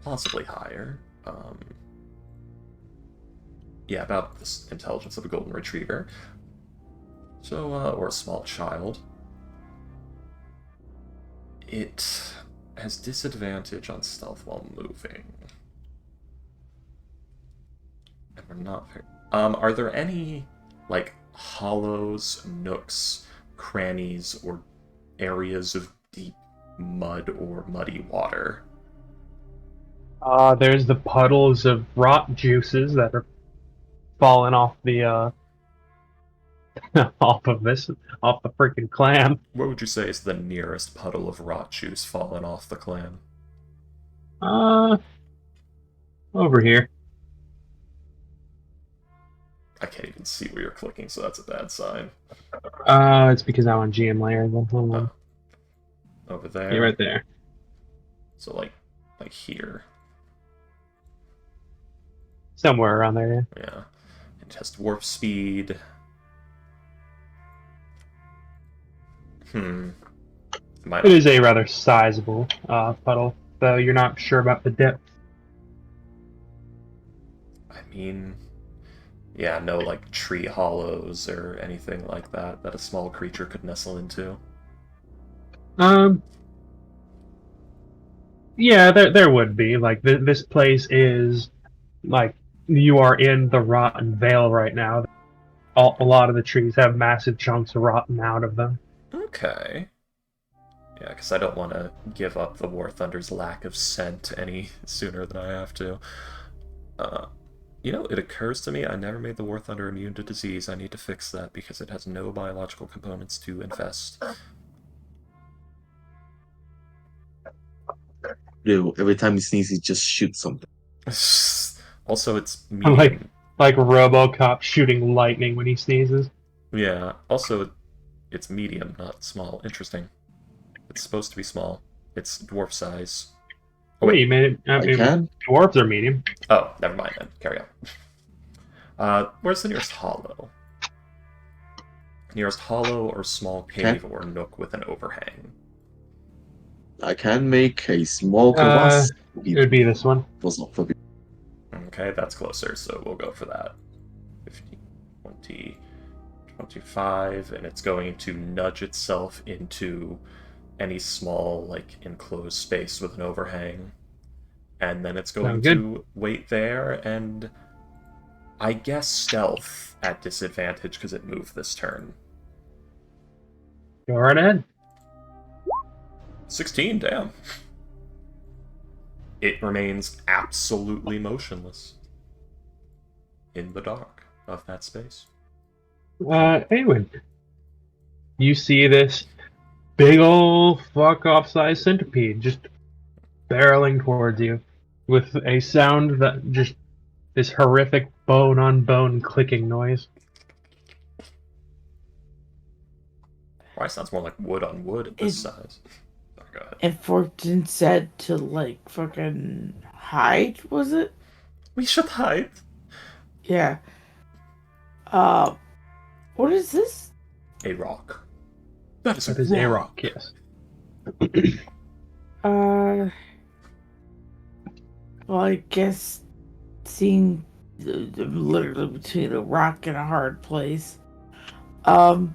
Speaker 1: Possibly higher. Yeah, about the intelligence of a golden retriever. So, or a small child. It has disadvantage on stealth while moving. And we're not very... are there any, like, hollows, nooks, crannies, or areas of deep mud or muddy water?
Speaker 6: There's the puddles of rot juices that are falling off the off the freaking clam.
Speaker 1: What would you say is the nearest puddle of rot juice fallen off the clam?
Speaker 6: Over here.
Speaker 1: I can't even see where you're clicking, so that's a bad sign.
Speaker 6: It's because I'm on GM layer. Hold on.
Speaker 1: Over there.
Speaker 6: You're right there.
Speaker 1: So like here.
Speaker 6: Somewhere around there.
Speaker 1: Yeah. And test warp speed.
Speaker 6: It is a rather sizable puddle, though you're not sure about the depth.
Speaker 1: I mean, yeah, no like tree hollows or anything like that that a small creature could nestle into.
Speaker 6: Yeah, there would be. Like this place is like you are in the rotten vale right now. A lot of the trees have massive chunks rotten out of them.
Speaker 1: Okay. Yeah, because I don't want to give up the War Thunder's lack of scent any sooner than I have to. You know, it occurs to me I never made the War Thunder immune to disease. I need to fix that because it has no biological components to infest.
Speaker 4: Ew, every time he sneezes, he just shoots something.
Speaker 1: Also, it's medium.
Speaker 6: Like RoboCop shooting lightning when he sneezes.
Speaker 1: Yeah, also, it's medium, not small. Interesting. It's supposed to be small. It's dwarf size.
Speaker 6: Oh, wait, you made it.
Speaker 4: I can?
Speaker 6: Dwarves are medium.
Speaker 1: Oh, never mind then. Carry on. Where's the nearest hollow? Nearest hollow or small cave or nook with an overhang?
Speaker 4: I can make a small crevasse.
Speaker 6: It would be this one.
Speaker 4: Was not for
Speaker 1: Okay, that's closer, so we'll go for that. 15, 20, 25, and it's going to nudge itself into any small, like, enclosed space with an overhang. And then it's going to wait there and, I guess, stealth at disadvantage because it moved this turn.
Speaker 6: Go right ahead.
Speaker 1: 16, damn. It remains absolutely motionless in the dark of that space.
Speaker 6: Anyway, you see this big ol' fuck-off sized centipede just barreling towards you with a sound that just this horrific bone-on-bone clicking noise.
Speaker 1: Probably sounds more like wood on wood at this size. Sorry, go ahead.
Speaker 2: And Fortune said to, like, fucking hide, was it?
Speaker 1: We should hide.
Speaker 2: Yeah. What is this?
Speaker 1: A rock. That is
Speaker 6: That is a rock, yes.
Speaker 2: Well, I guess seeing literally between a rock and a hard place. So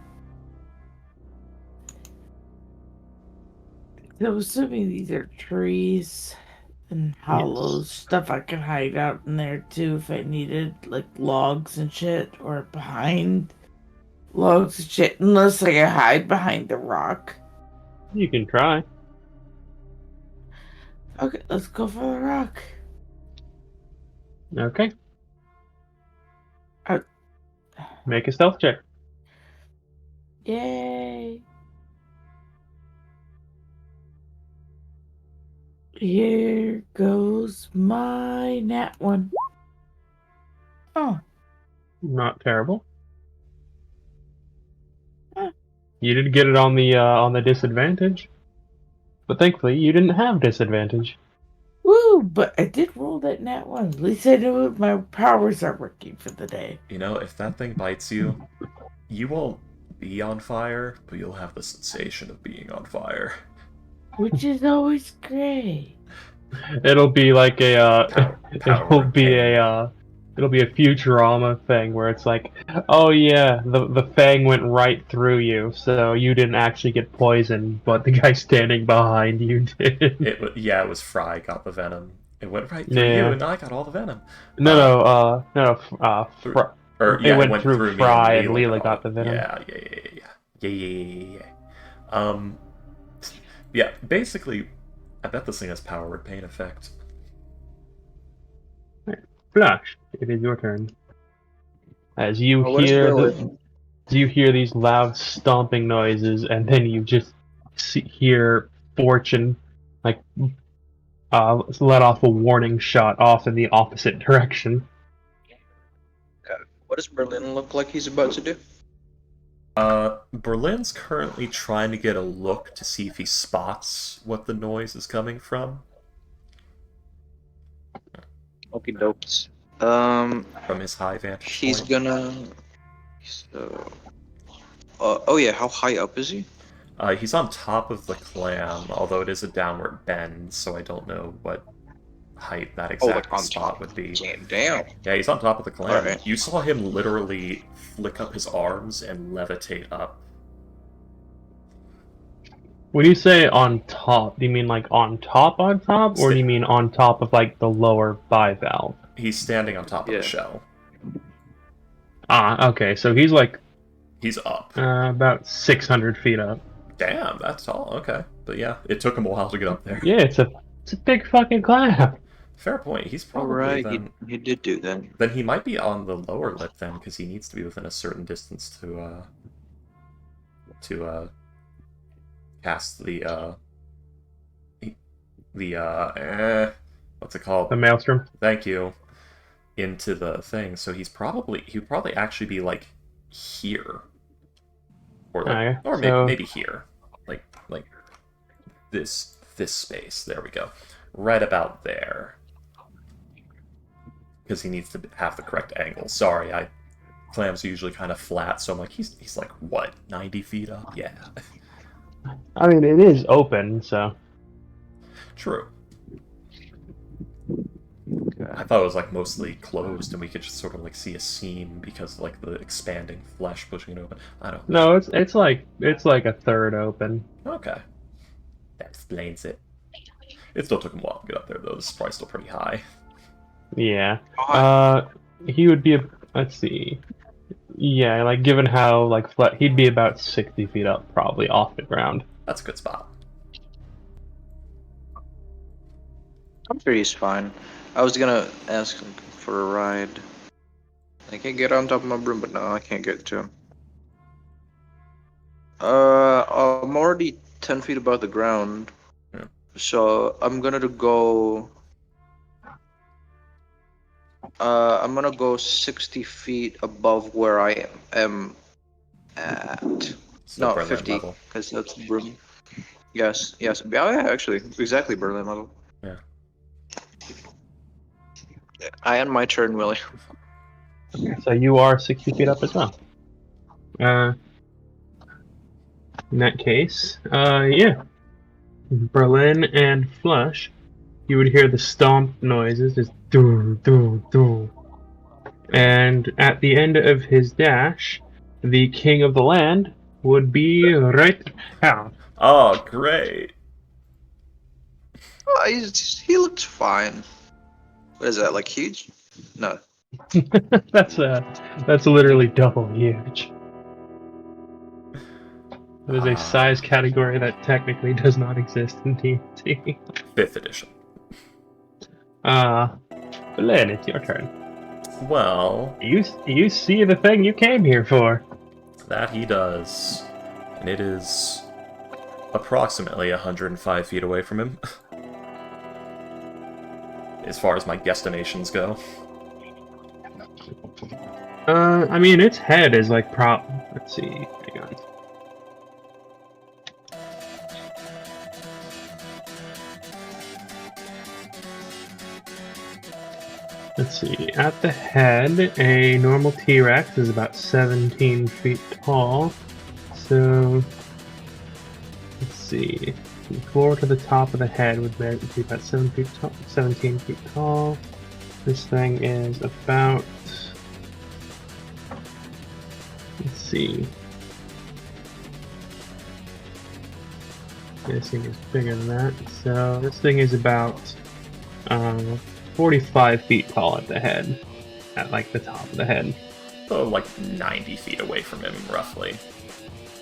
Speaker 2: I'm assuming these are trees and hollows, stuff I can hide out in there too if I needed, like logs and shit, or behind logs and shit, unless I can hide behind the rock.
Speaker 6: You can try.
Speaker 2: Okay, let's go for the rock.
Speaker 6: Okay.
Speaker 2: Uh,
Speaker 6: Make a stealth check.
Speaker 2: Yay! Here goes my nat one. Oh.
Speaker 6: Not terrible.
Speaker 2: Huh.
Speaker 6: You did get it on the disadvantage, but thankfully you didn't have disadvantage.
Speaker 2: Woo! But I did roll that nat one. At least I know my powers are working for the day.
Speaker 1: You know, if that thing bites you, you won't be on fire, but you'll have the sensation of being on fire.
Speaker 2: Which is always great.
Speaker 6: It'll be like a
Speaker 1: Power pain.
Speaker 6: it'll be a Futurama thing where it's like, oh yeah, the fang went right through you, so you didn't actually get poisoned, but the guy standing behind you did.
Speaker 1: It was Fry got the venom. It went right through
Speaker 6: Yeah.
Speaker 1: you, and I got all the venom.
Speaker 6: No, it went through
Speaker 1: me,
Speaker 6: Fry, and
Speaker 1: Leela
Speaker 6: Leela got the venom.
Speaker 1: Yeah. Yeah, basically, I bet this thing has power word pain effect.
Speaker 6: Flash, it is your turn. As you
Speaker 5: Oh, what is
Speaker 6: hear
Speaker 5: Berlin?
Speaker 6: these loud stomping noises, and then you just hear Fortune like let off a warning shot off in the opposite direction.
Speaker 5: What does Berlin look like he's about to do?
Speaker 1: Berlin's currently trying to get a look to see if he spots what the noise is coming from.
Speaker 5: Okie dokes.
Speaker 1: From his high vantage
Speaker 5: He's
Speaker 1: point.
Speaker 5: gonna. Oh yeah, how high up is he?
Speaker 1: He's on top of the clam, although it is a downward bend, so I don't know what height that exact spot would be.
Speaker 5: Damn.
Speaker 1: Yeah, he's on top of the clam.
Speaker 5: Alright.
Speaker 1: You saw him literally flick up his arms and levitate up.
Speaker 6: When you say on top, do you mean like on top, or do you mean on top of like the lower bivalve?
Speaker 1: He's standing on top of
Speaker 5: Yeah.
Speaker 1: the shell.
Speaker 6: Ah, okay, so he's like
Speaker 1: He's up.
Speaker 6: about 600 feet up.
Speaker 1: Damn, that's tall. Okay, but yeah, it took him a while to get up there.
Speaker 6: Yeah, it's a big fucking clam.
Speaker 1: Fair point. He's probably
Speaker 5: Alright,
Speaker 1: then.
Speaker 5: he did do that.
Speaker 1: Then he might be on the lower lip then, because he needs to be within a certain distance to cast the what's it called?
Speaker 6: The maelstrom.
Speaker 1: Thank you. Into the thing. So he'd probably actually be like here, or like,
Speaker 6: Okay,
Speaker 1: or
Speaker 6: so-
Speaker 1: maybe here, like this space. There we go, right about there. Because he needs to have the correct angle. Sorry, clams are usually kind of flat, so I'm like, he's like, what, 90 feet up? Yeah.
Speaker 6: I mean, it is open, so.
Speaker 1: True. I thought it was like mostly closed and we could just sort of like see a seam because like the expanding flesh pushing it open. I don't know.
Speaker 6: No, it's like a third open.
Speaker 1: Okay. That explains it. It still took him a while to get up there though. This is probably still pretty high.
Speaker 6: Yeah.
Speaker 5: Oh,
Speaker 6: He would be. Let's see. Yeah, like given how like flat, he'd be about 60 feet up, probably off the ground.
Speaker 1: That's a good spot.
Speaker 5: I'm sure he's fine. I was gonna ask him for a ride. I can't get on top of my broom, but no, I can't get to him. I'm already 10 feet above the ground.
Speaker 1: Yeah.
Speaker 5: So I'm gonna go. I'm gonna go 60 feet above where I am at.
Speaker 1: Still
Speaker 5: No,
Speaker 1: Berlin
Speaker 5: 50,
Speaker 1: level.
Speaker 5: because that's the broom. Yes. Yeah, actually, exactly Berlin level.
Speaker 1: Yeah.
Speaker 5: I end my turn, Willie.
Speaker 6: So you are 60 feet up as well. In that case, yeah. Berlin and Flush, you would hear the stomp noises, just doo doo doo. And at the end of his dash, the king of the land would be right down.
Speaker 1: Oh, great.
Speaker 7: Oh, he looked fine. What is that, like huge? No.
Speaker 6: That's literally double huge. That is a size category that technically does not exist in D&D.
Speaker 1: 5th edition.
Speaker 6: Len, it's your turn.
Speaker 1: Well,
Speaker 6: You see the thing you came here for.
Speaker 1: that he does. And it is approximately 105 feet away from him. As far as my guesstimations go.
Speaker 6: I mean, its head is like let's see, hang on. Let's see, at the head, a normal T-Rex is about 17 feet tall. So, let's see, from the floor to the top of the head would be about 17 feet tall. This thing is about, let's see, this thing is bigger than that. So this thing is about 45 feet tall at the head, at like the top of the head.
Speaker 1: So, like 90 feet away from him, roughly.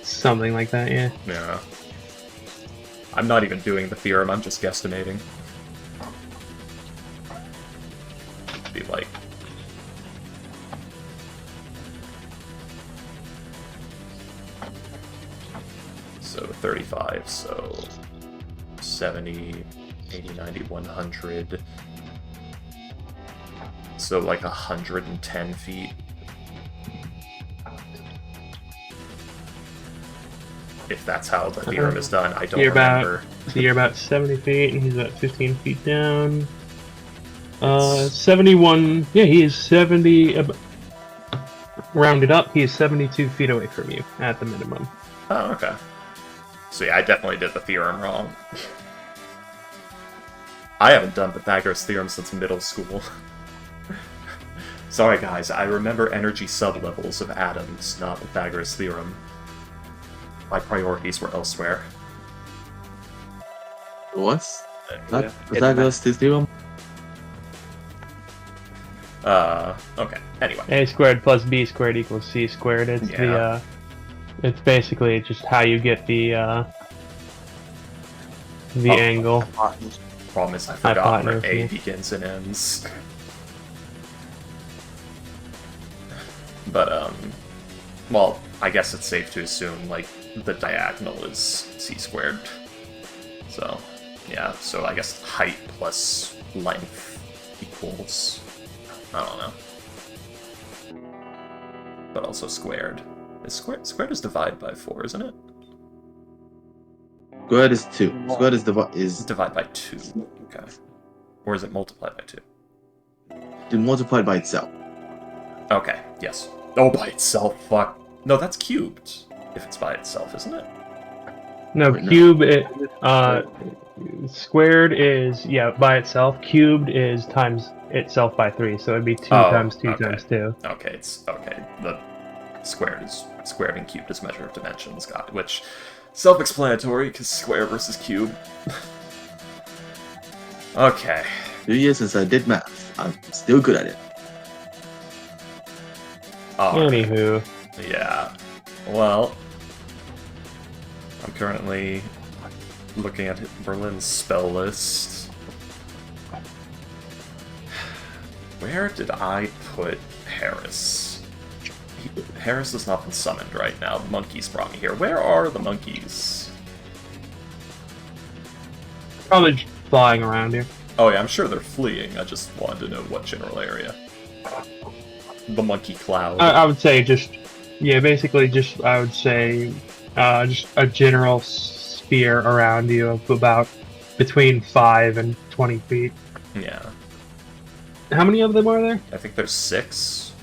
Speaker 6: Something like that, yeah.
Speaker 1: Yeah. I'm not even doing the theorem, I'm just guesstimating. Be like... So 35, so 70, 80, 90, 100. So like 110 feet. If that's how the theorem is done, I don't remember.
Speaker 6: So you're about 70 feet, and he's about 15 feet down. 71, yeah, he is 70, rounded up, he is 72 feet away from you, at the minimum.
Speaker 1: Oh, okay. So yeah, I definitely did the theorem wrong. I haven't done Pythagoras' theorem since middle school. Sorry guys, I remember energy sublevels of atoms, not Pythagoras' theorem. My priorities were elsewhere.
Speaker 4: What?
Speaker 5: Yeah,
Speaker 4: That Pythagoras' theorem?
Speaker 1: Okay. Anyway.
Speaker 6: A squared plus B squared equals C squared. It's
Speaker 1: Yeah.
Speaker 6: it's basically just how you get the angle.
Speaker 1: Problem is I forgot where
Speaker 6: Hypotenuse,
Speaker 1: A
Speaker 6: yeah.
Speaker 1: begins and ends. But, well, I guess it's safe to assume, like, the diagonal is C squared. So, yeah, so I guess height plus length equals, I don't know. But also squared. Squared is divided by 4, isn't it?
Speaker 4: Squared is 2. Squared is
Speaker 1: It's divided by 2. Okay. Or is it multiplied by 2?
Speaker 4: multiplied by itself.
Speaker 1: Okay, yes. Oh, by itself, fuck. No, that's cubed. If it's by itself, isn't it?
Speaker 6: No,
Speaker 4: Wait, no.
Speaker 6: cube, squared is, yeah, by itself. Cubed is times itself by 3, so it'd be 2 times 2
Speaker 1: okay.
Speaker 6: times 2.
Speaker 1: Okay, it's okay. The squared and cubed is measure of dimensions, got it, which self-explanatory because square versus cube. Okay.
Speaker 4: 2 years since I did math. I'm still good at it.
Speaker 1: Alright.
Speaker 6: Anywho,
Speaker 1: Yeah. Well, I'm currently looking at Berlin's spell list. Where did I put Harris? Harris has not been summoned right now. The monkeys brought me here. Where are the monkeys?
Speaker 6: probably just flying around here.
Speaker 1: Oh yeah, I'm sure they're fleeing. I just wanted to know what general area. The monkey cloud.
Speaker 6: I would say just, yeah, basically just, I would say, just a general sphere around you of about between 5 and 20 feet.
Speaker 1: Yeah.
Speaker 6: How many of them are there?
Speaker 1: I think there's 6.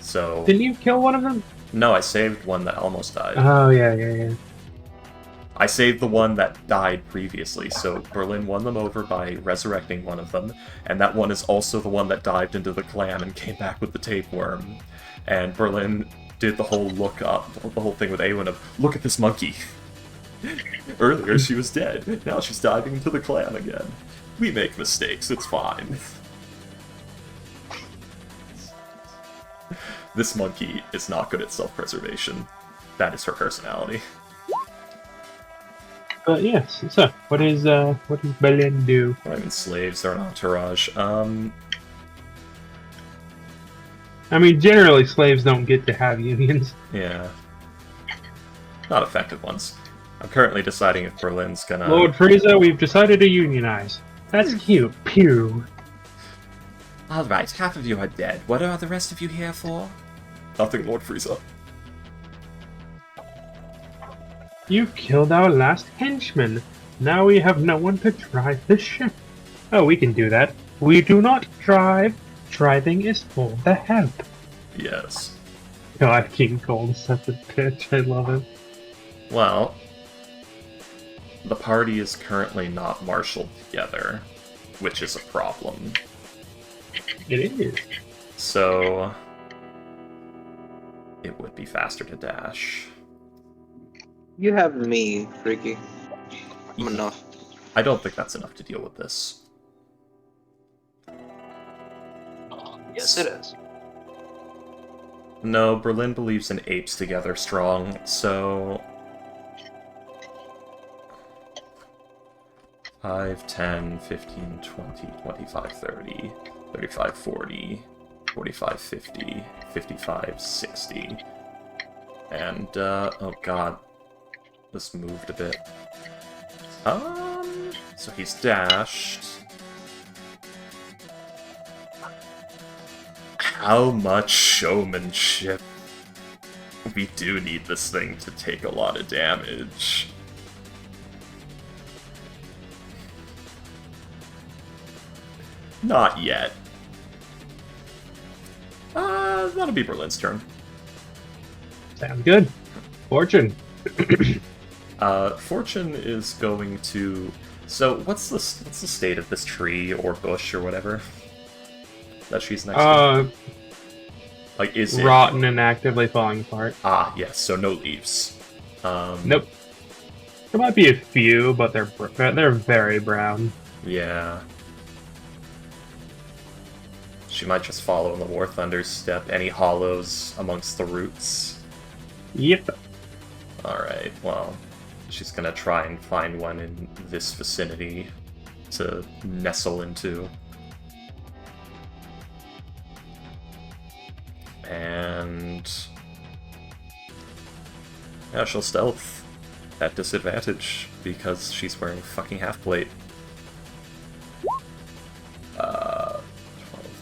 Speaker 1: So...
Speaker 6: Didn't you kill one of them?
Speaker 1: No, I saved one that almost died.
Speaker 6: Oh, yeah.
Speaker 1: I saved the one that died previously, so Berlin won them over by resurrecting one of them, and that one is also the one that dived into the clam and came back with the tapeworm. And Berlin did the whole look up, the whole thing with Awen of, look at this monkey. Earlier she was dead, now she's diving into the clam again. We make mistakes, it's fine. This monkey is not good at self-preservation. That is her personality.
Speaker 6: But yes, so what does Berlin do?
Speaker 1: I mean, slaves, they're an entourage.
Speaker 6: I mean, generally slaves don't get to have unions.
Speaker 1: Yeah. Not effective ones. I'm currently deciding if Berlin's gonna...
Speaker 6: Lord Frieza, we've decided to unionize. That's cute. Pew.
Speaker 1: Alright, half of you are dead. What are the rest of you here for? Nothing, Lord Frieza.
Speaker 6: You killed our last henchman. Now we have no one to drive the ship. Oh, we can do that. We do not drive. Driving is for the help.
Speaker 1: Yes.
Speaker 6: God, King Cold is such a bitch. I love him.
Speaker 1: Well, the party is currently not marshaled together, which is a problem.
Speaker 6: It is.
Speaker 1: So, it would be faster to dash.
Speaker 7: You have me, Ricky. I'm enough.
Speaker 1: I don't think that's enough to deal with this.
Speaker 7: Yes, it is.
Speaker 1: No, Berlin believes in apes together strong, so... 5, 10, 15, 20, 25, 30, 35, 40, 45, 50, 55, 60. And, oh god. This moved a bit. So he's dashed. How much showmanship? We do need this thing to take a lot of damage. Not yet. That'll be Berlin's turn.
Speaker 6: Sounds good. Fortune.
Speaker 1: Fortune is going to... So, what's the state of this tree or bush or whatever that she's next to? Like, is it...
Speaker 6: Rotten and actively falling apart.
Speaker 1: Ah, yes, so no leaves.
Speaker 6: Nope. There might be a few, but they're very brown.
Speaker 1: Yeah. She might just follow in the War Thunder's step. Any hollows amongst the roots?
Speaker 6: Yep.
Speaker 1: Alright, well... She's gonna try and find one in this vicinity to nestle into. And... yeah, she'll stealth at disadvantage because she's wearing fucking half-plate. 12,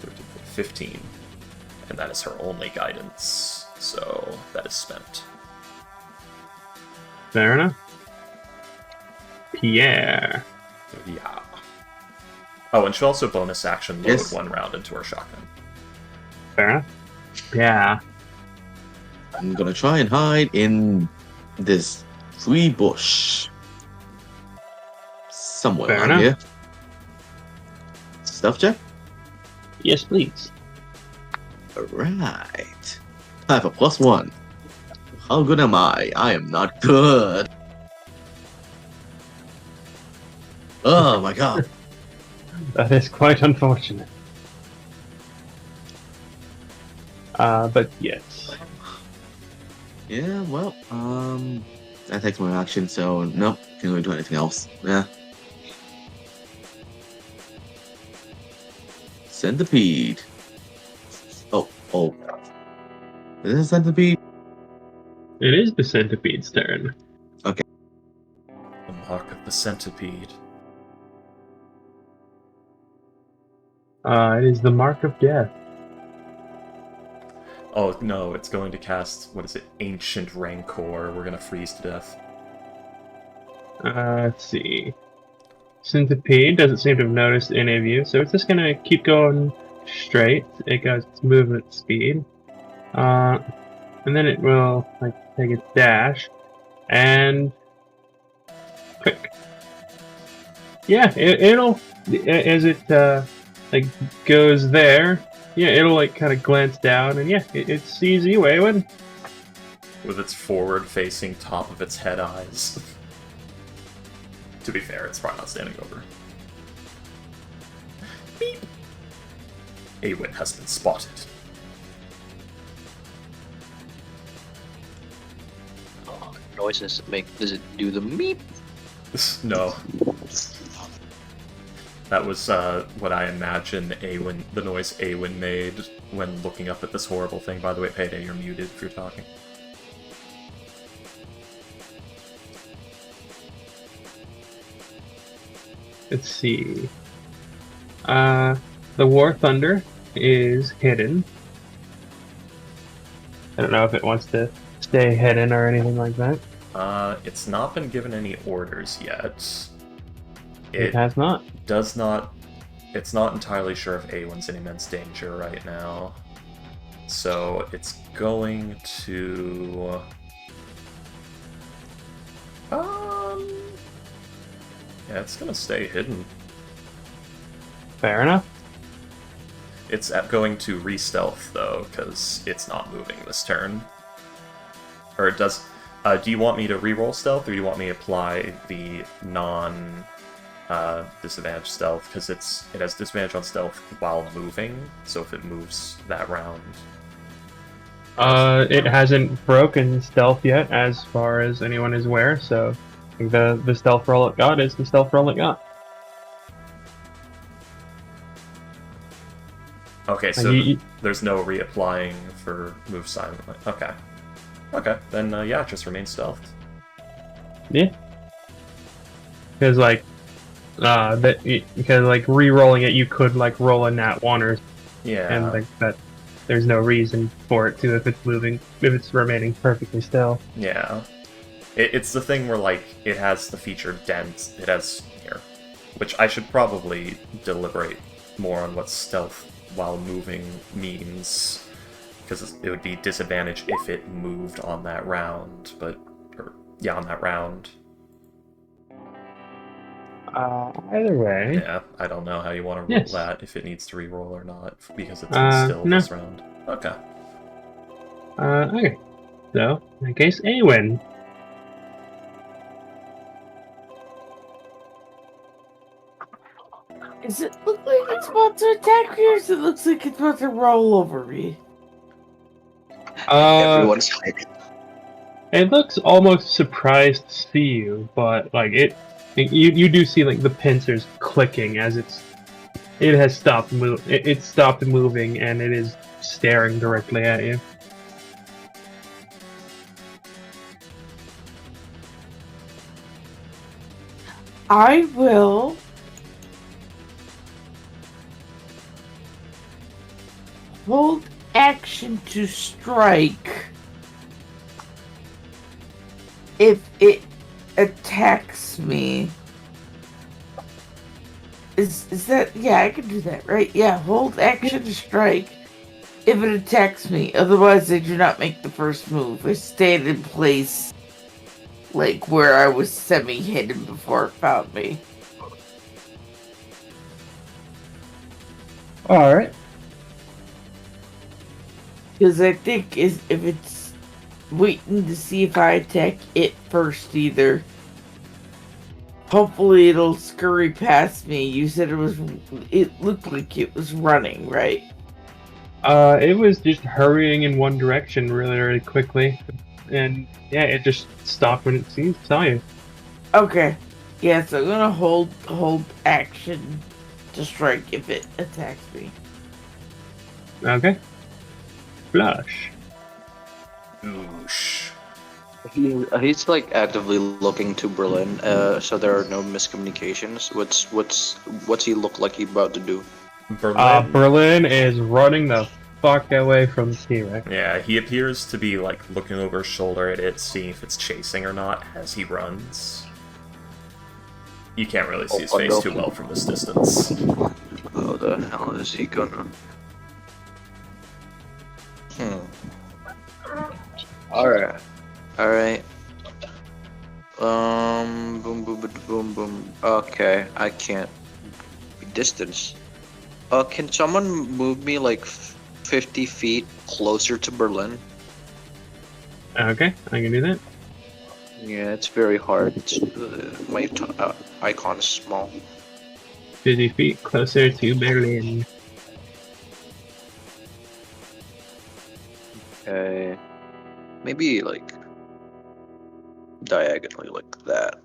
Speaker 1: 13, 15. And that is her only guidance, so that is spent.
Speaker 6: Fair enough. Pierre.
Speaker 1: Yeah. Oh, and she'll also bonus action load
Speaker 4: Yes.
Speaker 1: 1 round into her shotgun.
Speaker 6: Fair enough. Yeah.
Speaker 4: I'm gonna try and hide in this tree bush. Somewhere
Speaker 6: Fair
Speaker 4: around
Speaker 6: enough.
Speaker 4: here. Stuff check?
Speaker 6: Yes, please.
Speaker 4: Alright. I have a +1. How good am I? I am not good. Oh my god.
Speaker 6: That is quite unfortunate. But yes.
Speaker 4: Yeah, well, that takes my action, so nope, can't really do anything else. Yeah. Centipede. Oh. Is it a centipede?
Speaker 6: It is the centipede's turn.
Speaker 1: The mark of the centipede.
Speaker 6: It is the mark of death.
Speaker 1: Oh no, it's going to cast, what is it, Ancient Rancor. We're gonna freeze to death.
Speaker 6: Let's see. Centipede doesn't seem to have noticed any of you, so it's just gonna keep going straight. It goes its movement speed. And then it will like take a dash and Yeah, it'll as it like goes there. Yeah, it'll like kind of glance down, and yeah, it sees you, Awen.
Speaker 1: With its forward-facing top of its head eyes. To be fair, it's probably not standing over. Beep. Awen has been spotted.
Speaker 5: Noises does it do the meep?
Speaker 1: No. That was what I imagine the noise Awen made when looking up at this horrible thing. By the way, Payday, you're muted if you're talking.
Speaker 6: Let's see. The War Thunder is hidden. I don't know if it wants to stay hidden or anything like that.
Speaker 1: It's not been given any orders yet.
Speaker 6: It has not.
Speaker 1: Does not. It's not entirely sure if Awen's in immense danger right now. So it's going to. Yeah, it's gonna stay hidden.
Speaker 6: Fair enough.
Speaker 1: It's going to re-stealth though, because it's not moving this turn. Or it does. Do you want me to re-roll stealth, or do you want me to apply the disadvantage stealth? Because it has disadvantage on stealth while moving, so if it moves that round.
Speaker 6: It hasn't broken stealth yet, as far as anyone is aware. So I think the stealth roll it got is the stealth roll it got.
Speaker 1: Okay, so there's no reapplying for move silently. Okay. Okay, then yeah, just remain stealthed.
Speaker 6: Yeah. Because because re-rolling it, you could like roll a nat 1 or and like that. There's no reason for it to if it's moving, if it's remaining perfectly still.
Speaker 1: Yeah. It's the thing where like it has the feature dent. It has here, which I should probably deliberate more on what stealth while moving means, because it would be disadvantage if it moved on that round, on that round.
Speaker 6: Either way.
Speaker 1: Yeah, I don't know how you want to roll that, if it needs to re-roll or not, because it's been still
Speaker 6: no.
Speaker 1: this round. Okay.
Speaker 6: Okay. So, in that case, Awen.
Speaker 2: Does it look like it's about to attack me, or does it look like it's about to roll over me?
Speaker 7: Everyone's hiding.
Speaker 6: It looks almost surprised to see you, but like you do see like the pincers clicking as it has stopped it stopped moving, and it is staring directly at you.
Speaker 2: I will hold action to strike if it attacks me. Is that, yeah, I can do that, right? Yeah, hold action to strike if it attacks me. Otherwise, I do not make the first move. I stand in place, like where I was semi-hidden before it found me.
Speaker 6: Alright.
Speaker 2: Because I think if it's waiting to see if I attack it first either, hopefully it'll scurry past me. You said it looked like it was running, right?
Speaker 6: It was just hurrying in one direction really, really quickly. And yeah, it just stopped when it saw you.
Speaker 2: Okay. Yeah, so I'm gonna hold action to strike if it attacks me.
Speaker 6: Okay. Flush.
Speaker 1: Oosh.
Speaker 5: He's like actively looking to Berlin, so there are no miscommunications. What's he look like he's about to do?
Speaker 1: Berlin
Speaker 6: is running the fuck away from the T-Rex.
Speaker 1: Yeah, he appears to be like looking over his shoulder at it, seeing if it's chasing or not as he runs. You can't really see his face too well from this distance.
Speaker 5: How the hell is he gonna? Alright. Boom, boom, boom, boom. Okay.
Speaker 7: I can't be distance. Can someone move me like 50 feet closer to Berlin?
Speaker 6: Okay, I can do that.
Speaker 7: Yeah, it's very hard. My icon is small.
Speaker 6: 50 feet closer to Berlin.
Speaker 7: Okay. Maybe like diagonally like that.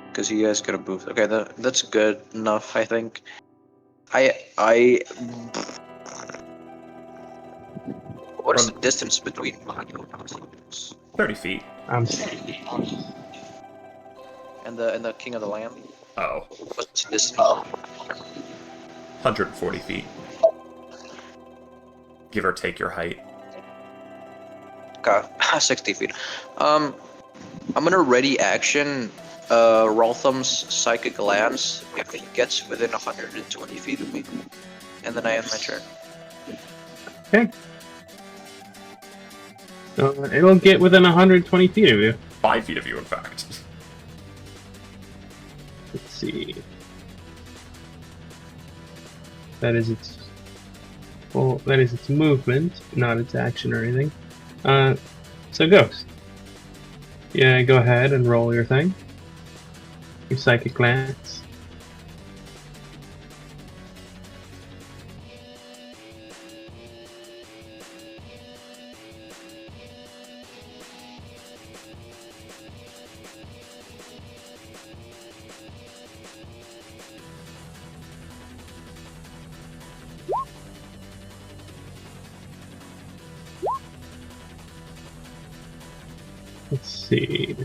Speaker 7: Because you guys gotta move. Okay, that's good enough, I think. I. What is the distance between monuments
Speaker 1: 30 feet.
Speaker 7: and the King of the Land?
Speaker 1: Oh,
Speaker 7: What's this?
Speaker 1: 140 feet. Give or take your height.
Speaker 7: Okay, 60 feet. I'm gonna ready action. Roltham's Psychic Lance if he gets within 120 feet of me, and then I end my turn.
Speaker 6: Okay. So it'll get within 120 feet of you.
Speaker 1: 5 feet of you, in fact.
Speaker 6: Let's see. That is its. Well, that is its movement, not its action or anything. So Ghost. Yeah, go ahead and roll your thing. Your Psychic Glance. Let's see.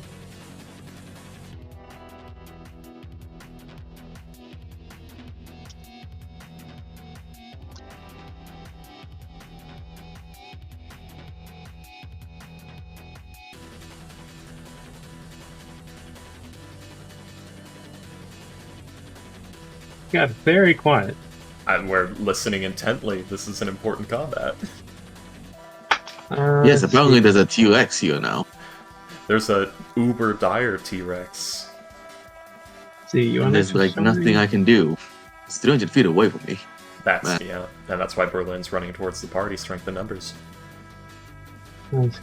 Speaker 6: Got very quiet.
Speaker 1: And we're listening intently. This is an important combat.
Speaker 4: Yes, apparently there's a T-Rex here now.
Speaker 1: There's a uber dire T-Rex.
Speaker 6: See, you
Speaker 4: And there's like nothing I can do. It's 300 feet away from me.
Speaker 1: That's,
Speaker 4: Man.
Speaker 1: yeah, and that's why Berlin's running towards the party, strength in numbers.
Speaker 6: Nice.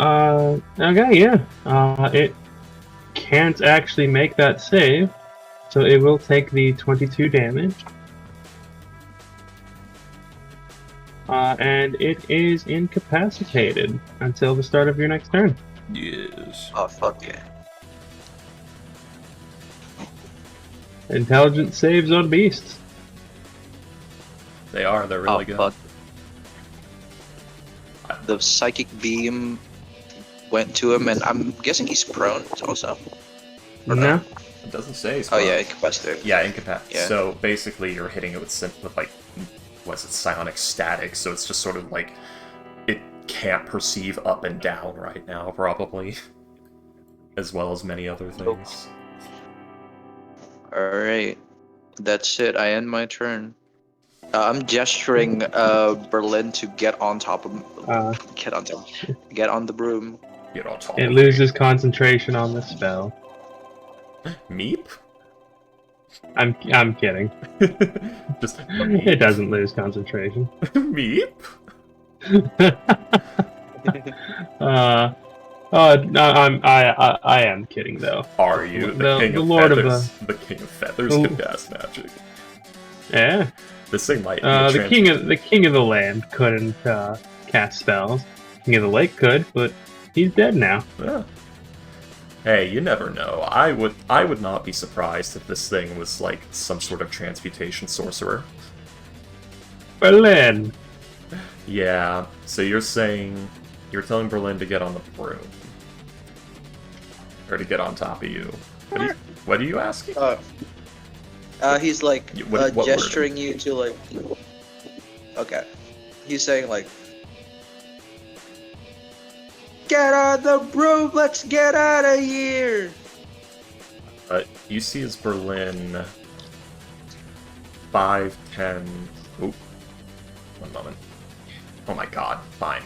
Speaker 6: Okay, yeah. It can't actually make that save, so it will take the 22 damage. And it is incapacitated until the start of your next turn.
Speaker 1: Yes.
Speaker 7: Oh fuck yeah!
Speaker 6: Intelligence saves on beasts.
Speaker 1: They're really good.
Speaker 7: Fuck. The psychic beam went to him, and I'm guessing he's prone also. Or
Speaker 6: No?
Speaker 1: It doesn't say.
Speaker 7: Oh yeah, incapacitated.
Speaker 1: Yeah, incapacitated.
Speaker 7: Yeah.
Speaker 1: So basically, you're hitting it with like, what's it, psionic static. So it's just sort of like, it can't perceive up and down right now, probably, as well as many other things.
Speaker 7: All right, that's it. I end my turn. I'm gesturing Berlin to get on top of get on the broom.
Speaker 1: Get on top.
Speaker 6: It
Speaker 1: of
Speaker 6: loses concentration on the spell.
Speaker 1: Meep?
Speaker 6: I'm kidding.
Speaker 1: Just
Speaker 6: It doesn't lose concentration.
Speaker 1: Meep?
Speaker 6: I am kidding though.
Speaker 1: Are you
Speaker 6: The
Speaker 1: king of
Speaker 6: Lord of
Speaker 1: feathers? The king of feathers
Speaker 6: the-
Speaker 1: can cast magic.
Speaker 6: Yeah.
Speaker 1: This thing might be
Speaker 6: The king of the land couldn't cast spells. King of the lake could, but he's dead now.
Speaker 1: Yeah. Hey, you never know. I would not be surprised if this thing was like some sort of transmutation sorcerer.
Speaker 6: Berlin.
Speaker 1: Yeah. So you're telling Berlin to get on the broom, or to get on top of you. What are you asking?
Speaker 7: He's like
Speaker 1: What
Speaker 7: gesturing you to like. Okay, he's saying like, "Get on the broom, let's get out of here."
Speaker 1: You see as Berlin 5, 10. Oh, 1 moment. Oh my god, fine.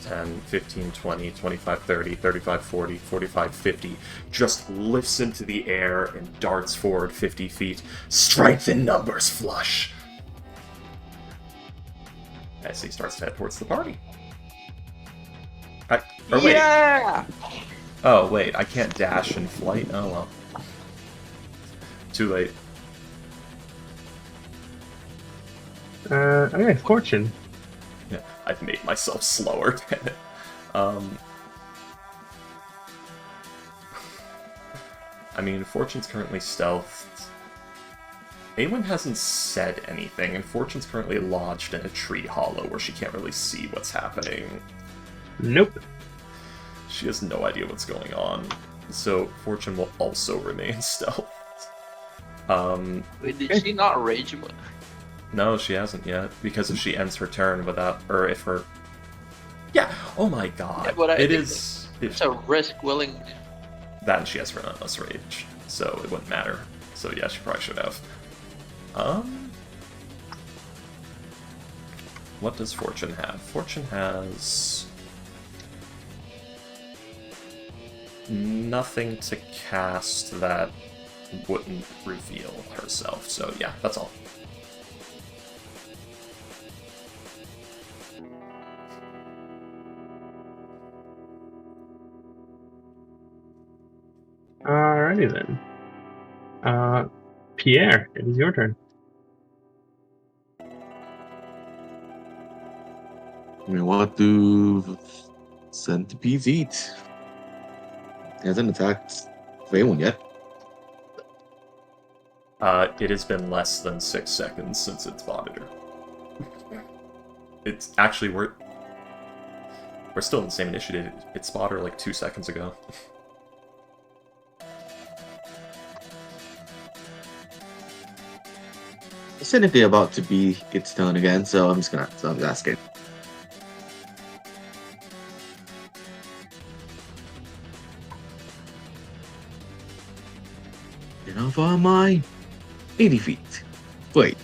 Speaker 1: 10, 15, 20, 25, 30, 35, 40, 45, 50, just lifts into the air and darts forward 50 feet. Strength in numbers flush! As he starts to head towards the party. Wait.
Speaker 7: Yeah!
Speaker 1: Oh, wait, I can't dash in flight? Oh, well. Too late.
Speaker 6: Okay, Fortune.
Speaker 1: Yeah, I've made myself slower, damn it. I mean, Fortune's currently stealthed. Awen hasn't said anything, and Fortune's currently lodged in a tree hollow where she can't really see what's happening.
Speaker 6: Nope.
Speaker 1: She has no idea what's going on, so Fortune will also remain stealth.
Speaker 7: Wait, did she not rage?
Speaker 1: No, she hasn't yet, because if she ends her turn without, or if her... Yeah, oh my god.
Speaker 7: Yeah, but
Speaker 1: it is...
Speaker 7: It's a risk willing...
Speaker 1: That and she has Relentless Rage, so it wouldn't matter. So yeah, she probably should have. What does Fortune have? Fortune has... nothing to cast that wouldn't reveal herself, so yeah, that's all.
Speaker 6: Alrighty then. Pierre, it is your turn.
Speaker 4: I mean, what do centipedes eat? He hasn't attacked Valen yet.
Speaker 1: It has been less than 6 seconds since it spotted her. It's actually, we're still in the same initiative. It spotted her like 2 seconds ago.
Speaker 4: It's technically about to be its turn again, so I'm just gonna ask it. And how far am I? 80 feet. Wait.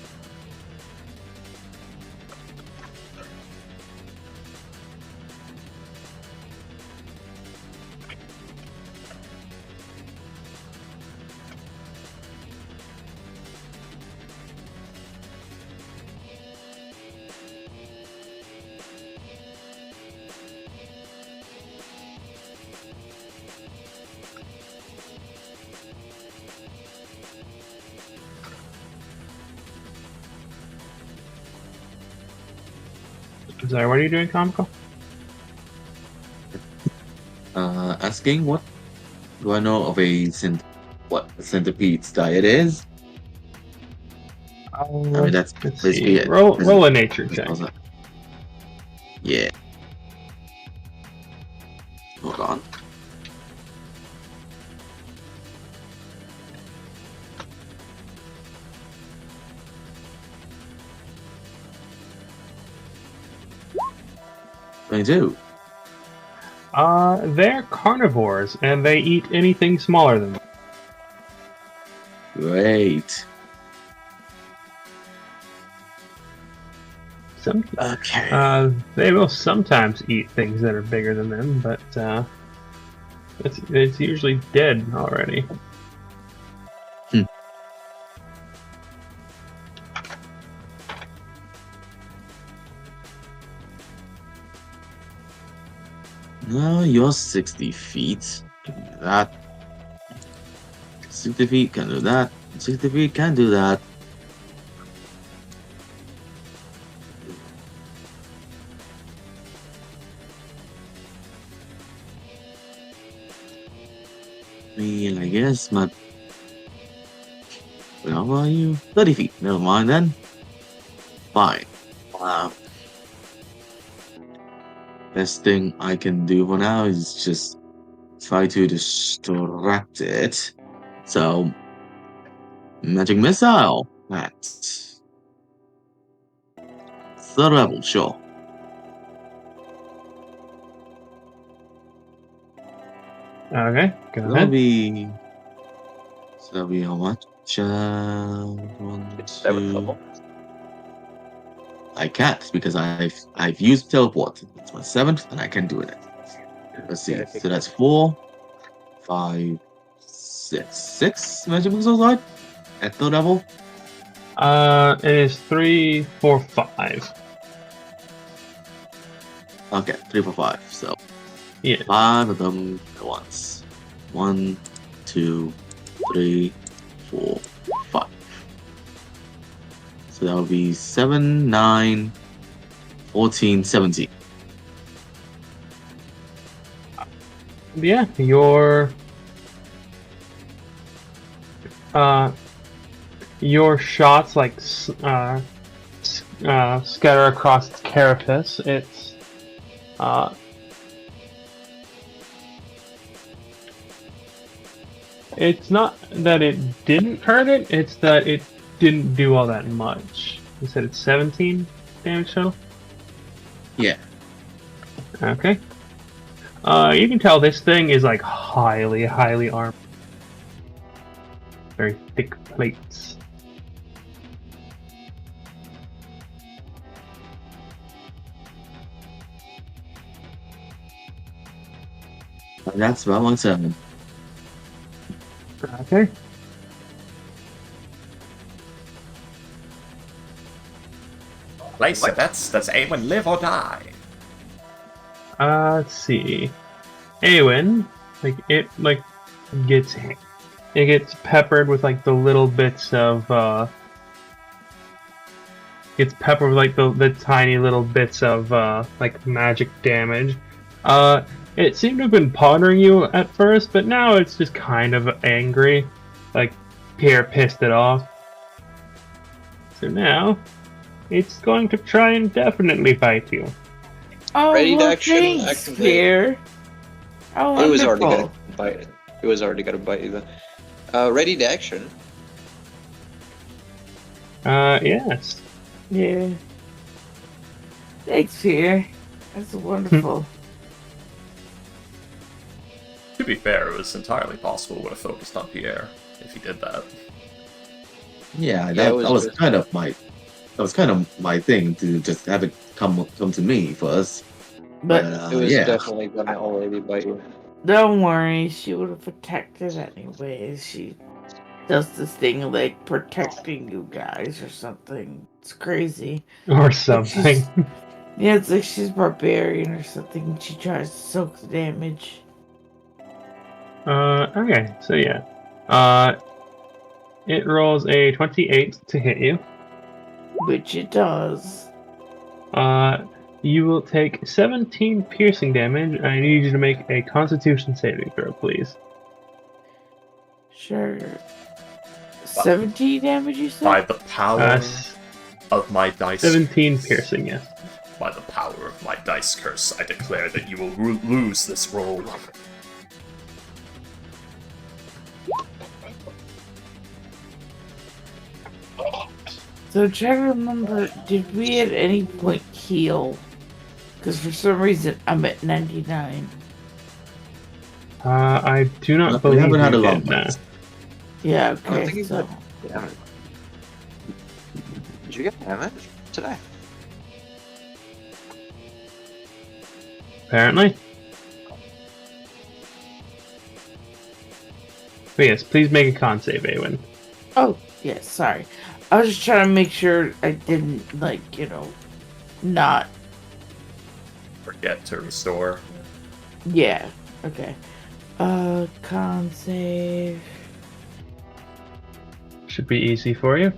Speaker 6: Sorry, what are you doing, Comical?
Speaker 4: Asking what do I know of what a centipede's diet is? I mean, that's
Speaker 6: Let's
Speaker 4: basically
Speaker 6: see.
Speaker 4: it.
Speaker 6: Roll a nature check.
Speaker 4: Yeah. Hold on. I do.
Speaker 6: They're carnivores, and they eat anything smaller than them.
Speaker 4: Great.
Speaker 6: Okay. They will sometimes eat things that are bigger than them, but it's usually dead already.
Speaker 4: No, you're 60 feet. Can do that. 60 feet can do that. 60 feet can do that. I mean, I guess my... How are you? 30 feet. Never mind then. Fine. Best thing I can do for now is just try to distract it. So, magic missile. That's third level, sure.
Speaker 6: Okay, go
Speaker 4: That'll
Speaker 6: ahead.
Speaker 4: be. So that'll be how much? 1,
Speaker 5: It's 7
Speaker 4: 2.
Speaker 5: level.
Speaker 4: I can't because I've used teleport. It's my 7th, and I can do it. Let's see.
Speaker 5: Yeah, I think
Speaker 4: So that's 4, 5, 6 magic missiles, right? At 3rd level.
Speaker 6: It is 3, 4, 5.
Speaker 4: Okay, 3, 4, 5. So
Speaker 6: Yeah.
Speaker 4: 5 of them at once. 1, 2, 3, 4, 5. So that would be 7, 9, 14, 17.
Speaker 6: Yeah, your shots like scatter across its carapace. It's not that it didn't hurt it; it's that it didn't do all that much. You said it's 17 damage total.
Speaker 4: Yeah.
Speaker 6: Okay. You can tell this thing is like highly armed. Very thick plates.
Speaker 4: And that's about my 7.
Speaker 6: Okay.
Speaker 1: Place your bets. Does Awen live or die?
Speaker 6: Let's see. Awen, gets peppered with like the little bits of gets peppered with like the tiny little bits of like magic damage. It seemed to have been pondering you at first, but now it's just kind of angry, like Pierre pissed it off. So now it's going to try and definitely bite you.
Speaker 2: Oh,
Speaker 7: Ready to
Speaker 2: well,
Speaker 7: action,
Speaker 2: thanks,
Speaker 7: activate.
Speaker 2: Pierre. Oh,
Speaker 7: It was already
Speaker 2: wonderful.
Speaker 7: gonna bite it. It was already gonna bite you then. Ready to action.
Speaker 6: Yes.
Speaker 2: Yeah. Thanks, Pierre. That's wonderful.
Speaker 1: To be fair, it was entirely possible it would have focused on Pierre if he did that.
Speaker 4: Yeah,
Speaker 7: Yeah,
Speaker 4: that,
Speaker 7: it was
Speaker 4: that was
Speaker 7: good.
Speaker 4: kind of my thing to just have it come to me first.
Speaker 2: But
Speaker 7: It was
Speaker 4: yeah,
Speaker 7: definitely gonna already bite you.
Speaker 2: don't worry, she would have protected anyways. She does this thing like protecting you guys or something. It's crazy.
Speaker 6: Or
Speaker 2: Like
Speaker 6: something.
Speaker 2: Yeah, it's like she's barbarian or something. And she tries to soak the damage.
Speaker 6: Okay, so yeah. It rolls a 28 to hit you.
Speaker 2: Which it does.
Speaker 6: You will take 17 piercing damage. I need you to make a Constitution saving throw, please.
Speaker 2: Sure. 17 damage, you said?
Speaker 1: By the power
Speaker 6: S-
Speaker 1: of my dice
Speaker 6: 17
Speaker 1: curse.
Speaker 6: piercing, yes.
Speaker 1: By the power of my dice curse, I declare that you will lose this roll.
Speaker 2: So try to remember, did we at any point heal? Because for some reason I'm at 99.
Speaker 6: I do not
Speaker 4: we
Speaker 6: believe
Speaker 4: haven't had
Speaker 6: you
Speaker 4: a long
Speaker 6: did that.
Speaker 4: rest.
Speaker 2: Yeah,
Speaker 7: I don't
Speaker 2: okay.
Speaker 7: think you
Speaker 2: So,
Speaker 7: did. Yeah. Did you get damage today?
Speaker 6: Apparently. But yes, please make a con save, Awen.
Speaker 2: oh, yeah, sorry. I was just trying to make sure I didn't, like, not.
Speaker 1: Forget to restore.
Speaker 2: Yeah, okay. Con save.
Speaker 6: Should be easy for you.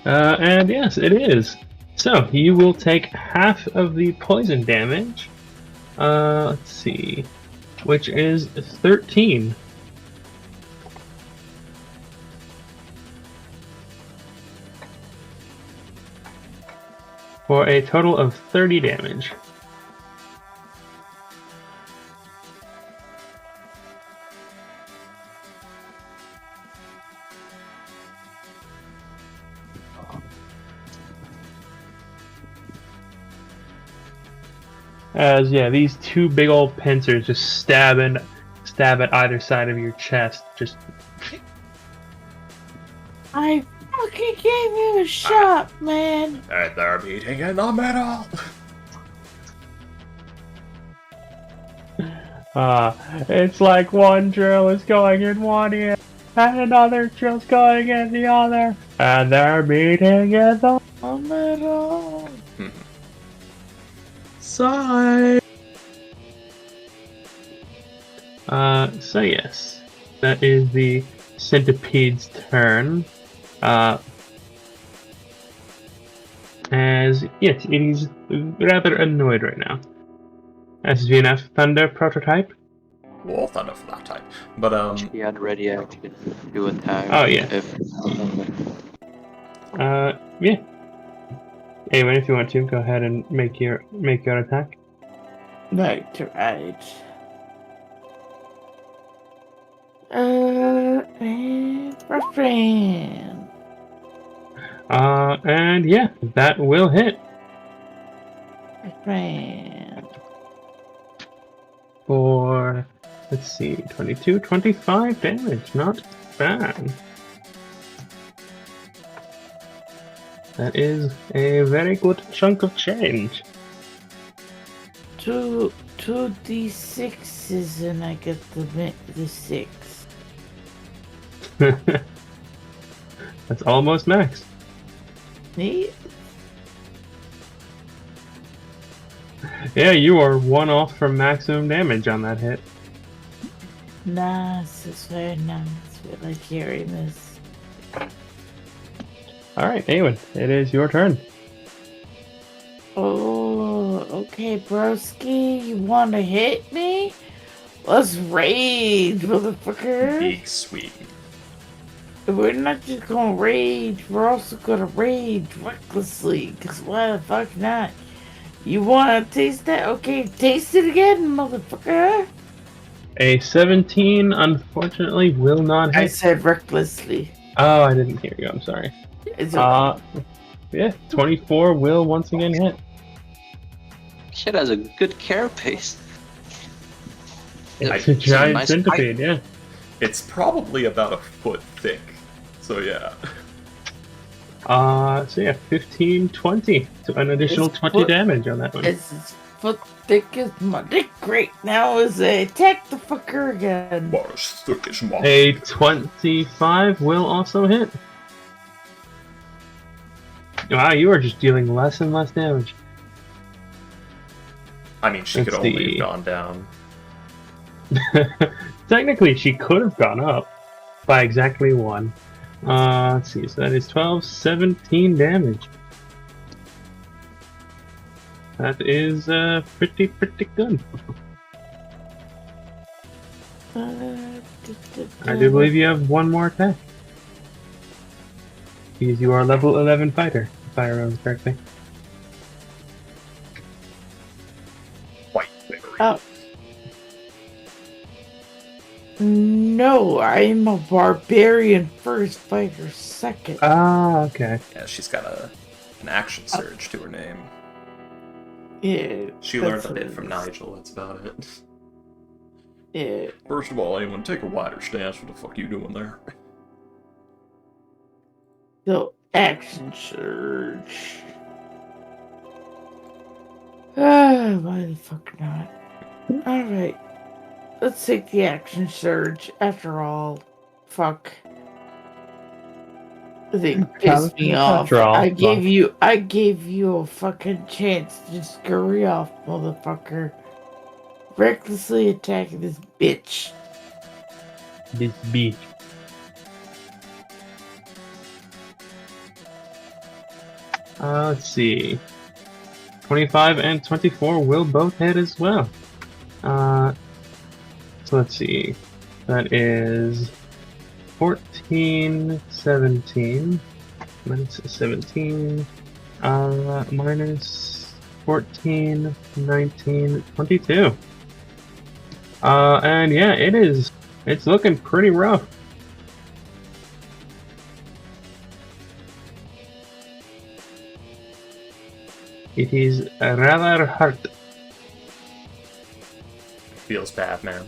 Speaker 6: And yes, it is. So, you will take half of the poison damage. Let's see. Which is 13. For a total of 30 damage. As yeah, these two big old pincers just stab at either side of your chest. Just
Speaker 2: I fucking gave you a shot, man.
Speaker 1: And they're meeting in the middle.
Speaker 6: It's like one drill is going in one ear, and another drill's going in the other, and they're meeting in the middle.
Speaker 4: Sigh.
Speaker 6: So yes, that is the centipede's turn. As yes, it is rather annoyed right now. SVNF Thunder prototype.
Speaker 1: Well, Thunder for that type. But,
Speaker 5: He had ready action to attack.
Speaker 6: Oh, yeah. Yeah. Anyway, if you want to, go ahead and make your attack.
Speaker 2: Right. And friend.
Speaker 6: And yeah, that will hit
Speaker 2: Friend.
Speaker 6: for, let's see, 22, 25 damage. Not bad. That is a very good chunk of change.
Speaker 2: 2d6s and I get the 6.
Speaker 6: That's almost max.
Speaker 2: Neat.
Speaker 6: Yeah, you are one off from maximum damage on that hit.
Speaker 2: Nice, it's very nice. We like hearing this.
Speaker 6: Alright, Awen, it is your turn.
Speaker 2: Oh, okay, broski. You want to hit me? Let's rage, motherfucker.
Speaker 1: big sweet.
Speaker 2: We're not just gonna rage, we're also gonna rage recklessly. Because why the fuck not? You wanna taste that? Okay, taste it again, motherfucker.
Speaker 6: A 17, unfortunately, will not
Speaker 2: I
Speaker 6: hit.
Speaker 2: said recklessly.
Speaker 6: Oh, I didn't hear you, I'm sorry.
Speaker 2: It's okay.
Speaker 6: Yeah, 24 will once again hit.
Speaker 5: Shit has a good carapace.
Speaker 6: It's a giant
Speaker 5: nice
Speaker 6: centipede, yeah.
Speaker 1: It's probably about a foot thick. So yeah.
Speaker 6: So yeah, 15, 20. So an additional
Speaker 2: It's
Speaker 6: 20
Speaker 2: foot-
Speaker 6: damage on that one.
Speaker 2: It's as foot thick as my dick. Great. Now is attack the fucker again.
Speaker 1: About as thick as mine.
Speaker 6: A 25 will also hit. Wow, you are just dealing less and less damage.
Speaker 1: I mean, she
Speaker 6: Let's
Speaker 1: could only
Speaker 6: see.
Speaker 1: have gone down.
Speaker 6: Technically, she could have gone up by exactly 1. Let's see, so that is 12, 17 damage. That is pretty good. I do believe you have one more attack. Because you are a level 11 fighter, if I remember correctly.
Speaker 1: White berry.
Speaker 2: Oh. No, I'm a barbarian first, fighter second.
Speaker 6: Ah, okay.
Speaker 1: Yeah, she's got an action surge to her name.
Speaker 2: Yeah.
Speaker 1: She learned
Speaker 2: that's
Speaker 1: a bit
Speaker 2: what
Speaker 1: from
Speaker 2: it is.
Speaker 1: Nigel, that's about it.
Speaker 2: Yeah.
Speaker 1: First of all, anyone take a wider stance. What the fuck you doing there?
Speaker 2: So, action surge. Ah, why the fuck not? Alright. Let's take the action surge. After all, fuck. They pissed me off.
Speaker 6: After all,
Speaker 2: I gave you a fucking chance to scurry off, motherfucker. Recklessly attacking this bitch.
Speaker 6: This beat. Let's see. 25 and 24 will both hit as well. So let's see. That is 14, 17. Minus 17. Minus 14, 19, 22. And yeah, it's looking pretty rough. It is rather hard.
Speaker 1: Feels bad, man.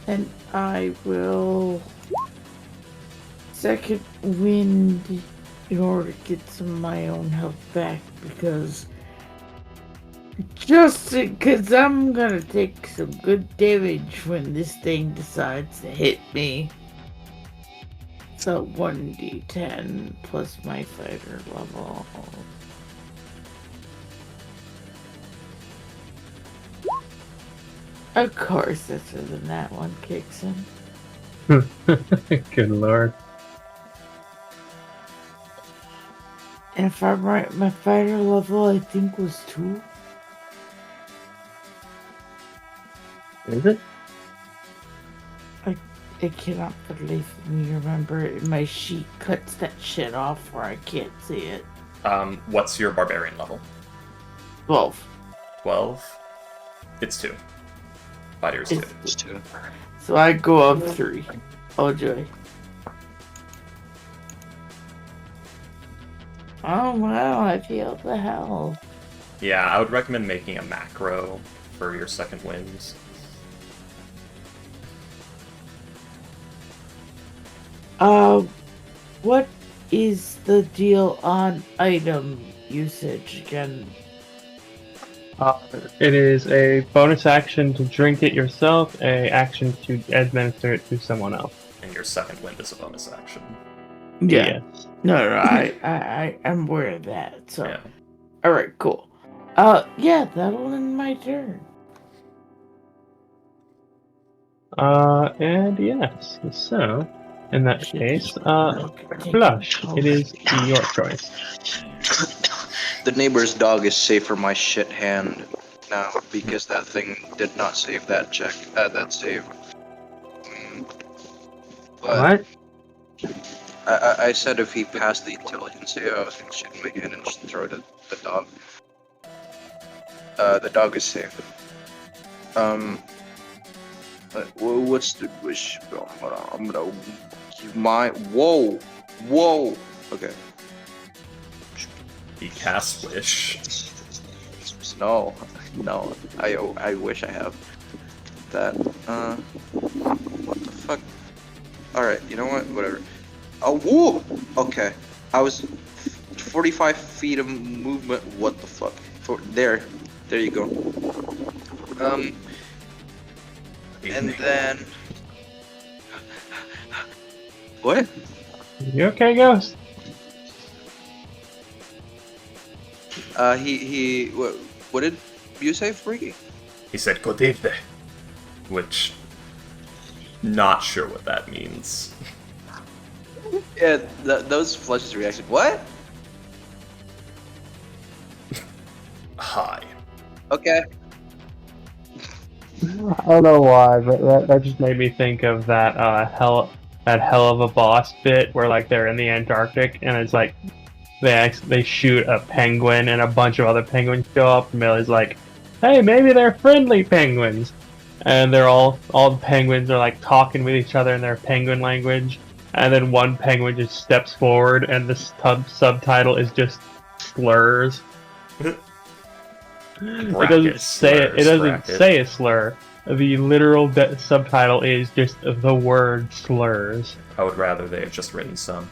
Speaker 2: And I will second wind in order to get some of my own health back because I'm gonna take some good damage when this thing decides to hit me. So 1d10 plus my fighter level. Of course, that's when that one kicks in.
Speaker 6: Good lord.
Speaker 2: And if I'm right, my fighter level I think was 2.
Speaker 6: Is it?
Speaker 2: I cannot for the life of me remember it. My sheet cuts that shit off where I can't see it.
Speaker 1: What's your barbarian level?
Speaker 2: 12.
Speaker 1: 12? It's 2. Fighter's 2.
Speaker 7: It's 2.
Speaker 2: So I go up 3. Oh joy. Oh wow, I feel the hell.
Speaker 1: Yeah, I would recommend making a macro for your second wind.
Speaker 2: What is the deal on item usage again?
Speaker 6: It is a bonus action to drink it yourself, a action to administer it to someone else.
Speaker 1: And your second wind is a bonus action.
Speaker 2: Yeah.
Speaker 6: Yes.
Speaker 2: No, I'm aware of that. So,
Speaker 1: Yeah.
Speaker 2: all right, cool. Yeah, that'll end my turn.
Speaker 6: And yes. So, in that case, Blush, it is your choice.
Speaker 7: The neighbor's dog is safe from my shit hand now because that thing did not save that check. That save. But
Speaker 6: What?
Speaker 7: I said if he passed the intelligence save, I was gonna shit my hand and just throw it at the dog. The dog is safe. What's the wish? I'm gonna give my. Whoa! Okay.
Speaker 1: He casts Wish.
Speaker 7: No. I wish I have that. What the fuck? Alright, you know what? Whatever. Oh, whoa! Okay. I was 45 feet of movement. What the fuck? There you go. And then. What?
Speaker 6: You okay, Ghost?
Speaker 7: What did you say, Freaky?
Speaker 1: He said good evening, which not sure what that means.
Speaker 7: Yeah, those Flush's reaction. What?
Speaker 1: Hi.
Speaker 7: Okay.
Speaker 6: I don't know why, but that just made me think of that hell of a boss bit where like they're in the Antarctic and it's like they shoot a penguin and a bunch of other penguins show up and Millie's like, hey, maybe they're friendly penguins, and they're all the penguins are like talking with each other in their penguin language, and then one penguin just steps forward and the subtitle is just slurs. It doesn't say a slur. The literal subtitle is just the word slurs.
Speaker 1: I would rather they have just written some.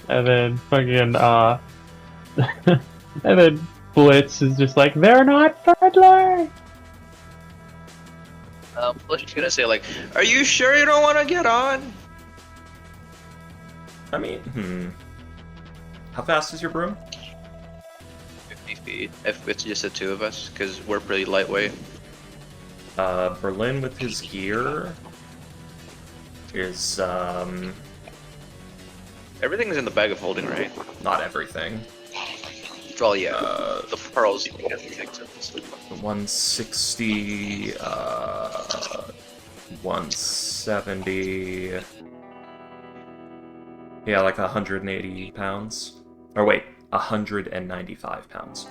Speaker 6: And then fucking and then Blitz is just like, they're not friendly.
Speaker 7: Flush is gonna say like, are you sure you don't want to get on?
Speaker 1: I mean, How fast is your broom?
Speaker 7: 50 feet. If it's just the two of us, because we're pretty lightweight.
Speaker 1: Berlin with his gear is,
Speaker 7: Everything's in the bag of holding, right?
Speaker 1: not everything.
Speaker 7: Well, yeah. The pearls you can get things.
Speaker 1: 160, 170. Yeah, like 180 pounds. Or wait, 195 pounds.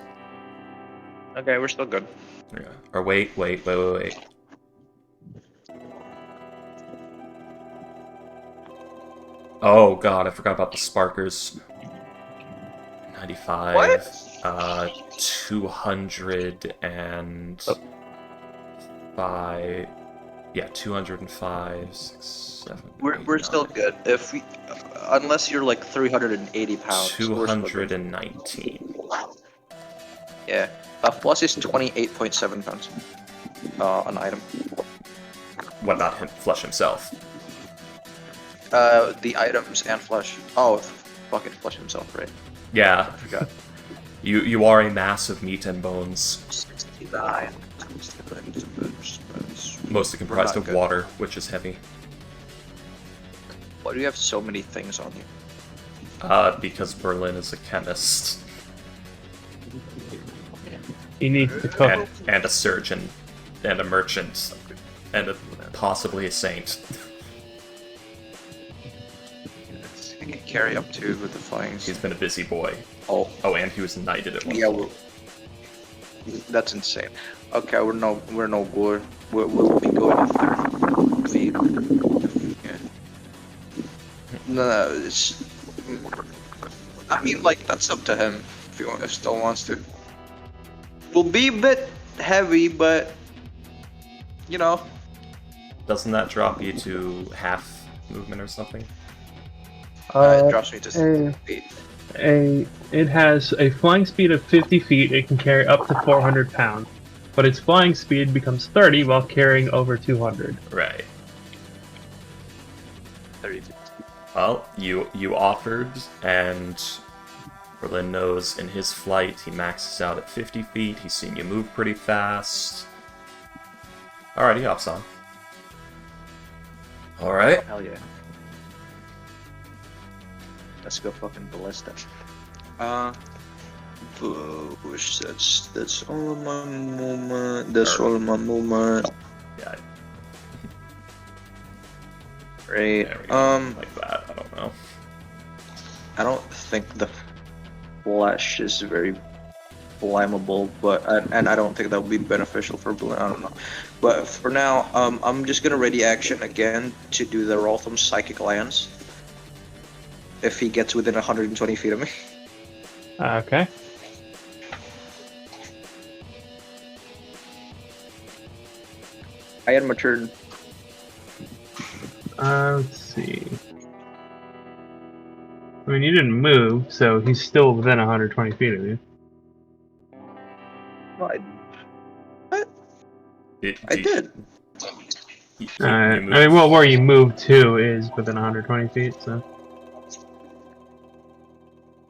Speaker 7: Okay, we're still good.
Speaker 1: Yeah. Or wait. Oh god, I forgot about the sparkers. 95.
Speaker 7: What?
Speaker 1: 230. by, yeah, 205, 6, 7.
Speaker 7: We're still good. If we, unless you're like 380 pounds. we're still good.
Speaker 1: 219.
Speaker 7: Yeah. Plus is 28.7 pounds. An item.
Speaker 1: What about him, Flesh himself?
Speaker 7: The items and flesh. Oh, fucking flesh himself, right?
Speaker 1: Yeah,
Speaker 7: I forgot.
Speaker 1: you are a mass of meat and bones,
Speaker 7: 69.
Speaker 1: mostly comprised
Speaker 7: not
Speaker 1: of
Speaker 7: good.
Speaker 1: water, which is heavy.
Speaker 7: Why do you have so many things on you?
Speaker 1: Because Berlin is a chemist
Speaker 6: He needs to cook.
Speaker 1: and a surgeon and a merchant and possibly a saint.
Speaker 7: He can carry up to with the flying.
Speaker 1: He's been a busy boy.
Speaker 7: Oh,
Speaker 1: Oh, and he was knighted at one
Speaker 7: yeah.
Speaker 1: point.
Speaker 7: That's insane. Okay, we're no good. We'll be going at 30 feet. Yeah. No, it's. I mean, like that's up to him if he still wants to. Will be a bit heavy, but you know.
Speaker 1: Doesn't that drop you to half movement or something?
Speaker 7: It drops me to 60 feet.
Speaker 6: It has a flying speed of 50 feet. It can carry up to 400 pounds, but its flying speed becomes 30 while carrying over 200.
Speaker 1: Right.
Speaker 7: 30 feet.
Speaker 1: Well, you offered, and Berlin knows in his flight he maxes out at 50 feet. He's seen you move pretty fast. Alright, he hops on. Alright.
Speaker 7: Hell yeah. Let's go fucking ballista. Push. That's all of my movement. That's all of my movement.
Speaker 1: Yeah,
Speaker 7: Right.
Speaker 1: there we go. Like that, I don't know.
Speaker 7: I don't think the flesh is very flammable, but and I don't think that would be beneficial for balloon. I don't know. But for now, I'm just gonna ready action again to do the Roltham's psychic lance. If he gets within 120 feet of me.
Speaker 6: Okay.
Speaker 7: I had my turn.
Speaker 6: Let's see. I mean, you didn't move, so he's still within 120 feet of you.
Speaker 7: Well, I
Speaker 1: Did. You
Speaker 6: I
Speaker 1: moved-
Speaker 6: mean, well, where you moved to is within 120 feet, so.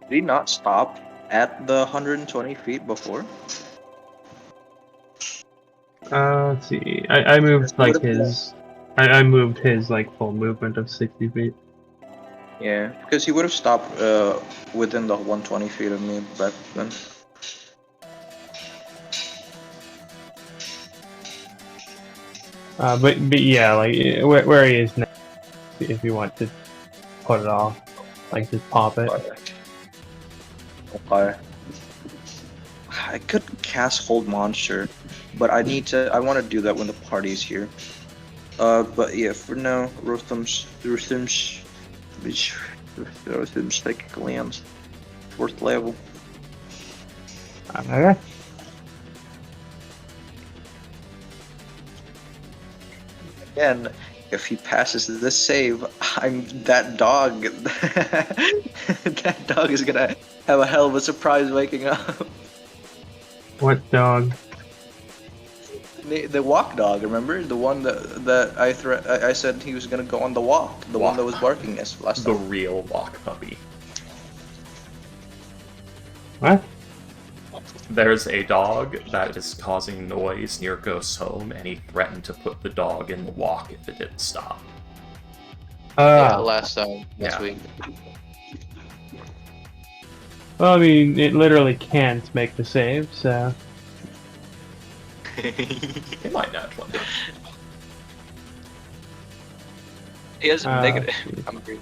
Speaker 7: Did he not stop at the 120 feet before?
Speaker 6: Let's see. I moved like his. I moved his like full movement of 60 feet.
Speaker 7: Yeah, because he would have stopped within the 120 feet of me back then.
Speaker 6: But yeah, like where he is now, if you want to put it off, like just pop it.
Speaker 7: Okay. I could cast Hold Monster, but I want to do that when the party's here. But yeah, for now, Rotham's psychic lands, 4th level.
Speaker 6: Okay.
Speaker 7: Again, if he passes this save, that dog. That dog is gonna have a hell of a surprise waking up.
Speaker 6: What dog?
Speaker 7: The walk dog, remember? The one that I said he was gonna go on the walk. The one that was barking us last
Speaker 1: The
Speaker 7: time.
Speaker 1: real walk puppy.
Speaker 6: What?
Speaker 1: There's a dog that is causing noise near Ghost's home, and he threatened to put the dog in the walk if it didn't stop.
Speaker 5: Yeah, last
Speaker 1: Yeah.
Speaker 5: week.
Speaker 6: Well, I mean, it literally can't make the save, so.
Speaker 1: It might not one day.
Speaker 5: He has a negative.
Speaker 6: geez.
Speaker 5: I'm agree.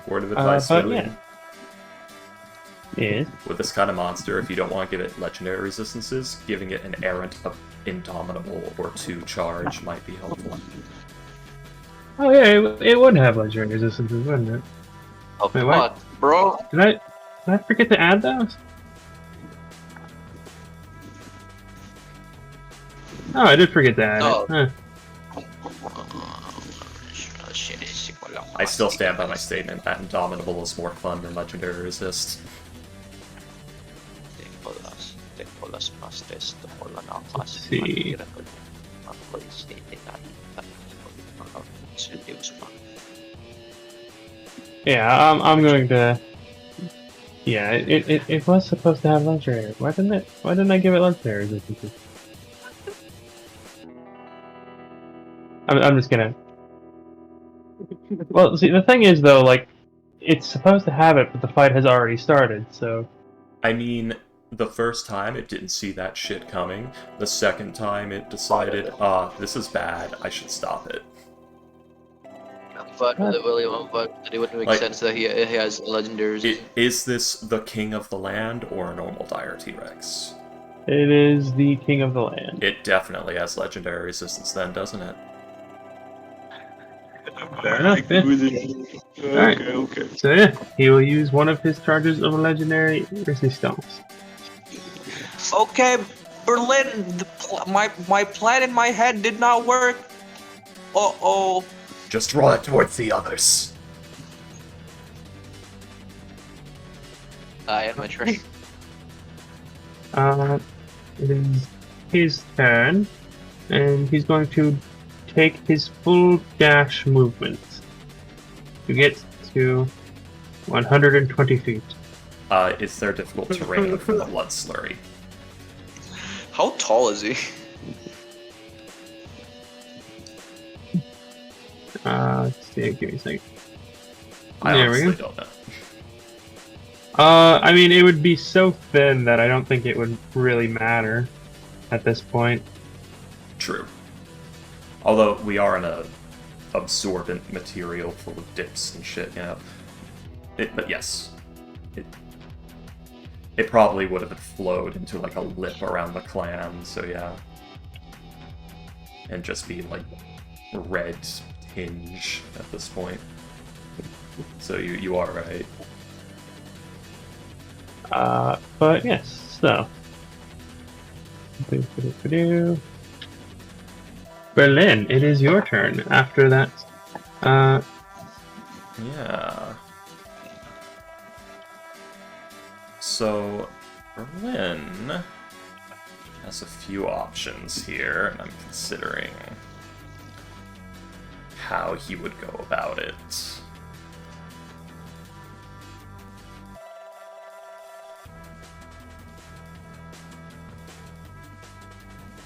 Speaker 1: Word of advice,
Speaker 6: but
Speaker 1: William.
Speaker 6: Yeah.
Speaker 1: With this kind of monster, if you don't want to give it legendary resistances, giving it an errant, indomitable, or 2 charge might be helpful.
Speaker 6: Oh yeah, it would have legendary resistances, wouldn't it?
Speaker 5: Oh
Speaker 6: Wait, what?
Speaker 5: fuck, bro.
Speaker 6: Did I forget to add those? Oh, I did forget that.
Speaker 7: Oh.
Speaker 6: Huh.
Speaker 1: I still stand by my statement that Indomitable is more fun than Legendary Resist.
Speaker 6: Let's see. Yeah, I'm going to. Yeah, it was supposed to have legendary. Why didn't I give it legendary resistance? I'm just gonna. Well, see, the thing is though, like, it's supposed to have it, but the fight has already started, so.
Speaker 1: I mean, the first time it didn't see that shit coming. The second time it decided, this is bad, I should stop it.
Speaker 7: But it wouldn't make sense that he has legendaries.
Speaker 1: Is this the King of the Land or a normal Dire T-Rex?
Speaker 6: It is the King of the Land.
Speaker 1: It definitely has legendary resistance then, doesn't it?
Speaker 6: Fair enough, yeah. Alright,
Speaker 7: Okay.
Speaker 6: so yeah, he will use one of his charges of legendary resistance.
Speaker 7: Okay, Berlin, my plan in my head did not work. Uh-oh.
Speaker 1: Just roll it towards the others.
Speaker 7: I am my train.
Speaker 6: It is his turn, and he's going to take his full dash movement to get to 120 feet.
Speaker 1: Is there difficult terrain for the blood slurry?
Speaker 7: How tall is he?
Speaker 6: Let's see, give me a second.
Speaker 1: I
Speaker 6: There we
Speaker 1: honestly
Speaker 6: go.
Speaker 1: don't know.
Speaker 6: I mean, it would be so thin that I don't think it would really matter at this point.
Speaker 1: True. Although we are in a absorbent material full of dips and shit, you know. But yes. It probably would have flowed into like a lip around the clan, so yeah. And just be like red tinge at this point. So you are right.
Speaker 6: But yes, so. Berlin, it is your turn after that.
Speaker 1: Yeah. So, Berlin has a few options here, and I'm considering how he would go about it.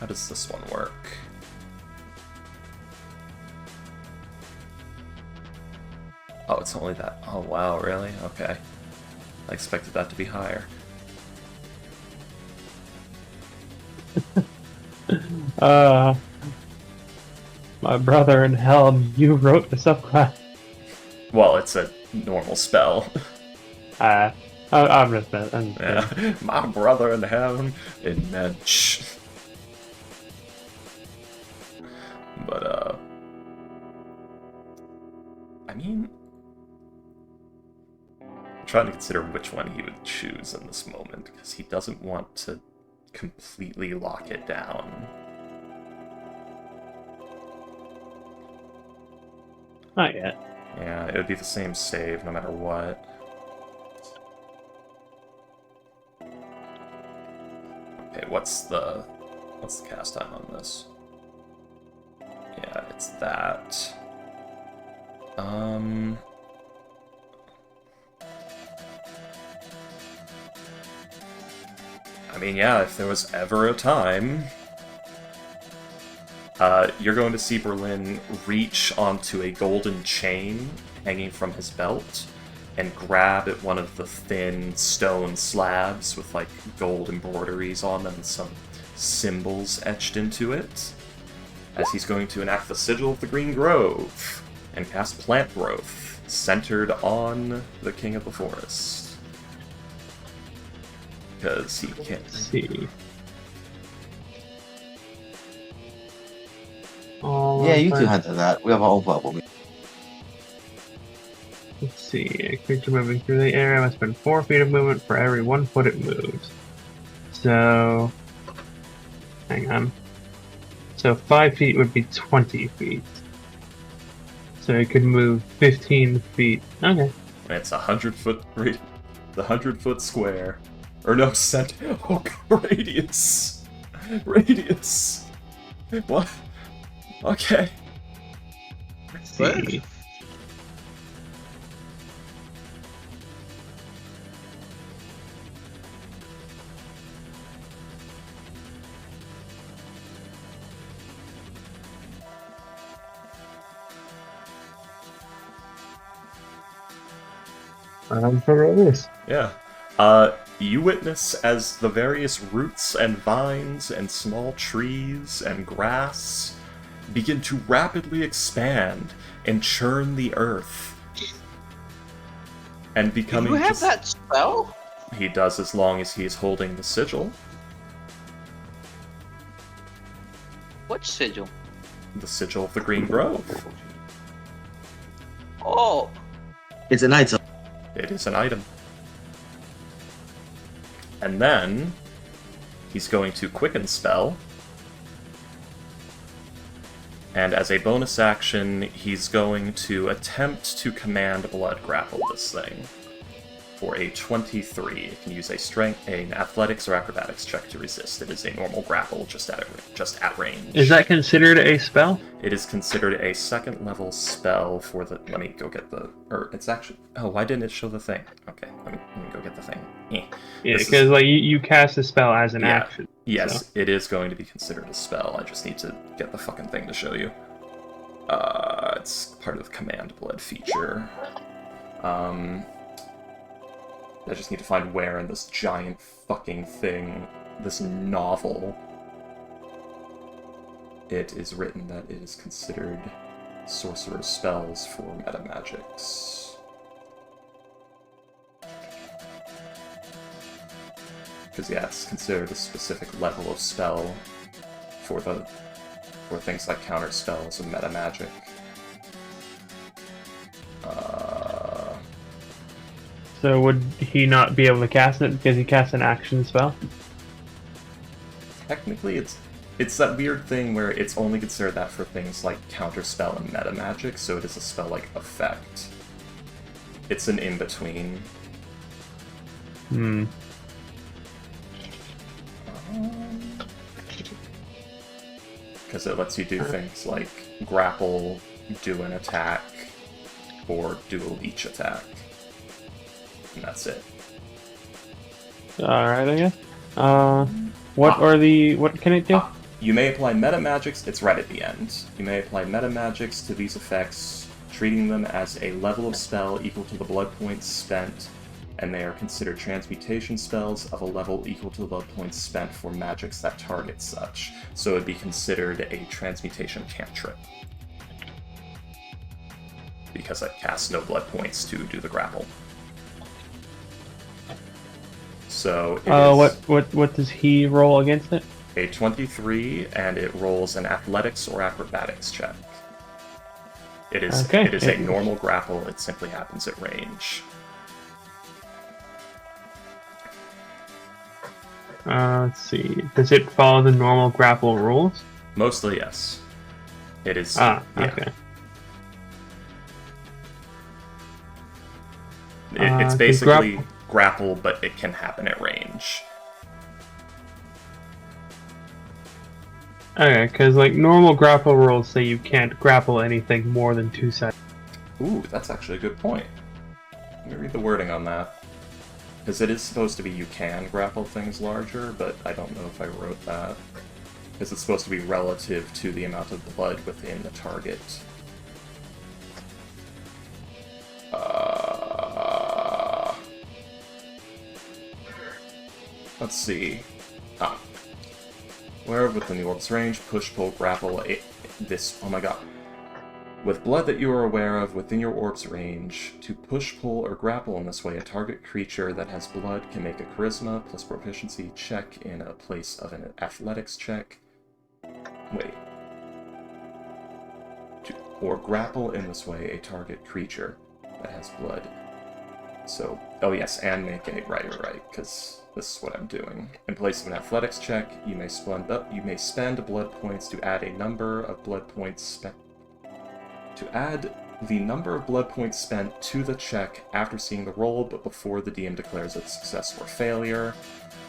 Speaker 1: How does this one work? Oh, it's only that. Oh, wow, really? Okay. I expected that to be higher.
Speaker 6: My brother in Helm, you wrote the subclass.
Speaker 1: Well, it's a normal spell.
Speaker 6: I'm just
Speaker 1: Yeah. My brother in heaven in Mensch. But, I mean, I'm trying to consider which one he would choose in this moment, because he doesn't want to completely lock it down.
Speaker 6: Not yet.
Speaker 1: Yeah, it would be the same save no matter what. Okay, what's the cast time on this? Yeah, it's that. I mean, yeah, if there was ever a time, you're going to see Berlin reach onto a golden chain hanging from his belt and grab at one of the thin stone slabs with, like, gold embroideries on them and some symbols etched into it, as he's going to enact the Sigil of the Green Grove and cast Plant Growth, centered on the King of the Forest. Because he can't...
Speaker 6: Let's see.
Speaker 4: Yeah, you two handle that. We have our own bubble.
Speaker 6: Let's see. A creature moving through the area must spend 4 feet of movement for every 1 foot it moves. So, hang on. So 5 feet would be 20 feet. So it could move 15 feet. Okay.
Speaker 1: And it's 100-foot the 100-foot square. Or no, oh, radius. Radius. What? Okay.
Speaker 6: Let's
Speaker 7: What?
Speaker 6: see. For radius.
Speaker 1: Yeah. You witness as the various roots and vines and small trees and grass begin to rapidly expand and churn the earth. And
Speaker 7: Do
Speaker 1: becoming
Speaker 7: you have
Speaker 1: just...
Speaker 7: that spell?
Speaker 1: He does as long as he is holding the sigil.
Speaker 7: What sigil?
Speaker 1: The sigil of the Green Grove.
Speaker 7: Oh,
Speaker 4: It's an item.
Speaker 1: It is an item. And then he's going to quicken spell. And as a bonus action, he's going to attempt to command blood grapple this thing. For a 23, it can use an athletics or acrobatics check to resist. It is a normal grapple, just at range.
Speaker 6: Is that considered a spell?
Speaker 1: It is considered a second level spell for the... Let me go get the... Or it's actually... Oh, why didn't it show the thing? Okay, let me go get the thing.
Speaker 6: Yeah,
Speaker 1: This is-
Speaker 6: because like you cast a spell as an
Speaker 1: Yeah.
Speaker 6: action.
Speaker 1: Yes,
Speaker 6: So.
Speaker 1: it is going to be considered a spell. I just need to get the fucking thing to show you. It's part of the command blood feature. I just need to find where in this giant fucking thing, this novel, it is written that it is considered sorcerer's spells for metamagics. Because yeah, it's considered a specific level of spell for things like counter spells and metamagic.
Speaker 6: So would he not be able to cast it because he cast an action spell?
Speaker 1: Technically, it's that weird thing where it's only considered that for things like counterspell and metamagic, so it is a spell-like effect. It's an in-between.
Speaker 6: Hmm.
Speaker 1: Because it lets you do things like grapple, do an attack, or do a leech attack. And that's it.
Speaker 6: Alright, I guess. What can it do?
Speaker 1: You may apply metamagics, it's right at the end. You may apply metamagics to these effects, treating them as a level of spell equal to the blood points spent, and they are considered transmutation spells of a level equal to the blood points spent for magics that target such. So it would be considered a transmutation cantrip. Because it casts no blood points to do the grapple. So it is
Speaker 6: what does he roll against it?
Speaker 1: a 23, and it rolls an athletics or acrobatics check. It is
Speaker 6: Okay.
Speaker 1: it is a normal grapple, it simply happens at range.
Speaker 6: Let's see. Does it follow the normal grapple rules?
Speaker 1: Mostly yes. It is
Speaker 6: Ah,
Speaker 1: yeah.
Speaker 6: okay.
Speaker 1: It's
Speaker 6: the
Speaker 1: basically grapple, but it can happen at range.
Speaker 6: Okay, because like normal grapple rules say you can't grapple anything more than 2 seconds.
Speaker 1: Ooh, that's actually a good point. Let me read the wording on that. Because it is supposed to be you can grapple things larger, but I don't know if I wrote that. Because it's supposed to be relative to the amount of blood within the target. Let's see. Wherever within the orb's range, push, pull, grapple, oh my god. With blood that you are aware of within your orb's range, to push, pull, or grapple in this way, a target creature that has blood can make a charisma plus proficiency check in a place of an athletics check. Wait. Or grapple in this way, a target creature that has blood So, oh yes, and make a right, because this is what I'm doing. In place of an athletics check, you may spend blood points to add a number of blood points spent. To add the number of blood points spent to the check after seeing the roll, but before the DM declares it success or failure.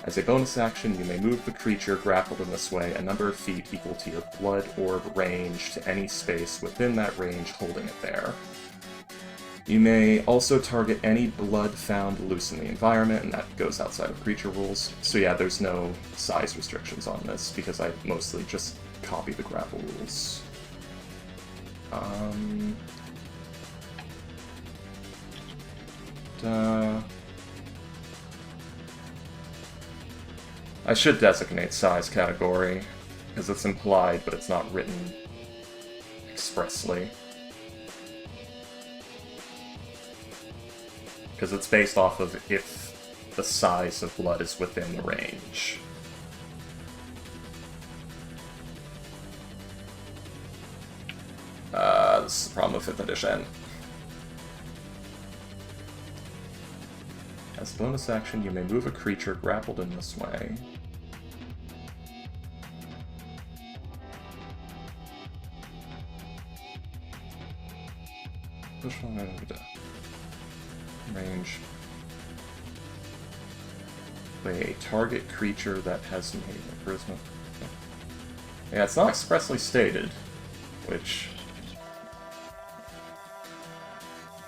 Speaker 1: As a bonus action, you may move the creature grappled in this way a number of feet equal to your blood orb range to any space within that range holding it there. You may also target any blood found loose in the environment, and that goes outside of creature rules. So yeah, there's no size restrictions on this, because I mostly just copy the grapple rules. I should designate size category, because it's implied, but it's not written expressly. Because it's based off of if the size of blood is within the range. This is the problem with 5th edition. As a bonus action, you may move a creature grappled in this way. Which one am I gonna do? Range. A target creature that has made a charisma. Yeah, it's not expressly stated, which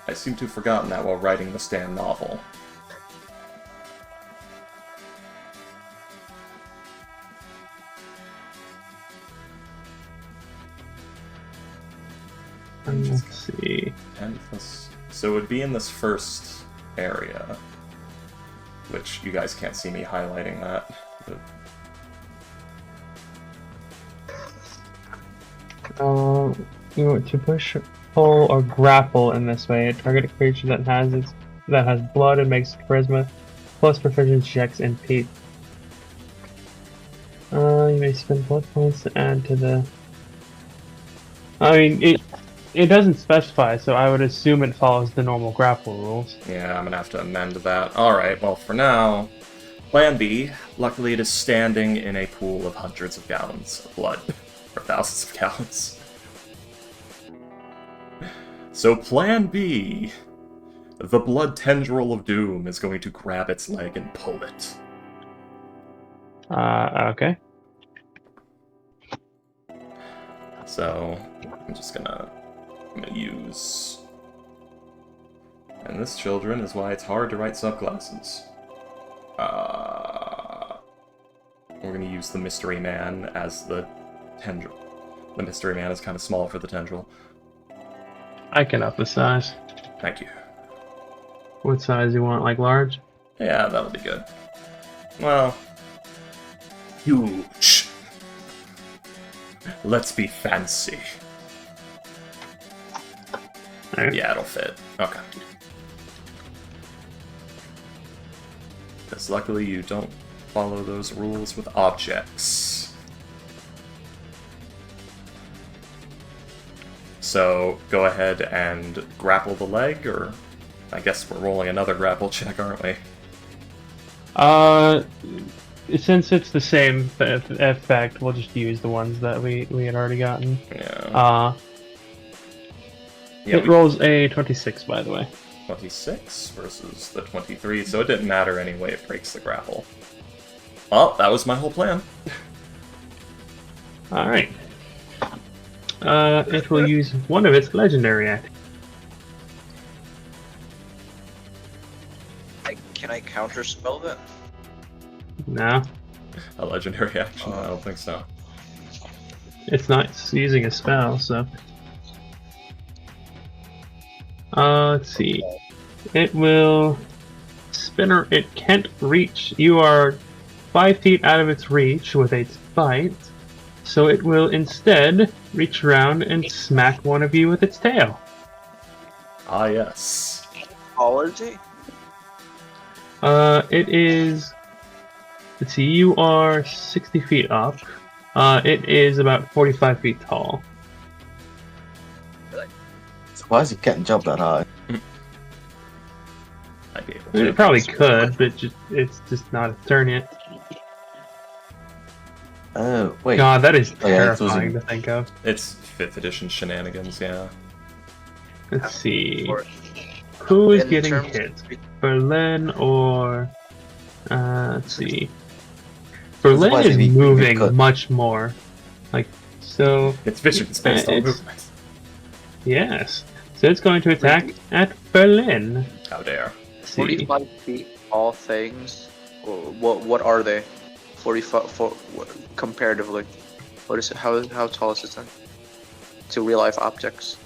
Speaker 1: I seem to have forgotten that while writing the Stan novel.
Speaker 6: Let's see.
Speaker 1: 10 plus... So it would be in this first area, which you guys can't see me highlighting that. But...
Speaker 6: You want to push, pull, or grapple in this way. Target a creature that has blood and makes charisma plus proficiency checks in Pete. You may spend blood points to add to the. I mean, it doesn't specify, so I would assume it follows the normal grapple rules.
Speaker 1: Yeah, I'm gonna have to amend that. Alright, well, for now, Plan B. Luckily, it is standing in a pool of hundreds of gallons of blood. Or thousands of gallons. So Plan B. The blood tendril of doom is going to grab its leg and pull it.
Speaker 6: Okay.
Speaker 1: So, I'm gonna use... And this, children, is why it's hard to write subclasses. We're gonna use the Mystery Man as the tendril. The Mystery Man is kind of small for the tendril.
Speaker 6: I can up the size.
Speaker 1: Thank you.
Speaker 6: What size you want, like large?
Speaker 1: Yeah, that'll be good. Well... Huge. Let's be fancy.
Speaker 6: Alright.
Speaker 1: Yeah, it'll fit. Okay. Because luckily you don't follow those rules with objects. So, go ahead and grapple the leg, or... I guess we're rolling another grapple check, aren't we?
Speaker 6: Since it's the same effect, we'll just use the ones that we had already gotten.
Speaker 1: Yeah.
Speaker 6: It rolls a 26, by the way.
Speaker 1: 26 versus the 23, so it didn't matter anyway, it breaks the grapple. Well, that was my whole plan.
Speaker 6: Alright. It will use one of its legendary actions.
Speaker 7: Can I counterspell that?
Speaker 6: No.
Speaker 1: A legendary action? I don't think so.
Speaker 6: It's not using a spell, so... let's see. It will... Spinner, it can't reach. You are 5 feet out of its reach with its bite, so it will instead reach around and smack one of you with its tail.
Speaker 1: Ah, yes.
Speaker 7: How is he?
Speaker 6: It is... Let's see, you are 60 feet up. It is about 45 feet tall.
Speaker 4: Surprised you can't jump that high.
Speaker 1: I'd be able to.
Speaker 6: It probably could, but it's just not a turn yet.
Speaker 4: Wait.
Speaker 6: God, that is
Speaker 4: Oh, yeah, it's
Speaker 6: terrifying
Speaker 4: losing.
Speaker 6: to think of.
Speaker 1: It's 5th edition shenanigans, yeah.
Speaker 6: Let's see.
Speaker 7: For-
Speaker 6: Who is
Speaker 7: in
Speaker 6: getting
Speaker 7: terms
Speaker 6: hit?
Speaker 7: of-
Speaker 6: Berlin or... let's see. Berlin is
Speaker 4: surprisingly, it
Speaker 6: moving
Speaker 4: could.
Speaker 6: much more. Like, so...
Speaker 1: Its vision is based on
Speaker 6: it's-
Speaker 1: movement.
Speaker 6: Yes. So it's going to attack at Berlin.
Speaker 1: How dare.
Speaker 6: Let's see.
Speaker 7: 45 feet, all things. What are they? 45 comparatively. What is it? How tall is it then? To real life objects.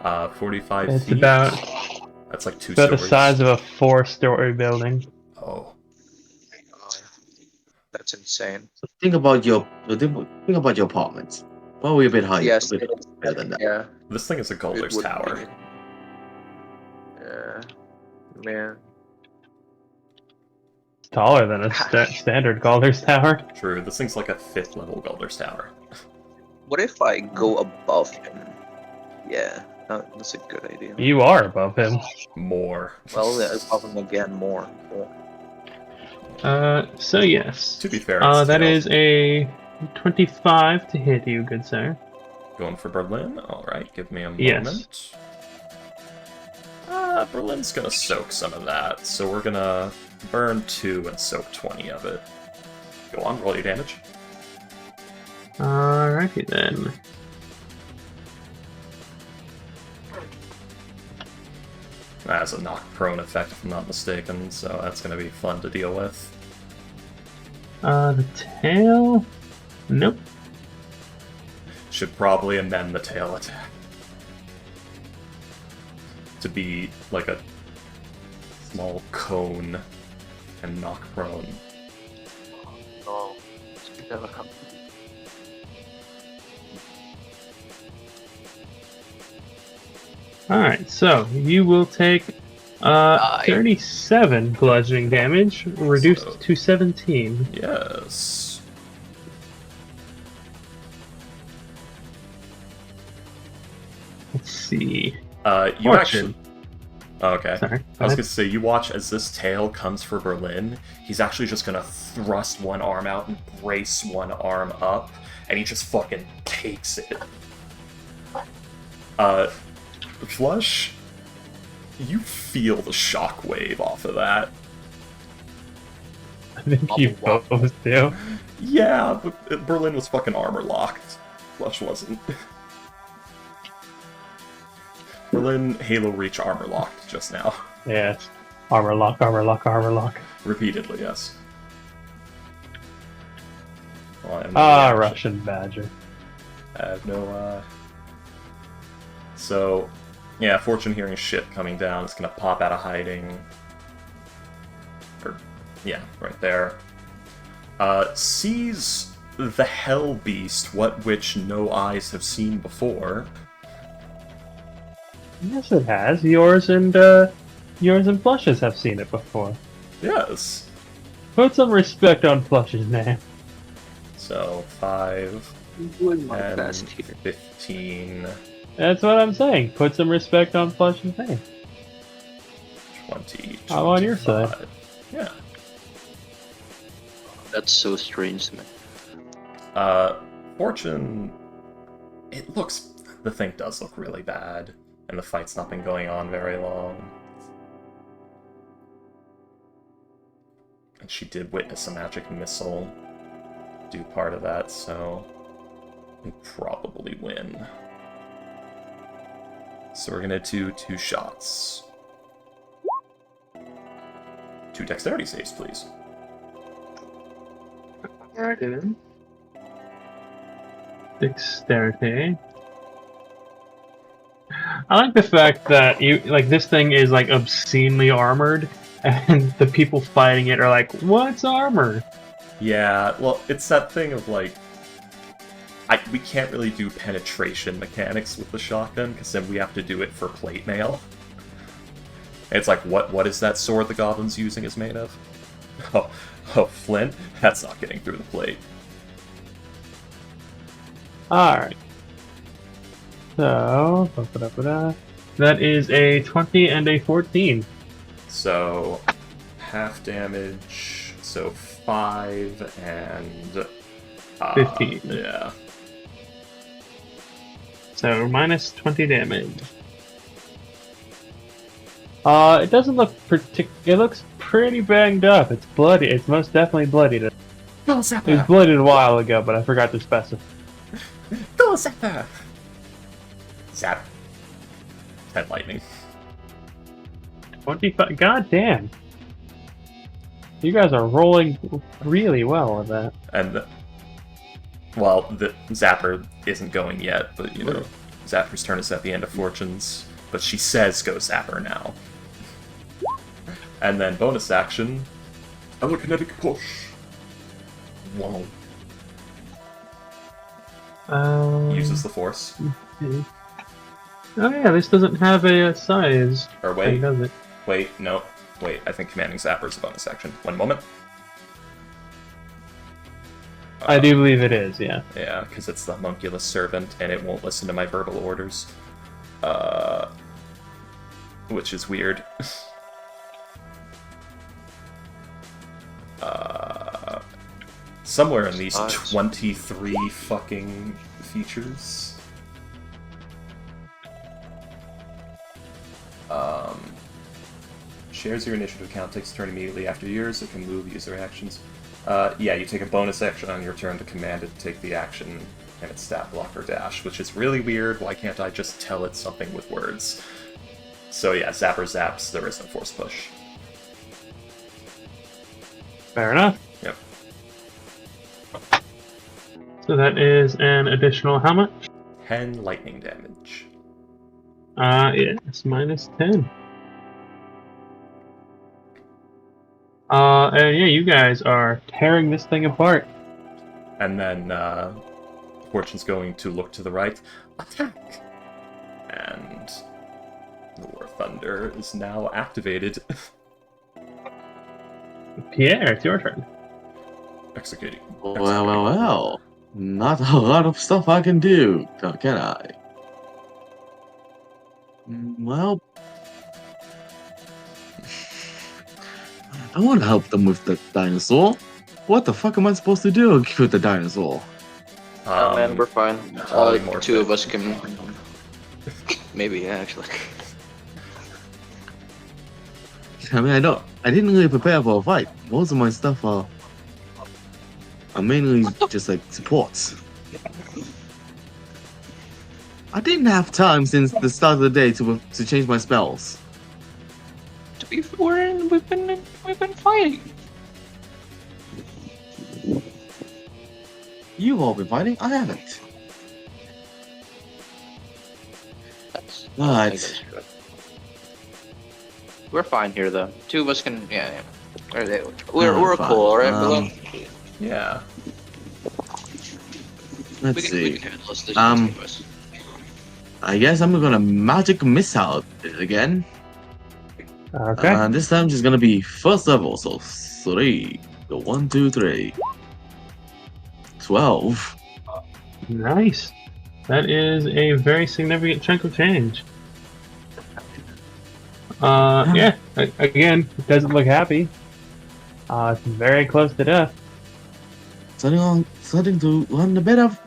Speaker 1: 45
Speaker 6: It's
Speaker 1: feet.
Speaker 6: about
Speaker 1: That's like 2
Speaker 6: the
Speaker 1: stories.
Speaker 6: size of a 4-story building.
Speaker 1: Oh.
Speaker 7: That's insane.
Speaker 4: So think about your apartment. Probably a bit higher.
Speaker 7: Yes,
Speaker 4: a bit
Speaker 7: it is.
Speaker 4: higher than that.
Speaker 7: Yeah.
Speaker 1: This thing is a
Speaker 7: it
Speaker 1: Golder's
Speaker 7: would
Speaker 1: Tower.
Speaker 7: be. Yeah. Man.
Speaker 6: It's taller than a standard Galder's Tower.
Speaker 1: True, this thing's like a 5th level Golder's Tower.
Speaker 7: What if I go above him? Yeah, that's a good idea.
Speaker 6: You are above him.
Speaker 1: More.
Speaker 7: Well, yeah, above him again more.
Speaker 6: So yes.
Speaker 1: To be fair, it's
Speaker 6: That
Speaker 1: still
Speaker 6: is a 25 to hit you, good sir.
Speaker 1: going for Berlin. Alright, give me a moment.
Speaker 6: Yes.
Speaker 1: Berlin's gonna soak some of that, so we're gonna burn 2 and soak 20 of it. Go on, roll your damage.
Speaker 6: Alrighty then.
Speaker 1: That has a knock prone effect, if I'm not mistaken, so that's gonna be fun to deal with.
Speaker 6: The tail? Nope.
Speaker 1: Should probably amend the tail attack to be like a small cone and knock prone.
Speaker 7: No.
Speaker 6: Alright, so you will take 37 bludgeoning damage, reduced
Speaker 1: So-
Speaker 6: to 17.
Speaker 1: Yes.
Speaker 6: Let's see.
Speaker 1: You
Speaker 6: Fortune.
Speaker 1: actually. Oh, okay.
Speaker 6: Sorry.
Speaker 1: I was gonna say, you watch as this tail comes for Berlin. He's actually just gonna thrust one arm out and brace one arm up, and he just fucking takes it. Flush, you feel the shockwave off of that.
Speaker 6: I think you both do.
Speaker 1: Yeah, but Berlin was fucking armor locked. Flush wasn't. Berlin Halo Reach armor locked just now.
Speaker 6: Yes. Armor lock, armor lock, armor lock.
Speaker 1: Repeatedly, yes. Well, I have no reaction.
Speaker 6: Russian Badger.
Speaker 1: I have no, So, yeah, Fortune hearing shit coming down is gonna pop out of hiding. Or, yeah, right there. Sees the Hell Beast, what which no eyes have seen before.
Speaker 6: Yes, it has. Yours and Plush's have seen it before.
Speaker 1: Yes.
Speaker 6: Put some respect on Plush's name.
Speaker 1: So, 5,
Speaker 7: Doing my
Speaker 1: 10,
Speaker 7: best here.
Speaker 1: 15,
Speaker 6: That's what I'm saying. Put some respect on Plush's name.
Speaker 1: 20,
Speaker 6: I'm on your
Speaker 1: 25.
Speaker 6: side.
Speaker 1: Yeah.
Speaker 7: That's so strange to me.
Speaker 1: Fortune, it looks, the thing does look really bad, and the fight's not been going on very long. And she did witness a magic missile do part of that, so we'll probably win. So we're gonna do 2 shots. 2 dexterity saves, please.
Speaker 6: Dexterity. I like the fact that this thing is like obscenely armored, and the people fighting it are like, "What's armor?"
Speaker 1: Yeah, well, it's that thing of like, we can't really do penetration mechanics with the shotgun, because then we have to do it for plate mail. It's like, what is that sword the goblin's using is made of? Oh, flint? That's not getting through the plate.
Speaker 6: Alright. So, that is a 20 and a 14.
Speaker 1: So, half damage, so 5 and...
Speaker 6: 15.
Speaker 1: Yeah.
Speaker 6: So minus 20 damage. It doesn't look it looks pretty banged up. It's bloody. It's most definitely bloodied. It
Speaker 1: Go,
Speaker 6: was
Speaker 1: Zapper!
Speaker 6: bloodied a while ago, but I forgot to specify.
Speaker 1: Go, Zapper! Zap. 10 lightning.
Speaker 6: 25. God damn. You guys are rolling really well with that.
Speaker 1: And, well, the Zapper isn't going yet, but, you know, Zapper's turn is at the end of Fortunes. But she says go Zapper now. And then bonus action, telekinetic push. Wow. Uses the force.
Speaker 6: Oh yeah, this doesn't have a size.
Speaker 1: Or
Speaker 6: Thing,
Speaker 1: wait,
Speaker 6: does it?
Speaker 1: wait, no. Wait, I think commanding Zapper is a bonus action. One moment.
Speaker 6: I do believe it is, yeah.
Speaker 1: Yeah, because it's the homunculus servant, and it won't listen to my verbal orders. Which is weird. Somewhere in these 23 fucking features. Shares your initiative count, takes a turn immediately after yours, it can move, use their actions. Yeah, you take a bonus action on your turn to command it to take the action, and it's stat block or dash, which is really weird. Why can't I just tell it something with words? So yeah, Zapper zaps, there is no force push.
Speaker 6: Fair enough.
Speaker 1: Yep.
Speaker 6: So that is an additional how much?
Speaker 1: 10 lightning damage.
Speaker 6: Yes, minus 10. And yeah, you guys are tearing this thing apart.
Speaker 1: And then, Fortune's going to look to the right. Attack! And the War Thunder is now activated.
Speaker 6: Pierre, it's your turn.
Speaker 1: Executing.
Speaker 4: Well. Not a lot of stuff I can do, can I? Well, I want to help them with the dinosaur. What the fuck am I supposed to do with the dinosaur?
Speaker 7: Oh man, we're fine. All
Speaker 1: probably more
Speaker 7: two of
Speaker 1: fit.
Speaker 7: us can. Maybe, yeah, actually.
Speaker 4: I mean, I didn't really prepare for a fight. Most of my stuff are mainly just like supports. I didn't have time since the start of the day to change my spells.
Speaker 7: To be fair, we've been fighting.
Speaker 4: You've all been fighting. I haven't.
Speaker 7: I guess you're right. We're fine here, though. Two of us can, yeah. We're
Speaker 4: fine.
Speaker 7: cool, alright?
Speaker 1: Yeah.
Speaker 4: Let's
Speaker 7: we
Speaker 4: see.
Speaker 7: can handle this. There's
Speaker 4: Um,
Speaker 7: two of us.
Speaker 4: I guess I'm gonna magic missile it again.
Speaker 6: Okay.
Speaker 4: This time just gonna be first level, so 3. Go 1, 2, 3. 12.
Speaker 6: Nice. That is a very significant chunk of change. Yeah. Again, it doesn't look happy. It's very close to death.
Speaker 4: Starting to run a bit of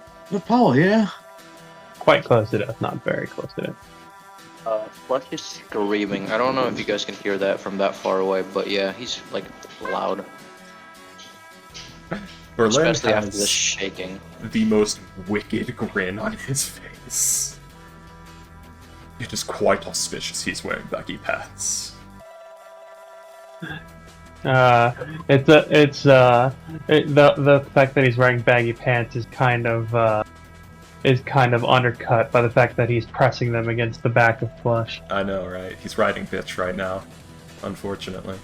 Speaker 4: power here.
Speaker 6: Quite close to death, not very close to death.
Speaker 7: Flesh is screaming. I don't know if you guys can hear that from that far away, but yeah, he's like loud.
Speaker 1: Berlin
Speaker 7: Especially after
Speaker 1: has
Speaker 7: this shaking.
Speaker 1: the most wicked grin on his face. It is quite auspicious he's wearing baggy pants.
Speaker 6: The fact that he's wearing baggy pants is kind of undercut by the fact that he's pressing them against the back of Flush.
Speaker 1: I know, right? He's riding bitch right now, unfortunately.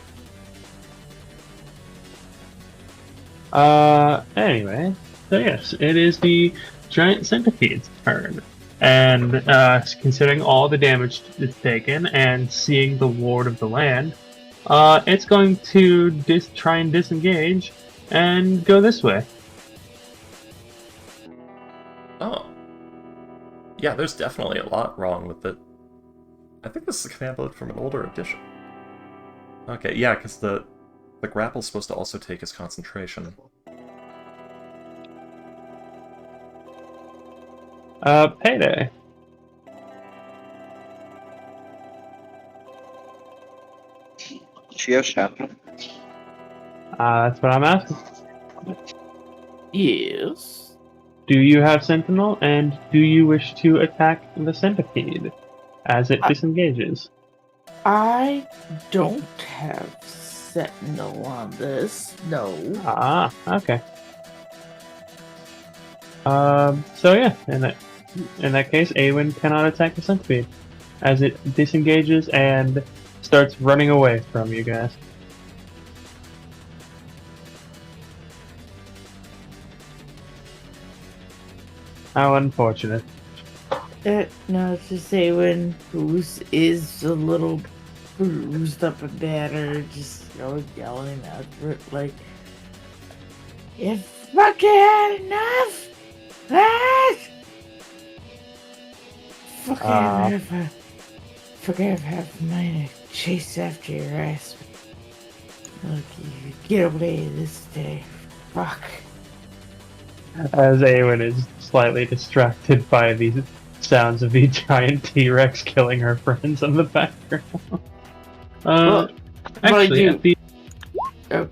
Speaker 6: Anyway, so yes, it is the giant centipede's turn. And considering all the damage it's taken and seeing the ward of the land, it's going to try and disengage and go this way.
Speaker 1: Oh. Yeah, there's definitely a lot wrong with it. I think this is a command block from an older edition. Okay, yeah, because the grapple's supposed to also take his concentration.
Speaker 6: Payday.
Speaker 7: She has Sentinel.
Speaker 6: That's what I'm asking.
Speaker 2: Yes.
Speaker 6: Do you have Sentinel, and do you wish to attack the centipede as it disengages?
Speaker 2: I don't have Sentinel on this. No.
Speaker 6: Ah, okay. So yeah, in that case, Awen cannot attack the centipede as it disengages and starts running away from you guys. How unfortunate.
Speaker 2: No, it's just say when Goose is a little bruised up and battered, just yelling after it like, "You fucking had enough! Ah! Fucking have mine to chase after your ass. Look, you get away this day. Fuck."
Speaker 6: As Awen is slightly distracted by the sounds of the giant T-Rex killing her friends in the background. Actually, at the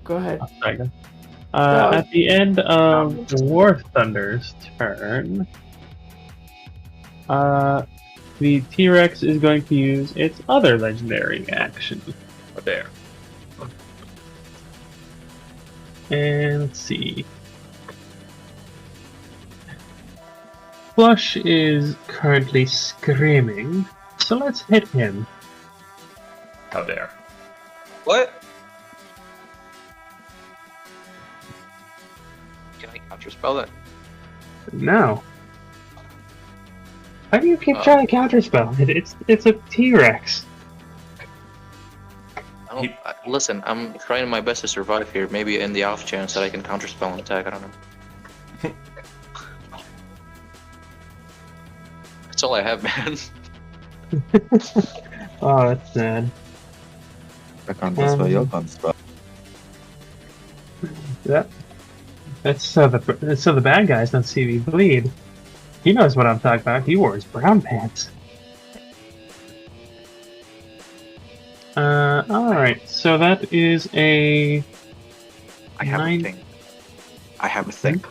Speaker 2: go ahead.
Speaker 6: sorry, at the end of War Thunder's turn, the T-Rex is going to use its other legendary action.
Speaker 1: There.
Speaker 6: And let's see. Flush is currently screaming, so let's hit him.
Speaker 1: How dare.
Speaker 7: What? Can I counterspell that?
Speaker 6: No. Why do you keep trying to counterspell it? It's a T-Rex.
Speaker 7: Listen, I'm trying my best to survive here. Maybe in the off chance that I can counterspell an attack, I don't know. That's all I have, man.
Speaker 6: Oh, that's sad.
Speaker 4: I can't spell your counterspell.
Speaker 6: Yep. That's so the bad guys don't see me bleed. He knows what I'm talking about. He wore his brown pants. Alright, so that is a...
Speaker 7: I have a thing. I have a thing.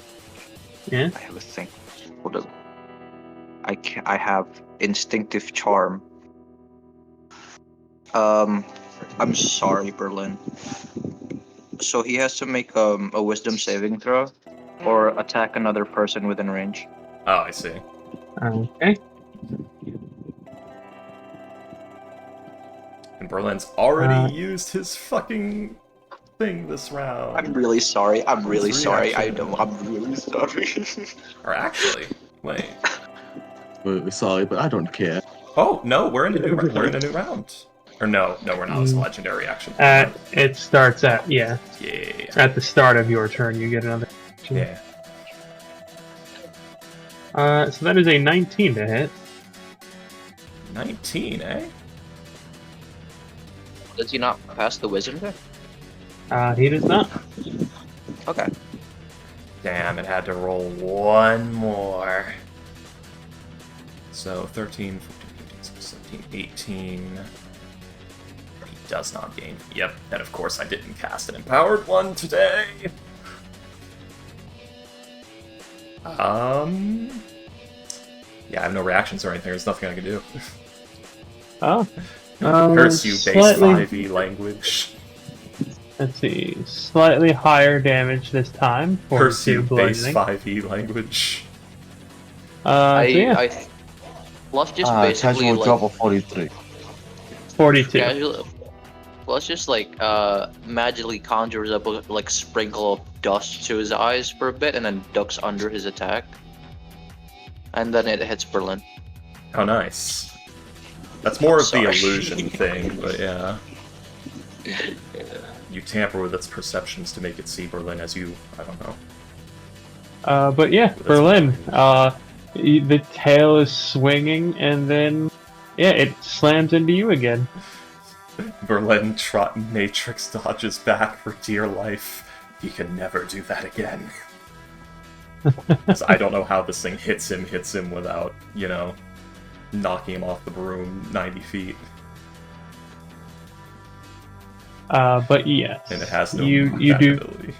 Speaker 6: Yeah?
Speaker 7: I have a thing. Hold up. I have instinctive charm. I'm sorry, Berlin. So he has to make a wisdom saving throw, or attack another person within range.
Speaker 1: Oh, I see.
Speaker 6: Okay.
Speaker 1: And Berlin's already used his fucking thing this round.
Speaker 7: I'm really sorry. I'm really
Speaker 1: His
Speaker 7: sorry.
Speaker 1: reaction.
Speaker 7: I'm really sorry.
Speaker 1: Or actually, wait.
Speaker 4: We're sorry, but I don't care.
Speaker 1: Oh no, we're in a new round. Or no, we're not. It's a legendary action.
Speaker 6: It starts at
Speaker 1: Yeah.
Speaker 6: at the start of your turn. You get another. Action.
Speaker 1: Yeah.
Speaker 6: So that is a 19 to hit.
Speaker 1: 19, eh?
Speaker 7: Does he not pass the wisdom check?
Speaker 6: He does not.
Speaker 7: Okay.
Speaker 1: Damn, it had to roll one more. So 13, 14, 15, 16, 17, 18. He does not gain. Yep, and of course I didn't cast an empowered one today. Yeah, I have no reactions or anything. There's nothing I can do.
Speaker 6: Oh.
Speaker 1: Curse you, base
Speaker 6: Slightly-
Speaker 1: 5e language.
Speaker 6: Let's see. Slightly higher damage this time.
Speaker 1: Curse you,
Speaker 6: 42
Speaker 1: base
Speaker 6: bludgeoning.
Speaker 1: 5e language.
Speaker 6: So yeah,
Speaker 7: Plus just basically
Speaker 4: Casual
Speaker 7: like
Speaker 4: drop of 43.
Speaker 6: 42.
Speaker 7: casual. Plus just like magically conjures up a like sprinkle of dust to his eyes for a bit, and then ducks under his attack, and then it hits Berlin.
Speaker 1: How nice. That's more of the
Speaker 7: Sorry.
Speaker 1: illusion thing, but yeah. You tamper with its perceptions to make it see Berlin as you, I don't know.
Speaker 6: But yeah, Berlin. The tail is swinging, and then yeah, it slams into you again.
Speaker 1: Berlin trot Matrix dodges back for dear life. He can never do that again. 'Cause I don't know how this thing hits him without, you know, knocking him off the broom 90 feet.
Speaker 6: But yes,
Speaker 1: And it has no
Speaker 6: you
Speaker 1: combat
Speaker 6: do.
Speaker 1: ability.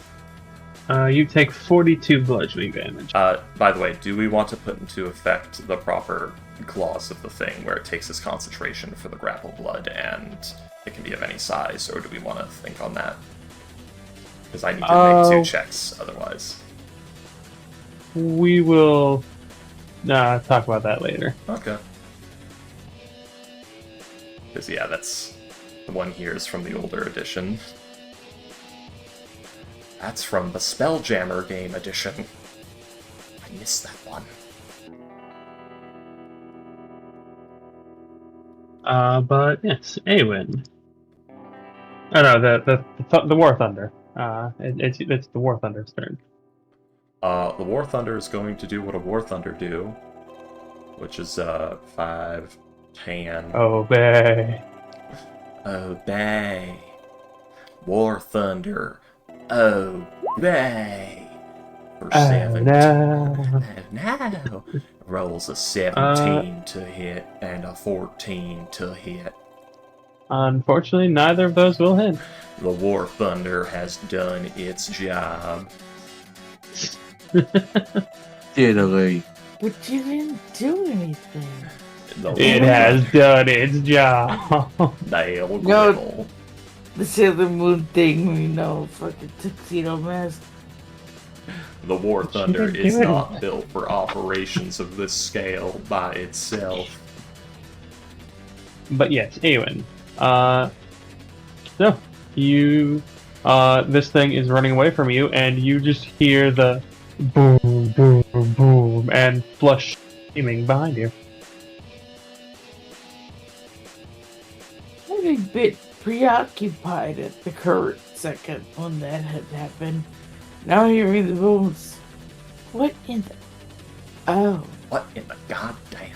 Speaker 6: You take 42 bludgeoning damage.
Speaker 1: By the way, do we want to put into effect the proper clause of the thing where it takes its concentration for the grapple blood and it can be of any size, or do we want to think on that? Because I need to make 2 checks otherwise.
Speaker 6: We will talk about that later.
Speaker 1: Okay. Because, yeah, that's... The one here is from the older edition. That's from the Spelljammer game edition. I missed that one.
Speaker 6: But yes, Awen. Oh no, the War Thunder. It's the War Thunder's turn.
Speaker 1: The War Thunder is going to do what a War Thunder do, which is 5, 10.
Speaker 6: Obey.
Speaker 1: Obey. War Thunder. Obey. For 17. No. Rolls a 17 to hit and a 14 to hit.
Speaker 6: Unfortunately, neither of those will hit.
Speaker 1: The War Thunder has done its job.
Speaker 4: Italy.
Speaker 2: But you didn't do anything.
Speaker 6: It has done its job.
Speaker 1: Nail
Speaker 2: No.
Speaker 1: Griddle.
Speaker 2: The Sailor Moon thing, we know, fucking tuxedo mask.
Speaker 1: The War
Speaker 6: What you
Speaker 1: Thunder
Speaker 6: been
Speaker 1: is
Speaker 6: doing?
Speaker 1: not built for operations of this scale by itself.
Speaker 6: But yes, Awen. So you, this thing is running away from you, and you just hear the boom, boom, boom, and flush screaming behind you.
Speaker 2: I'm a bit preoccupied at the current second when that had happened. Now hearing the booms. What in the... Oh.
Speaker 1: What in the goddamn?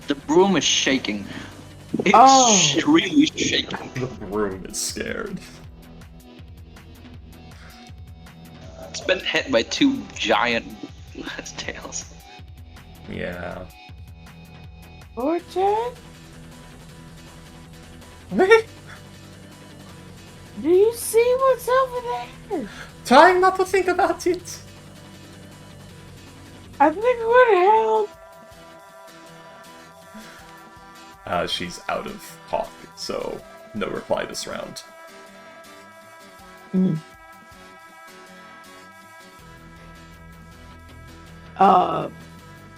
Speaker 7: The broom is shaking. It's
Speaker 2: Oh.
Speaker 7: really shaking.
Speaker 1: The broom is scared.
Speaker 7: It's been hit by 2 giant tails.
Speaker 1: Yeah.
Speaker 2: Fortune? Do you see what's over there?
Speaker 1: Trying not to think about it.
Speaker 2: I think it would help.
Speaker 1: She's out of talk, so no reply this round.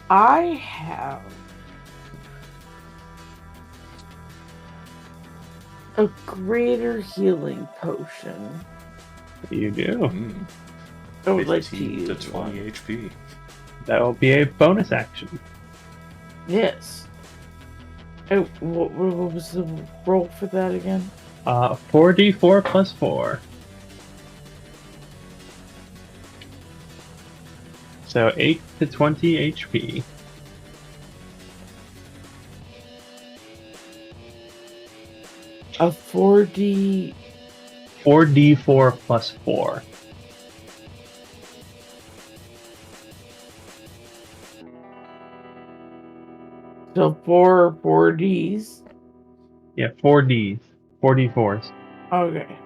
Speaker 2: I have a greater healing potion.
Speaker 6: You do.
Speaker 1: Mm,
Speaker 2: I would like to
Speaker 1: 15 to
Speaker 2: use
Speaker 1: 20
Speaker 2: one.
Speaker 1: HP.
Speaker 6: That will be a bonus action.
Speaker 2: Yes. Oh, what was the roll for that again?
Speaker 6: 4d4 plus 4. So 8 to 20 HP.
Speaker 2: A 4D.
Speaker 6: 4d4 plus 4.
Speaker 2: So 4 Ds.
Speaker 6: Yeah, 4ds. 4d4s.
Speaker 2: Okay.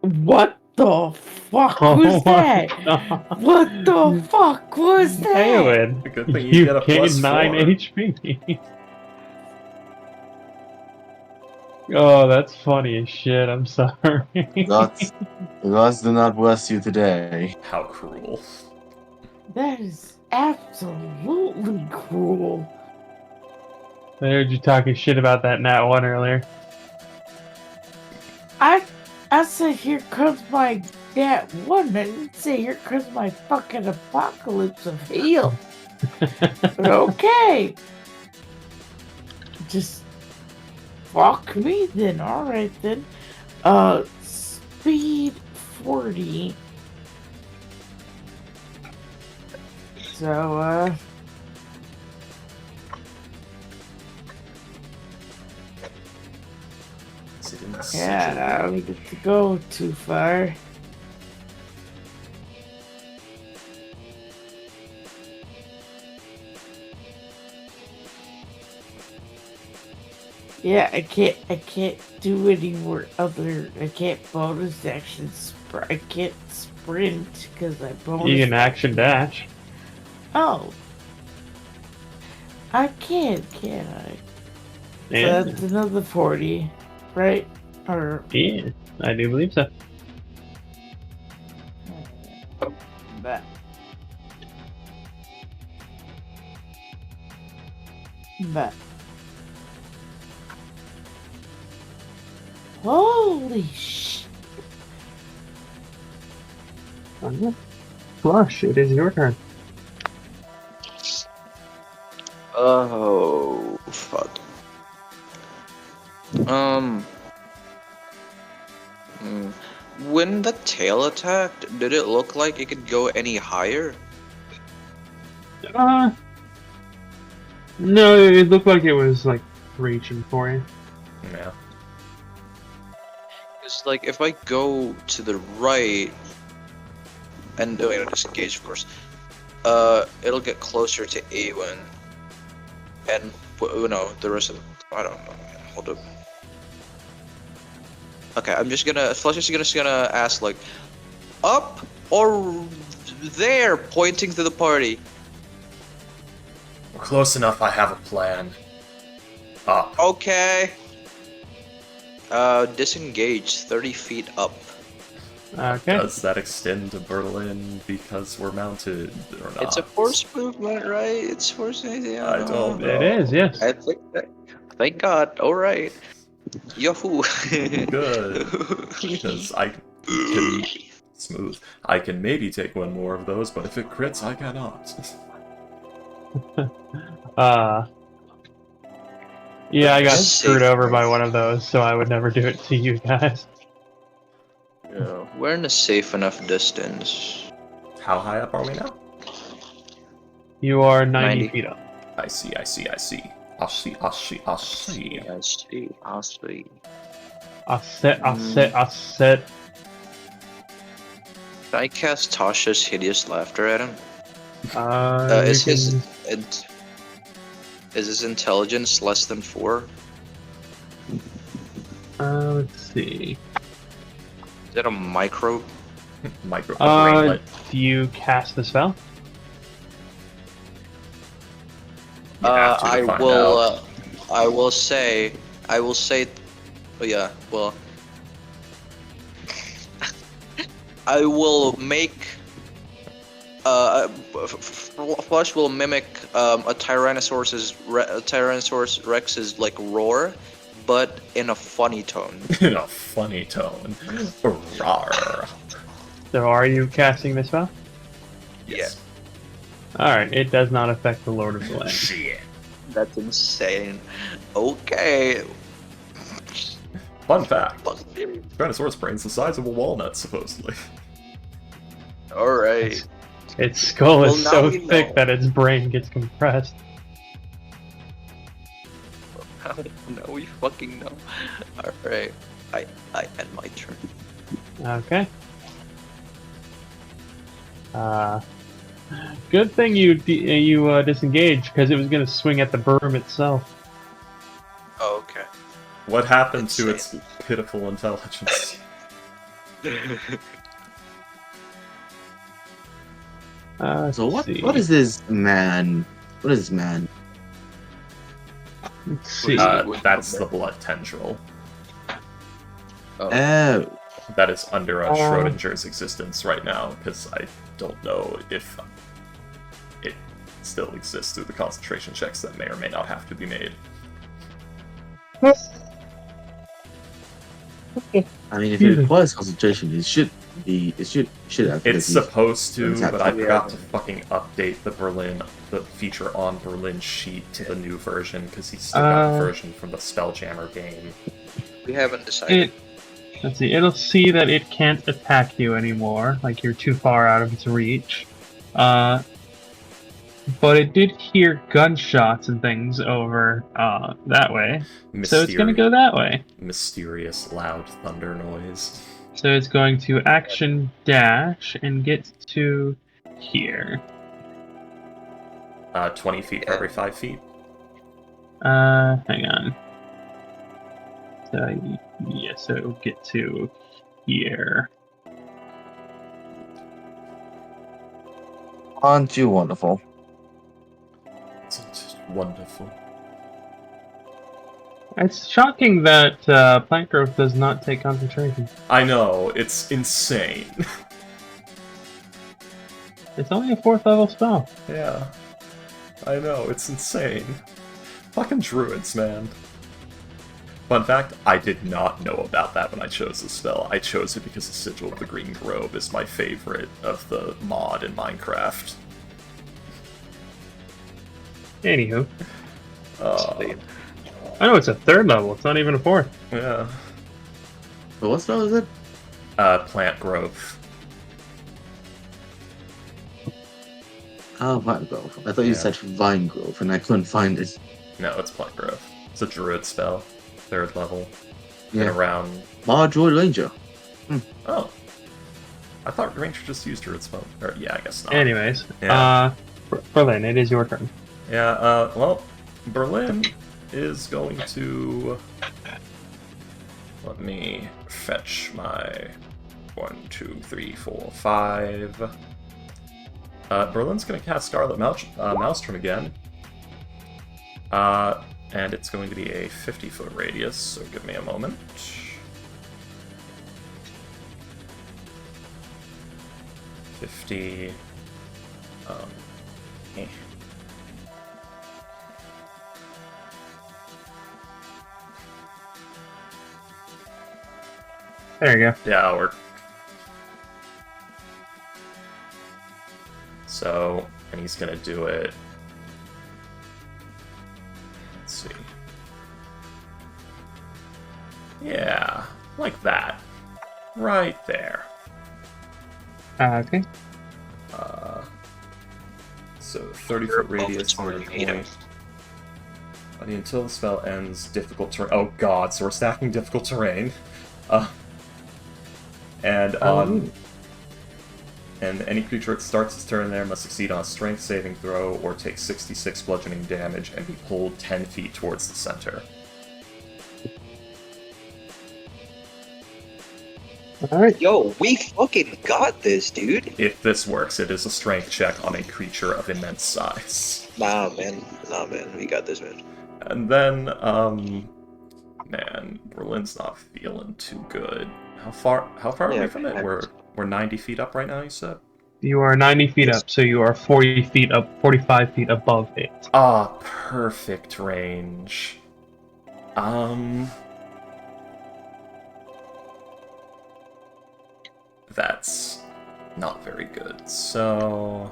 Speaker 2: What the fuck
Speaker 6: Oh
Speaker 2: was
Speaker 6: my
Speaker 2: that?
Speaker 6: God.
Speaker 2: What the fuck was that?
Speaker 6: Awen,
Speaker 1: A good thing you
Speaker 6: you
Speaker 1: get a
Speaker 6: gained
Speaker 1: plus
Speaker 6: 9
Speaker 1: 4.
Speaker 6: HP. Oh, that's funny as shit. I'm sorry.
Speaker 4: Gods, the gods do not bless you today.
Speaker 1: How cruel.
Speaker 2: That is absolutely cruel.
Speaker 6: I heard you talking shit about that Nat 1 earlier.
Speaker 2: I said, here comes my dad one. I didn't say, here comes my fucking apocalypse of heal. But okay. Just fuck me then. Alright then. Speed 40. So, Yeah, I don't get to go too far. Yeah, I can't do any more other. I can't bonus action. I can't sprint because I bonus.
Speaker 6: You can action dash.
Speaker 2: Oh, I can't I? So
Speaker 6: Yeah.
Speaker 2: that's another 40, right? Or
Speaker 6: Yeah, I do believe so.
Speaker 2: that. That. Holy shit!
Speaker 6: Flush, it is your turn.
Speaker 7: Oh, fuck. When the tail attacked, did it look like it could go any higher?
Speaker 6: No, it looked like it was like reaching for you.
Speaker 1: Yeah.
Speaker 7: It's like if I go to the right and wait, I'll disengage, of course. It'll get closer to Awen, and no, the rest of I don't know. Hold up. Okay, I'm just gonna. Flush is just gonna ask like, up or there, pointing to the party.
Speaker 1: We're close enough, I have a plan. Up.
Speaker 7: Okay. Disengage 30 feet up.
Speaker 6: Okay.
Speaker 1: Does that extend to Berlin because we're mounted or not?
Speaker 7: It's a force movement, right? It's force. Yeah,
Speaker 1: I don't know.
Speaker 6: It is, yes.
Speaker 7: I think that. Thank God. All right. Yahoo.
Speaker 1: Good. Because I can... Smooth. I can maybe take one more of those, but if it crits, I cannot.
Speaker 6: Yeah, I got
Speaker 7: Safe
Speaker 6: screwed over by
Speaker 7: place.
Speaker 6: one of those, so I would never do it to you guys.
Speaker 7: Yeah, we're in a safe enough distance.
Speaker 1: How high up are we now?
Speaker 6: You are 90
Speaker 7: 90.
Speaker 6: feet up.
Speaker 1: I see, I see, I see. I see, I see, I see.
Speaker 7: I see. I see.
Speaker 6: I said.
Speaker 7: Can I cast Tasha's hideous laughter at him?
Speaker 6: You can-
Speaker 7: Is his intelligence less than 4?
Speaker 6: let's see.
Speaker 7: Is that a micro?
Speaker 1: Micro brainlet.
Speaker 6: Do you cast the spell?
Speaker 1: You have to
Speaker 7: I
Speaker 1: find
Speaker 7: will.
Speaker 1: out.
Speaker 7: I will say. Oh yeah. Well. I will make. Flush will mimic a Tyrannosaurus Rex's like roar, but in a funny tone.
Speaker 1: In a funny tone. Rawr.
Speaker 6: So are you casting the spell?
Speaker 1: Yes.
Speaker 6: Alright, it does not affect the Lord of the Land.
Speaker 1: Shit.
Speaker 7: That's insane. Okay.
Speaker 1: Fun fact. Tyrannosaurus brain's the size of a walnut, supposedly.
Speaker 7: All right.
Speaker 6: Its skull is
Speaker 7: Well, now
Speaker 6: so
Speaker 7: we
Speaker 6: thick
Speaker 7: know.
Speaker 6: that its brain gets compressed.
Speaker 7: Now we fucking know. All right. I end my turn.
Speaker 6: Okay. Good thing you disengaged, because it was going to swing at the berm itself.
Speaker 7: Oh, okay.
Speaker 1: What happened to
Speaker 7: Insane.
Speaker 1: its pitiful intelligence?
Speaker 4: So
Speaker 6: Let's see.
Speaker 4: what is this man? What is this man?
Speaker 6: Let's see.
Speaker 1: That's the blood tendril.
Speaker 7: Oh.
Speaker 1: That is under
Speaker 6: Uh,
Speaker 1: Schrodinger's existence right now, because I don't know if it still exists through the concentration checks that may or may not have to be made.
Speaker 4: I mean, if it requires concentration, it should be. It should have.
Speaker 1: It's supposed to,
Speaker 4: It's
Speaker 1: but I
Speaker 4: happening.
Speaker 1: forgot to fucking update the feature on Berlin sheet to the new version, because he's still got the version from the Spelljammer game.
Speaker 7: We haven't decided.
Speaker 6: Let's see. It'll see that it can't attack you anymore. Like you're too far out of its reach. but it did hear gunshots and things over that way. So it's going to go that way.
Speaker 1: Mysterious loud thunder noise.
Speaker 6: So it's going to action dash and get to here.
Speaker 1: 20 feet for every 5 feet.
Speaker 6: Hang on. So, yeah, so it'll get to here.
Speaker 4: Aren't you wonderful?
Speaker 1: It's just wonderful.
Speaker 6: It's shocking that plant growth does not take concentration.
Speaker 1: I know, it's insane.
Speaker 6: It's only a 4th level spell.
Speaker 1: Yeah. I know, it's insane. Fucking druids, man. Fun fact, I did not know about that when I chose the spell. I chose it because the Sigil of the Green Grove is my favorite of the mod in Minecraft.
Speaker 6: Anywho. I know it's a 3rd level, it's not even a 4th.
Speaker 1: Yeah.
Speaker 4: But what spell is it?
Speaker 1: Plant growth.
Speaker 4: Ah, Vine Grove. I thought you said Vine Grove, and I couldn't find it.
Speaker 1: No, it's plant growth. It's a druid spell. 3rd level.
Speaker 4: Yeah.
Speaker 1: Been around.
Speaker 4: Druid Ranger.
Speaker 1: Oh. I thought Ranger just used druid spell. Or, yeah, I guess not.
Speaker 6: Anyways,
Speaker 1: Yeah.
Speaker 6: Berlin, it is your turn.
Speaker 1: Yeah, well, Berlin is going to... Let me fetch my 1, 2, 3, 4, 5. Berlin's going to cast Scarlet Maelstrom again. And it's going to be a 50-foot radius, so give me a moment. Eh.
Speaker 6: There you go.
Speaker 1: Yeah, that'll work. So, and he's gonna do it. Let's see. Yeah, like that. Right there.
Speaker 6: Okay.
Speaker 1: So 30-foot radius,
Speaker 7: It's more
Speaker 1: 30
Speaker 7: than 8
Speaker 1: point. Until the spell ends, difficult terrain. Oh god, so we're stacking difficult terrain. And any creature that starts its turn there must succeed on a strength saving throw or take 66 bludgeoning damage and be pulled 10 feet towards the center.
Speaker 6: Alright.
Speaker 7: Yo, we fucking got this, dude.
Speaker 1: If this works, it is a strength check on a creature of immense size.
Speaker 7: Nah, man. We got this, man.
Speaker 1: And then, man, Berlin's not feeling too good. How far are we from it? We're 90 feet up right now, you said?
Speaker 6: You are 90 feet up, so you are 40 feet up, 45 feet above it.
Speaker 1: Ah, perfect range. That's not very good. So,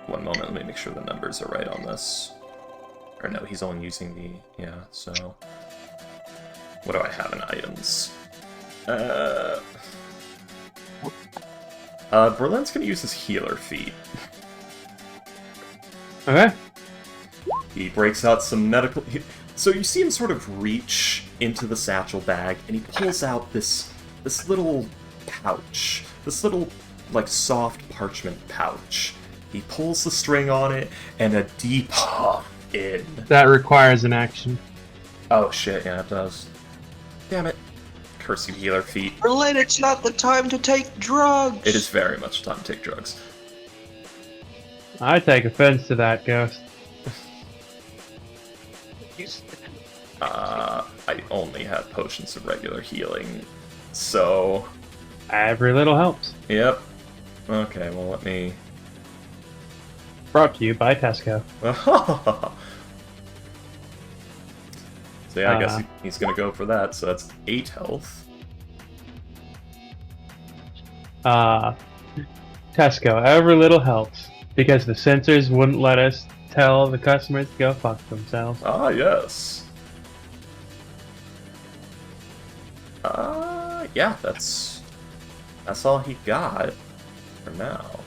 Speaker 1: one moment, let me make sure the numbers are right on this. Or no, he's only using the, yeah, so, what do I have in items? Berlin's gonna use his healer feat.
Speaker 6: Okay.
Speaker 1: He breaks out some medical... So you see him sort of reach into the satchel bag, and he pulls out this little pouch. This little, like, soft parchment pouch. He pulls the string on it, and a deep huff in.
Speaker 6: That requires an action.
Speaker 1: Oh shit, yeah, it does. Damn it. Curse you, healer feet.
Speaker 7: Berlin, it's not the time to take drugs.
Speaker 1: It is very much time to take drugs.
Speaker 6: I take offense to that, Ghost.
Speaker 1: I only have potions of regular healing, so...
Speaker 6: Every little helps.
Speaker 1: Yep. Okay, well, let me...
Speaker 6: Brought to you by Tesco.
Speaker 1: So yeah, I guess he's gonna go for that, so that's 8 health.
Speaker 6: Tesco, every little helps. Because the censors wouldn't let us tell the customers to go fuck themselves.
Speaker 1: Ah, yes. Yeah, that's all he got for now.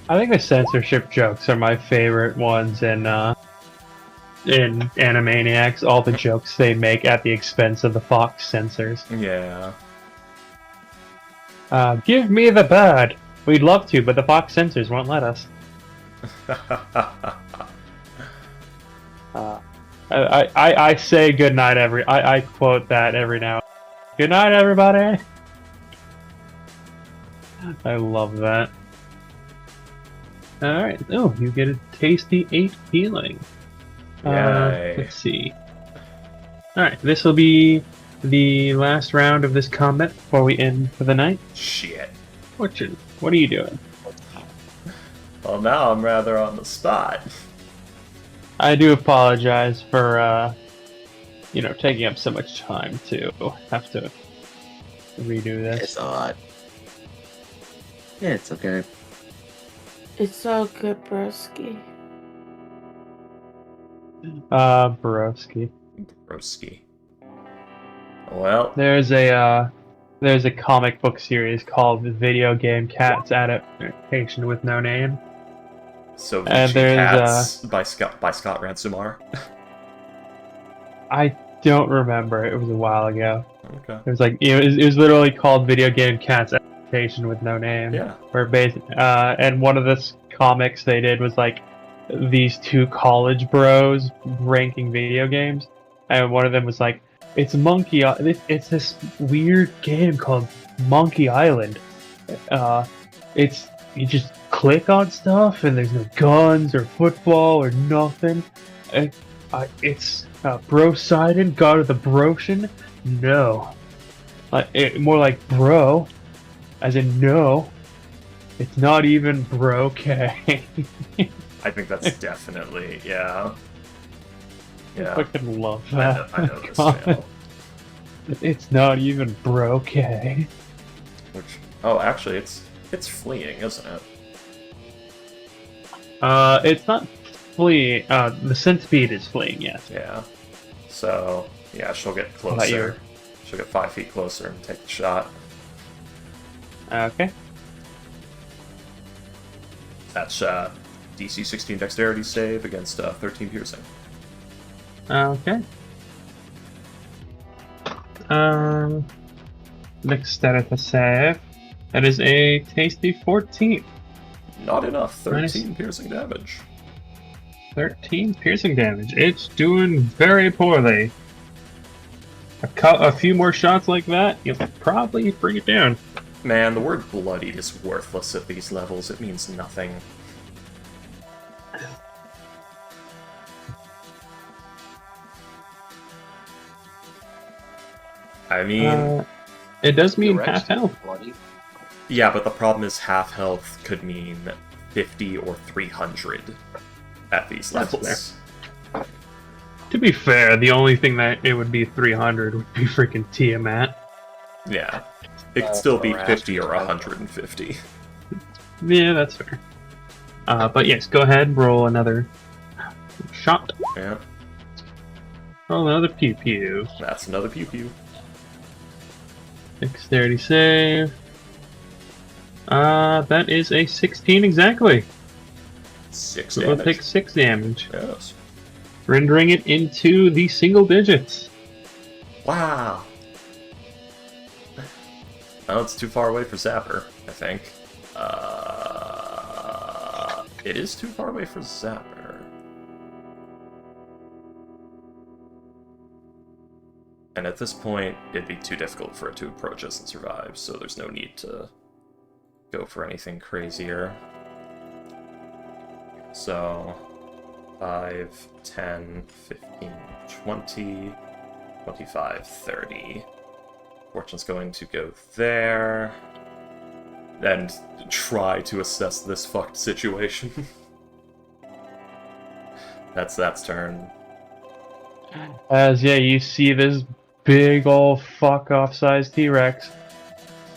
Speaker 6: I think the censorship jokes are my favorite ones in Animaniacs. All the jokes they make at the expense of the Fox censors.
Speaker 1: Yeah.
Speaker 6: Give me the bird. We'd love to, but the Fox censors won't let us. I say good night I quote that every now and then. Good night, everybody. I love that. Alright, oh, you get a tasty 8 healing.
Speaker 1: Yay.
Speaker 6: Let's see. Alright, this will be the last round of this combat before we end for the night.
Speaker 1: Shit.
Speaker 6: Fortune, what are you doing?
Speaker 1: Well, now I'm rather on the spot.
Speaker 6: I do apologize for, taking up so much time to have to redo this.
Speaker 4: It's alright. Yeah, it's okay.
Speaker 2: It's all good, broski.
Speaker 6: Borowski.
Speaker 1: Broski. Well,
Speaker 6: There's a comic book series called Video Game Cats Adaptation with No Name.
Speaker 1: so
Speaker 6: and
Speaker 1: Vinci
Speaker 6: there's,
Speaker 1: Cats by Scott Ransomar.
Speaker 6: I don't remember. It was a while ago.
Speaker 1: Okay.
Speaker 6: It was like it was literally called Video Game Cats Adaptation with No Name.
Speaker 1: Yeah.
Speaker 6: Where and one of the comics they did was like these two college bros ranking video games, and one of them was like, it's this weird game called Monkey Island. It's you just click on stuff and there's no guns or football or nothing. It's bro-sided, God of the Broshin? No. More like bro, as in no. It's not even bro-K.
Speaker 1: I think that's definitely, yeah.
Speaker 6: I
Speaker 1: Yeah.
Speaker 6: fucking love
Speaker 1: I
Speaker 6: that.
Speaker 1: know this fail.
Speaker 6: It's not even bro-K.
Speaker 1: Which, oh, actually, it's fleeing, isn't it?
Speaker 6: It's not fleeing. The centipede is fleeing, yes.
Speaker 1: Yeah. So, yeah, she'll get
Speaker 6: How about you?
Speaker 1: closer. She'll get 5 feet closer and take the shot.
Speaker 6: Okay.
Speaker 1: That's DC 16 Dexterity save against 13 Piercing.
Speaker 6: Okay. Dexterity save. That is a tasty 14.
Speaker 1: Not enough. 13
Speaker 6: Nice.
Speaker 1: piercing damage.
Speaker 6: 13 piercing damage. It's doing very poorly. A few more shots like that, you'll probably bring it down.
Speaker 1: Man, the word bloodied is worthless at these levels. It means nothing. I mean,
Speaker 6: It does mean
Speaker 7: Your
Speaker 6: half
Speaker 7: ex-
Speaker 6: health.
Speaker 7: bloody.
Speaker 1: yeah, but the problem is half health could mean 50 or 300 at these
Speaker 6: That's
Speaker 1: levels.
Speaker 6: To be fair, the only thing that it would be 300 would be freaking Tiamat.
Speaker 1: Yeah. It could still be
Speaker 7: Perhaps
Speaker 1: 50 or
Speaker 7: it's
Speaker 1: 150.
Speaker 6: Yeah, that's fair. But yes, go ahead, roll another shot.
Speaker 1: Yeah,
Speaker 6: Roll another pew pew.
Speaker 1: that's another pew pew.
Speaker 6: Dexterity save. That is a 16 exactly.
Speaker 1: 6
Speaker 6: So we'll
Speaker 1: damage.
Speaker 6: take 6 damage,
Speaker 1: Yes.
Speaker 6: rendering it into the single digits.
Speaker 1: Wow. Oh, it's too far away for Zapper, I think. It is too far away for Zapper. And at this point, it'd be too difficult for it to approach us and survive, so there's no need to go for anything crazier. So, 5, 10, 15, 20, 25, 30. Fortune's going to go there and try to assess this fucked situation. That's turn.
Speaker 6: As you see this big ol' fuck off sized T-Rex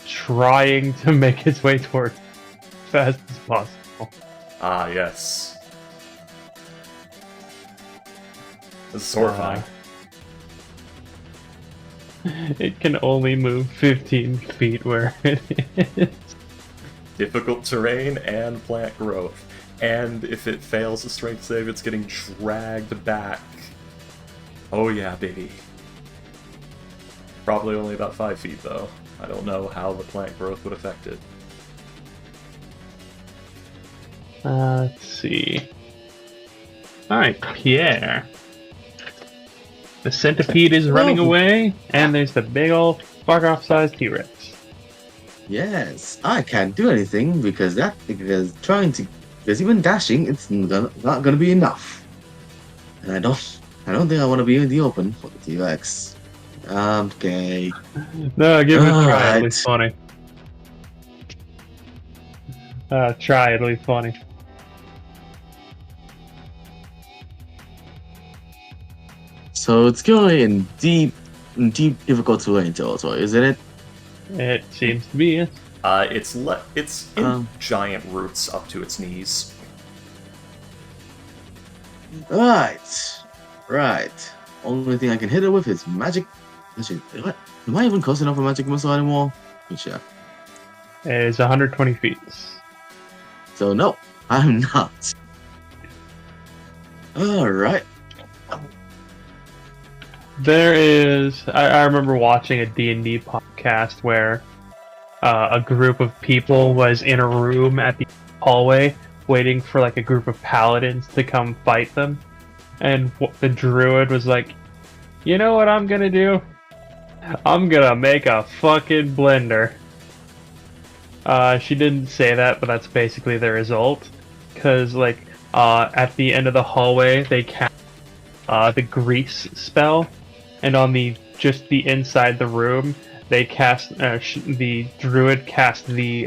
Speaker 6: trying to make its way towards as fast as possible.
Speaker 1: Ah, yes. This is horrifying.
Speaker 6: It can only move 15 feet where it is.
Speaker 1: difficult terrain and plant growth. And if it fails a strength save, it's getting dragged back. Oh yeah, baby. Probably only about 5 feet, though. I don't know how the plant growth would affect it.
Speaker 6: Let's see. Alright, Pierre. The centipede is running away, and there's the big old fuck-off-sized T-Rex.
Speaker 4: Yes, I can't do anything because even dashing, it's not gonna be enough. And I don't think I want to be in the open for the T-Rex. Okay.
Speaker 6: No, give it a try. At
Speaker 4: Alright.
Speaker 6: least funny. Try at least funny.
Speaker 4: So it's going in deep, difficult terrain territory, isn't it?
Speaker 6: It seems to be, yes.
Speaker 1: It's in giant roots up to its knees.
Speaker 4: Right. Only thing I can hit it with is magic. Actually, am I even close enough for magic missile anymore? Good check.
Speaker 6: It is 120 feet.
Speaker 4: So no, I'm not. Alright.
Speaker 6: There is... I remember watching a D&D podcast where a group of people was in a room at the hallway waiting for like a group of paladins to come fight them. And the druid was like, you know what I'm gonna do? I'm gonna make a fucking blender. She didn't say that, but that's basically the result. Because, like, at the end of the hallway, they cast the grease spell, and on just the inside the room, they cast the druid cast the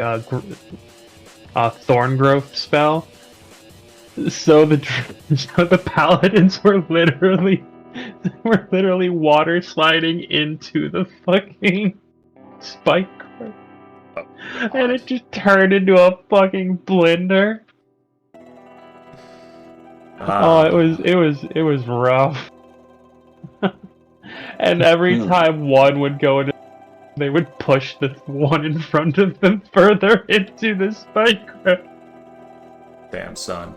Speaker 6: thorn growth spell. So the paladins were literally water sliding into the fucking spike growth. And it just turned into a fucking blender. It was rough. And every time one would go in, they would push the one in front of them further into the spike growth.
Speaker 1: Damn, son.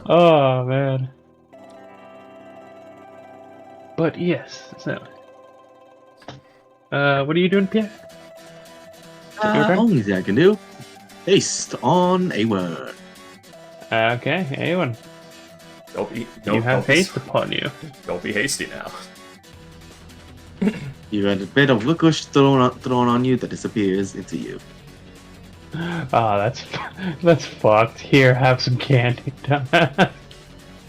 Speaker 6: Oh, man. But yes, so... what are you doing, Pierre?
Speaker 4: Only thing I can do. Haste on A1.
Speaker 6: Okay, A1. You have haste upon you.
Speaker 1: Don't be hasty now.
Speaker 4: You had a bit of licorice thrown on you that disappears into you.
Speaker 6: Oh, that's fucked. Here, have some candy.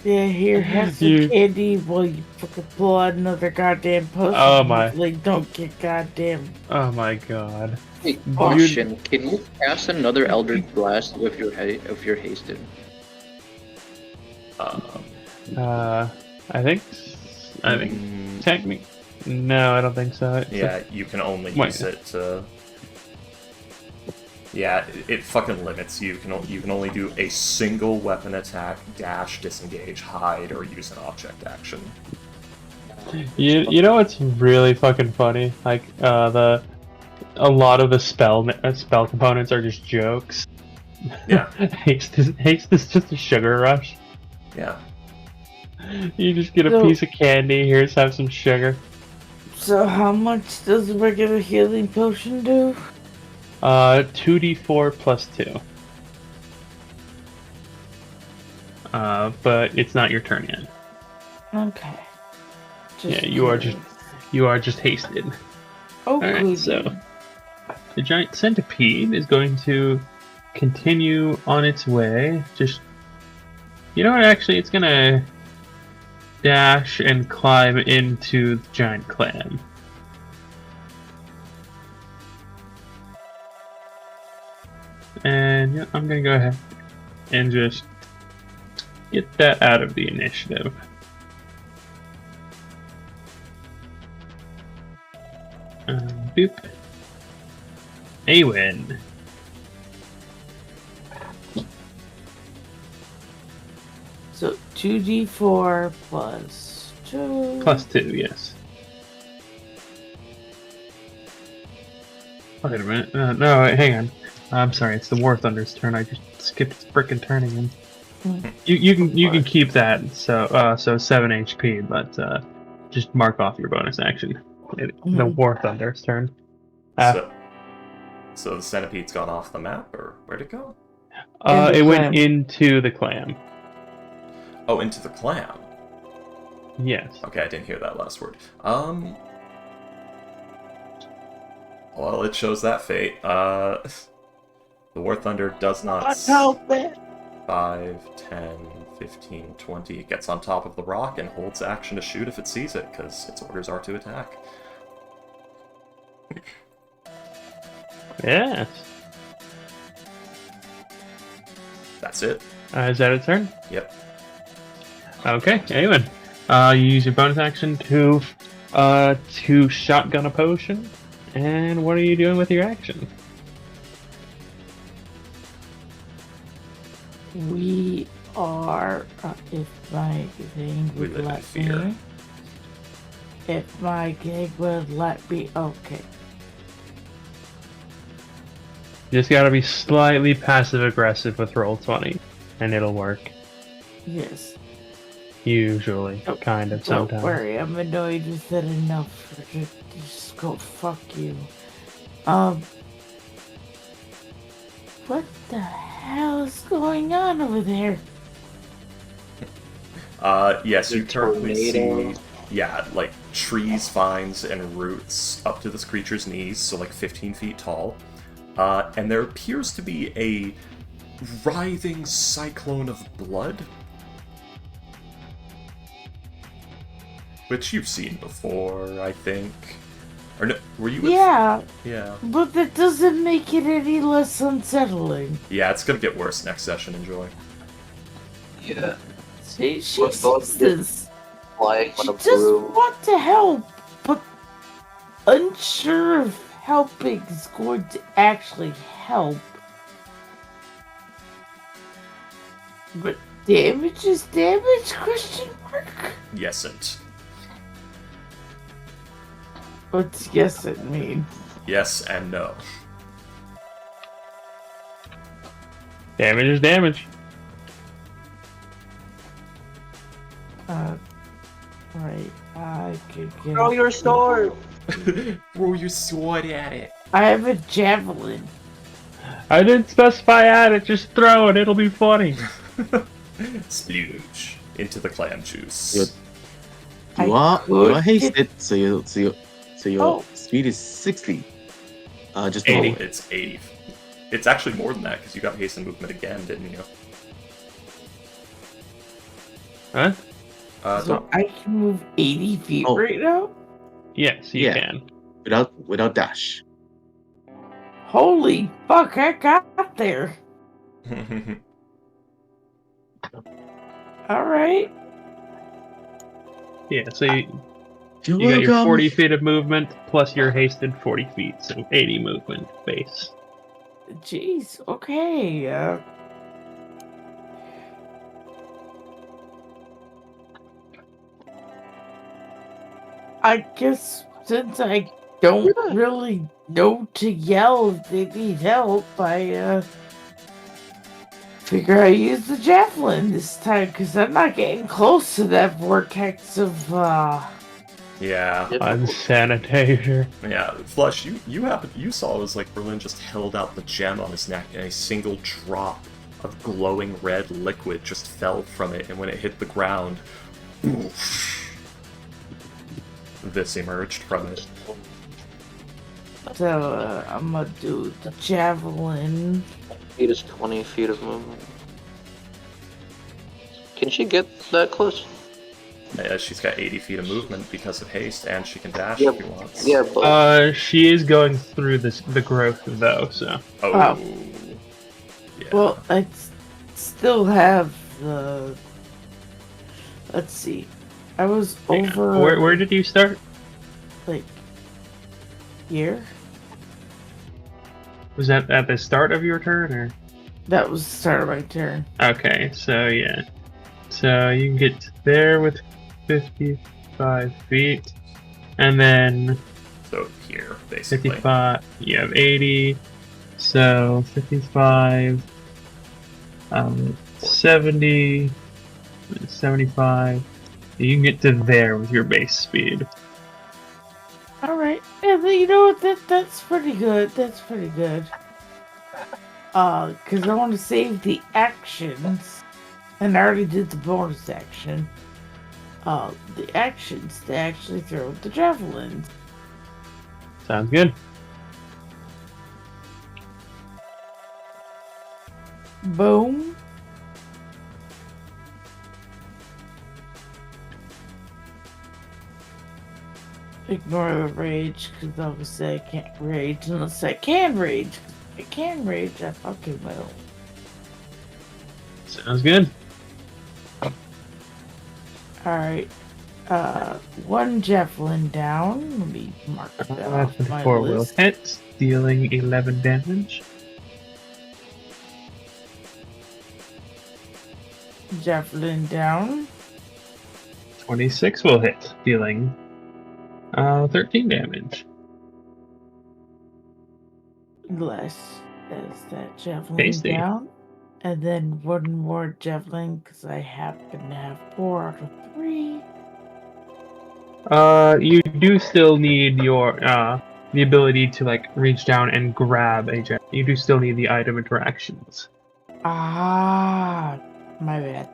Speaker 2: Yeah, here, have some candy while you fucking pull out another goddamn potion.
Speaker 6: Oh my.
Speaker 2: Like, don't get goddamn.
Speaker 6: Oh my god.
Speaker 5: Hey, question. Can you cast another Eldritch Blast if you're hasted?
Speaker 6: I think technically. No, I don't think so.
Speaker 1: Yeah, you can only use it to... Yeah, it fucking limits you. You can only do a single weapon attack, dash, disengage, hide, or use an object action.
Speaker 6: You know what's really fucking funny? Like a lot of the spell components are just jokes.
Speaker 1: Yeah.
Speaker 6: Haste is just a sugar rush.
Speaker 1: Yeah.
Speaker 6: You just get a piece of candy. Here's have some sugar.
Speaker 2: So how much does a regular healing potion do?
Speaker 6: 2d4 plus 2. But it's not your turn yet.
Speaker 2: Okay.
Speaker 6: Yeah, you are just hasted.
Speaker 2: Oh,
Speaker 6: Alright,
Speaker 2: good.
Speaker 6: so the giant centipede is going to continue on its way. Just, you know what? Actually, it's gonna dash and climb into the giant clam. And yeah, I'm gonna go ahead and just get that out of the initiative. Boop. A win.
Speaker 2: So 2d4 plus 2.
Speaker 6: Plus 2, yes. Wait a minute. No, wait, hang on. I'm sorry, it's the War Thunder's turn. I just skipped frickin' turning him. You can keep that. So 7 HP, but just mark off your bonus action. The War Thunder's turn.
Speaker 1: So the centipede's gone off the map, or where'd it go?
Speaker 6: It went into the clam.
Speaker 1: Oh, into the clam.
Speaker 6: Yes.
Speaker 1: Okay, I didn't hear that last word. Well, it shows that fate. The War Thunder does not... 5, 10, 15, 20. It gets on top of the rock and holds action to shoot if it sees it, because its orders are to attack.
Speaker 6: Yes.
Speaker 1: That's it.
Speaker 6: Is that its turn?
Speaker 1: Yep.
Speaker 6: Okay, Awen. You use your bonus action to shotgun a potion. And what are you doing with your action?
Speaker 2: We are, if my thing
Speaker 1: We
Speaker 2: would
Speaker 1: live in
Speaker 2: let
Speaker 1: fear.
Speaker 2: me. If my gig would let me, okay.
Speaker 6: You just gotta be slightly passive-aggressive with Roll20, and it'll work.
Speaker 2: Yes.
Speaker 6: Usually. Kind of,
Speaker 2: Don't
Speaker 6: sometimes.
Speaker 2: worry, I'm annoyed with it enough for to just go fuck you. What the hell is going on over there?
Speaker 1: Yes, you currently
Speaker 5: tornado.
Speaker 1: see, like, trees, vines, and roots up to this creature's knees, so like 15 feet tall. And there appears to be a writhing cyclone of blood, which you've seen before, I think. Or no, were you with...
Speaker 2: Yeah,
Speaker 1: Yeah.
Speaker 2: but that doesn't make it any less unsettling.
Speaker 1: Yeah, it's gonna get worse next session, enjoy.
Speaker 5: Yeah.
Speaker 2: She
Speaker 5: But both
Speaker 2: sees this.
Speaker 5: Flying
Speaker 2: She
Speaker 5: on a
Speaker 2: just
Speaker 5: broom.
Speaker 2: wants to help, but unsure if helping is going to actually help. But damage is damage? Question mark?
Speaker 1: Yesn't.
Speaker 2: What's yes it mean?
Speaker 1: Yes and no.
Speaker 6: Damage is damage.
Speaker 2: Right. I could get.
Speaker 5: Throw your sword!
Speaker 1: Throw your sword at it.
Speaker 2: I have a javelin.
Speaker 6: I didn't specify at it, just throw it, it'll be funny.
Speaker 1: Splooge. Into the clam juice.
Speaker 4: Good.
Speaker 2: I
Speaker 4: You are
Speaker 2: could
Speaker 4: hasted, so your
Speaker 2: Oh.
Speaker 4: speed is 60. Just
Speaker 1: 80.
Speaker 4: roll.
Speaker 1: It's 80. It's actually more than that, because you got haste and movement again, didn't you?
Speaker 6: Huh?
Speaker 2: So I can move 80 feet
Speaker 4: Oh.
Speaker 2: right now?
Speaker 6: Yes, you
Speaker 4: Yeah.
Speaker 6: can.
Speaker 4: Without dash.
Speaker 2: Holy fuck, I got there. Alright.
Speaker 6: Yeah, so you
Speaker 4: You're
Speaker 6: got your
Speaker 4: welcome.
Speaker 6: 40 feet of movement, plus your hasted 40 feet, so 80 movement base.
Speaker 2: Jeez, okay. I guess since I don't really know to yell if they need help, I figure I use the javelin this time because I'm not getting close to that vortex of
Speaker 1: Yeah.
Speaker 6: Unsanitizer.
Speaker 1: Yeah. Flush, you saw it was like Berlin just held out the gem on his neck and a single drop of glowing red liquid just fell from it, and when it hit the ground, oof, this emerged from it.
Speaker 2: So I'm gonna do the javelin.
Speaker 5: Feet is 20 feet of movement. Can she get that close?
Speaker 1: Yeah, she's got 80 feet of movement because of haste, and she can dash
Speaker 5: Yep.
Speaker 1: if she wants.
Speaker 5: Yeah, but
Speaker 6: She is going through the growth though, so.
Speaker 1: Oh. Yeah.
Speaker 2: Well, I still have the. Let's see. I was
Speaker 6: Hang on.
Speaker 2: over.
Speaker 6: Where did you start?
Speaker 2: Like. Here?
Speaker 6: Was that at the start of your turn, or?
Speaker 2: That was the start of my turn.
Speaker 6: Okay, so yeah. So you can get there with 55 feet, and then
Speaker 1: So here, basically.
Speaker 6: 55, you have 80, So 55, 70, 75. You can get to there with your base speed.
Speaker 2: All right. Yeah, you know what? That's pretty good. That's pretty good. Because I want to save the actions, and I already did the bonus action. The actions to actually throw the javelins.
Speaker 6: Sounds good.
Speaker 2: Boom. Ignore the rage, because obviously I can't rage unless I can rage. If I can rage, I fucking will.
Speaker 6: Sounds good.
Speaker 2: Alright. One javelin down. Let me mark that off my
Speaker 6: 54 will
Speaker 2: list.
Speaker 6: hit, dealing 11 damage.
Speaker 2: Javelin down.
Speaker 6: 26 will hit, dealing 13 damage.
Speaker 2: Less as that javelin
Speaker 6: Tasty.
Speaker 2: down. And then one more javelin, because I happen to have 4 out of 3.
Speaker 6: You do still need your the ability to like reach down and grab a jet. You do still need the item interactions.
Speaker 2: Ah, my bad.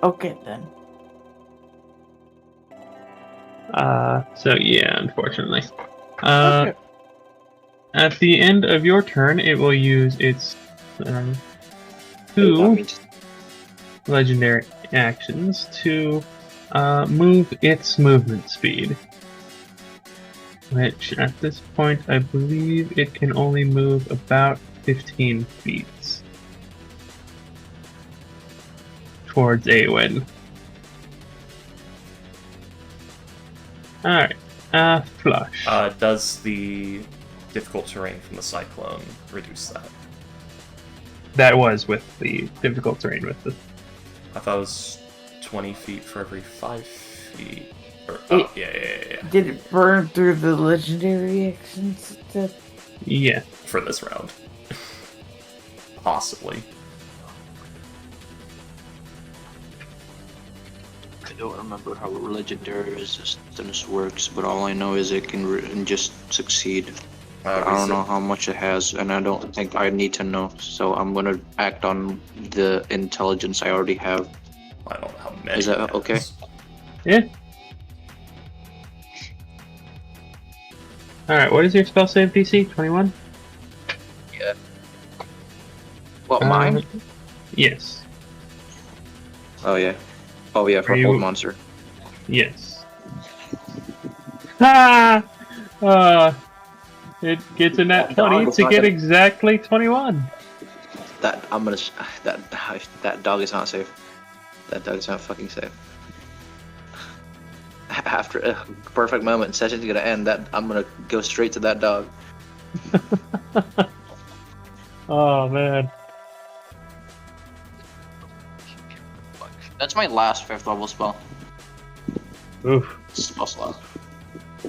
Speaker 2: Okay then.
Speaker 6: So yeah, unfortunately.
Speaker 2: Okay.
Speaker 6: At the end of your turn, it will use its
Speaker 7: That
Speaker 6: two
Speaker 7: means
Speaker 6: legendary actions to move its movement speed. Which, at this point, I believe it can only move about 15 feet towards Awen. Alright, Flush.
Speaker 1: Does the difficult terrain from the cyclone reduce that?
Speaker 6: That was with the difficult terrain with the...
Speaker 1: I thought it was 20 feet for every 5 feet. Or, yeah.
Speaker 2: Did it burn through the legendary actions?
Speaker 6: Yeah.
Speaker 1: For this round. Possibly.
Speaker 7: I don't remember how legendary resistance works, but all I know is it can just succeed. I don't know how much it has, and I don't think I need to know. So I'm gonna act on the intelligence I already have.
Speaker 1: I don't know how many.
Speaker 7: Is that
Speaker 1: it
Speaker 7: okay?
Speaker 1: has.
Speaker 6: Yeah. Alright, what is your spell save DC? 21?
Speaker 7: Yeah. What, mine?
Speaker 6: Yes.
Speaker 7: Oh yeah, for
Speaker 6: Are you-
Speaker 7: hold monster.
Speaker 6: Yes. Ha! It gets a nat 20 to get exactly 21.
Speaker 7: That dog is not safe. That dog is not fucking safe. After a perfect moment, session's gonna end. I'm gonna go straight to that dog.
Speaker 6: Oh man.
Speaker 7: That's my last 5th level spell.
Speaker 6: Oof.
Speaker 7: Spell slot.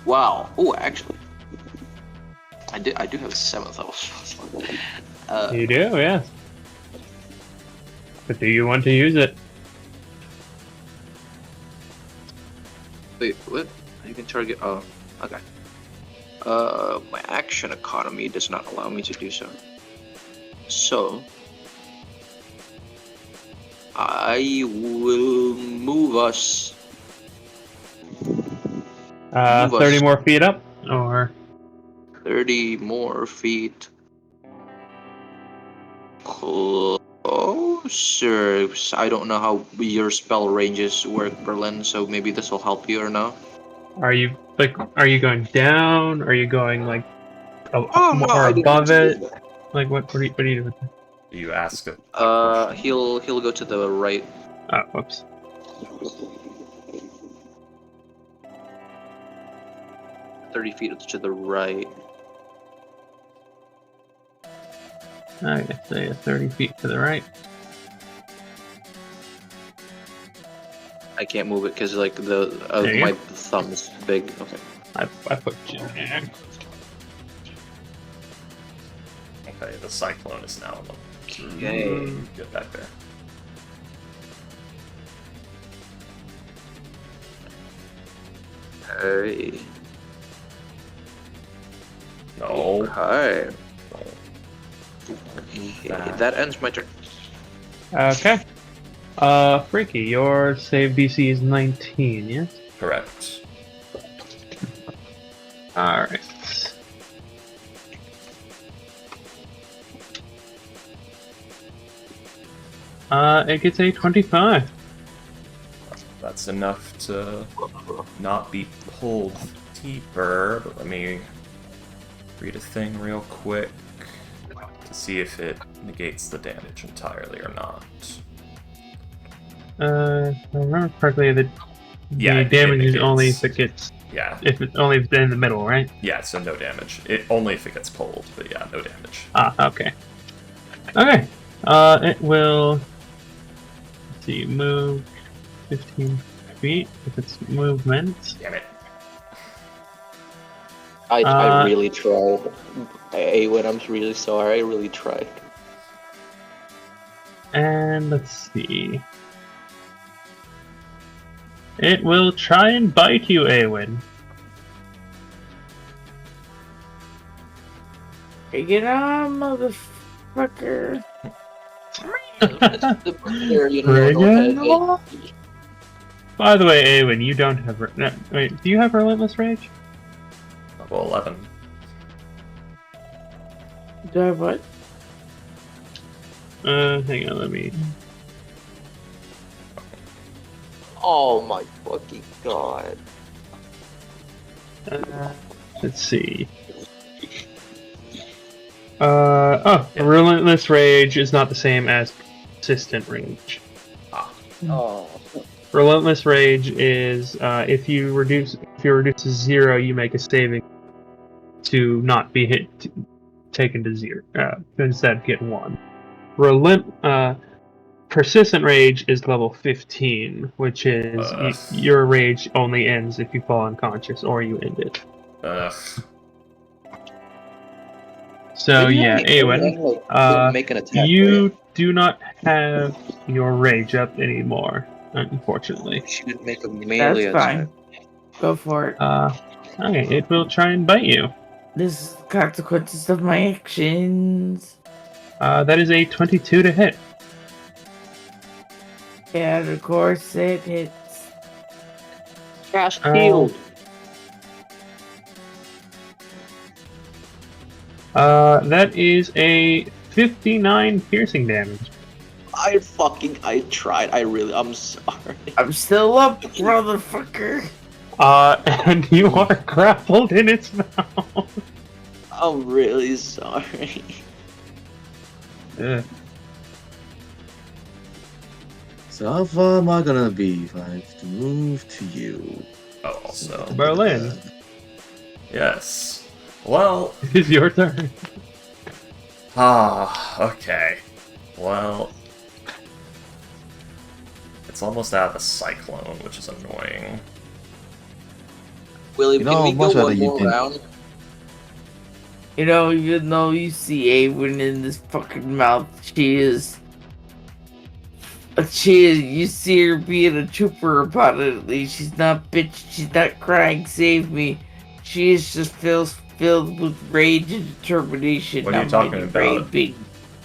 Speaker 7: Wow. Oh, actually, I do have a 7th level spell slot.
Speaker 6: You do, yeah. But do you want to use it?
Speaker 7: Wait, what? You can target. Oh, okay. My action economy does not allow me to do so. So, I will move us. Move us
Speaker 6: 30 more feet up, or
Speaker 7: 30 more feet closer. I don't know how your spell ranges work, Berlin, so maybe this will help you or no?
Speaker 6: are you going down? Are you going like
Speaker 7: Oh, no,
Speaker 6: more
Speaker 7: I didn't
Speaker 6: above
Speaker 7: mean to
Speaker 6: it?
Speaker 7: do that.
Speaker 6: Like what are you doing?
Speaker 1: You ask it.
Speaker 7: He'll go to the right.
Speaker 6: Oh, whoops.
Speaker 7: $30 feet to the right.
Speaker 6: Okay, so yeah, 30 feet to the right.
Speaker 7: I can't move it because like
Speaker 6: There you
Speaker 7: my
Speaker 6: go.
Speaker 7: thumb is big. Okay.
Speaker 6: I put you there.
Speaker 1: Okay, the cyclone is now in the...
Speaker 7: Okay.
Speaker 1: Get back there.
Speaker 7: Hey.
Speaker 1: No.
Speaker 7: Hi.
Speaker 1: Back.
Speaker 7: That ends my turn.
Speaker 6: Okay. Freaky, your save DC is 19, yes?
Speaker 1: Correct.
Speaker 6: Alright. It gets a 25.
Speaker 1: That's enough to not be pulled deeper, but let me read a thing real quick to see if it negates the damage entirely or not.
Speaker 6: If I remember correctly, the
Speaker 1: Yeah, it
Speaker 6: damage is
Speaker 1: negates.
Speaker 6: only if it gets...
Speaker 1: Yeah,
Speaker 6: If it's only if it's in the middle, right?
Speaker 1: yeah, so no damage. Only if it gets pulled, but yeah, no damage.
Speaker 6: Ah, okay. Okay. It will... Let's see, move 15 feet if it's movement.
Speaker 1: Damn it.
Speaker 5: I really tried. When I'm really sorry, I really tried.
Speaker 6: And let's see. It will try and bite you, Awen.
Speaker 2: Get on, motherfucker.
Speaker 6: Friggin' By the way, Awen, you don't have... No, wait, do you have Relentless Rage?
Speaker 1: Level 11.
Speaker 2: Do I have what?
Speaker 6: Hang on, let me...
Speaker 5: Oh my fucking god.
Speaker 6: Let's see. Relentless Rage is not the same as Persistent Rage.
Speaker 5: Oh.
Speaker 6: Relentless Rage is if you reduce to 0, you make a saving to not be taken to 0. Instead, get 1. Persistent Rage is level 15, which is your rage only ends if you fall unconscious or you end it.
Speaker 1: Ugh.
Speaker 6: So yeah, Awen,
Speaker 5: make an attack.
Speaker 6: you do not have your rage up anymore, unfortunately.
Speaker 5: She would make a melee
Speaker 2: That's
Speaker 5: attack.
Speaker 2: fine. Go for it.
Speaker 6: Okay, it will try and bite you.
Speaker 2: This is the consequences of my actions.
Speaker 6: That is a 22 to hit.
Speaker 2: And of course it hits.
Speaker 5: Cast shield.
Speaker 6: That is a 59 piercing damage.
Speaker 5: I tried. I'm sorry.
Speaker 2: I'm still up, motherfucker.
Speaker 6: And you are grappled in its mouth.
Speaker 5: I'm really sorry.
Speaker 6: Ugh.
Speaker 4: So how far am I gonna be if I have to move to you?
Speaker 1: Oh, also.
Speaker 6: Berlin,
Speaker 1: Yes. Well,
Speaker 6: it is your turn.
Speaker 1: okay. Well, it's almost out of the cyclone, which is annoying.
Speaker 5: Willie,
Speaker 4: You
Speaker 5: can
Speaker 4: know,
Speaker 5: we
Speaker 4: much
Speaker 5: go
Speaker 4: rather
Speaker 5: one
Speaker 4: you
Speaker 5: more
Speaker 4: didn't.
Speaker 5: round?
Speaker 2: You know, even though you see Avon in this fucking mouth, you see her being a trooper about it at least. She's not bitch, she's not crying, save me. She is just filled with rage and determination.
Speaker 1: What are you
Speaker 2: I'm
Speaker 1: talking
Speaker 2: getting
Speaker 1: about?
Speaker 2: raping.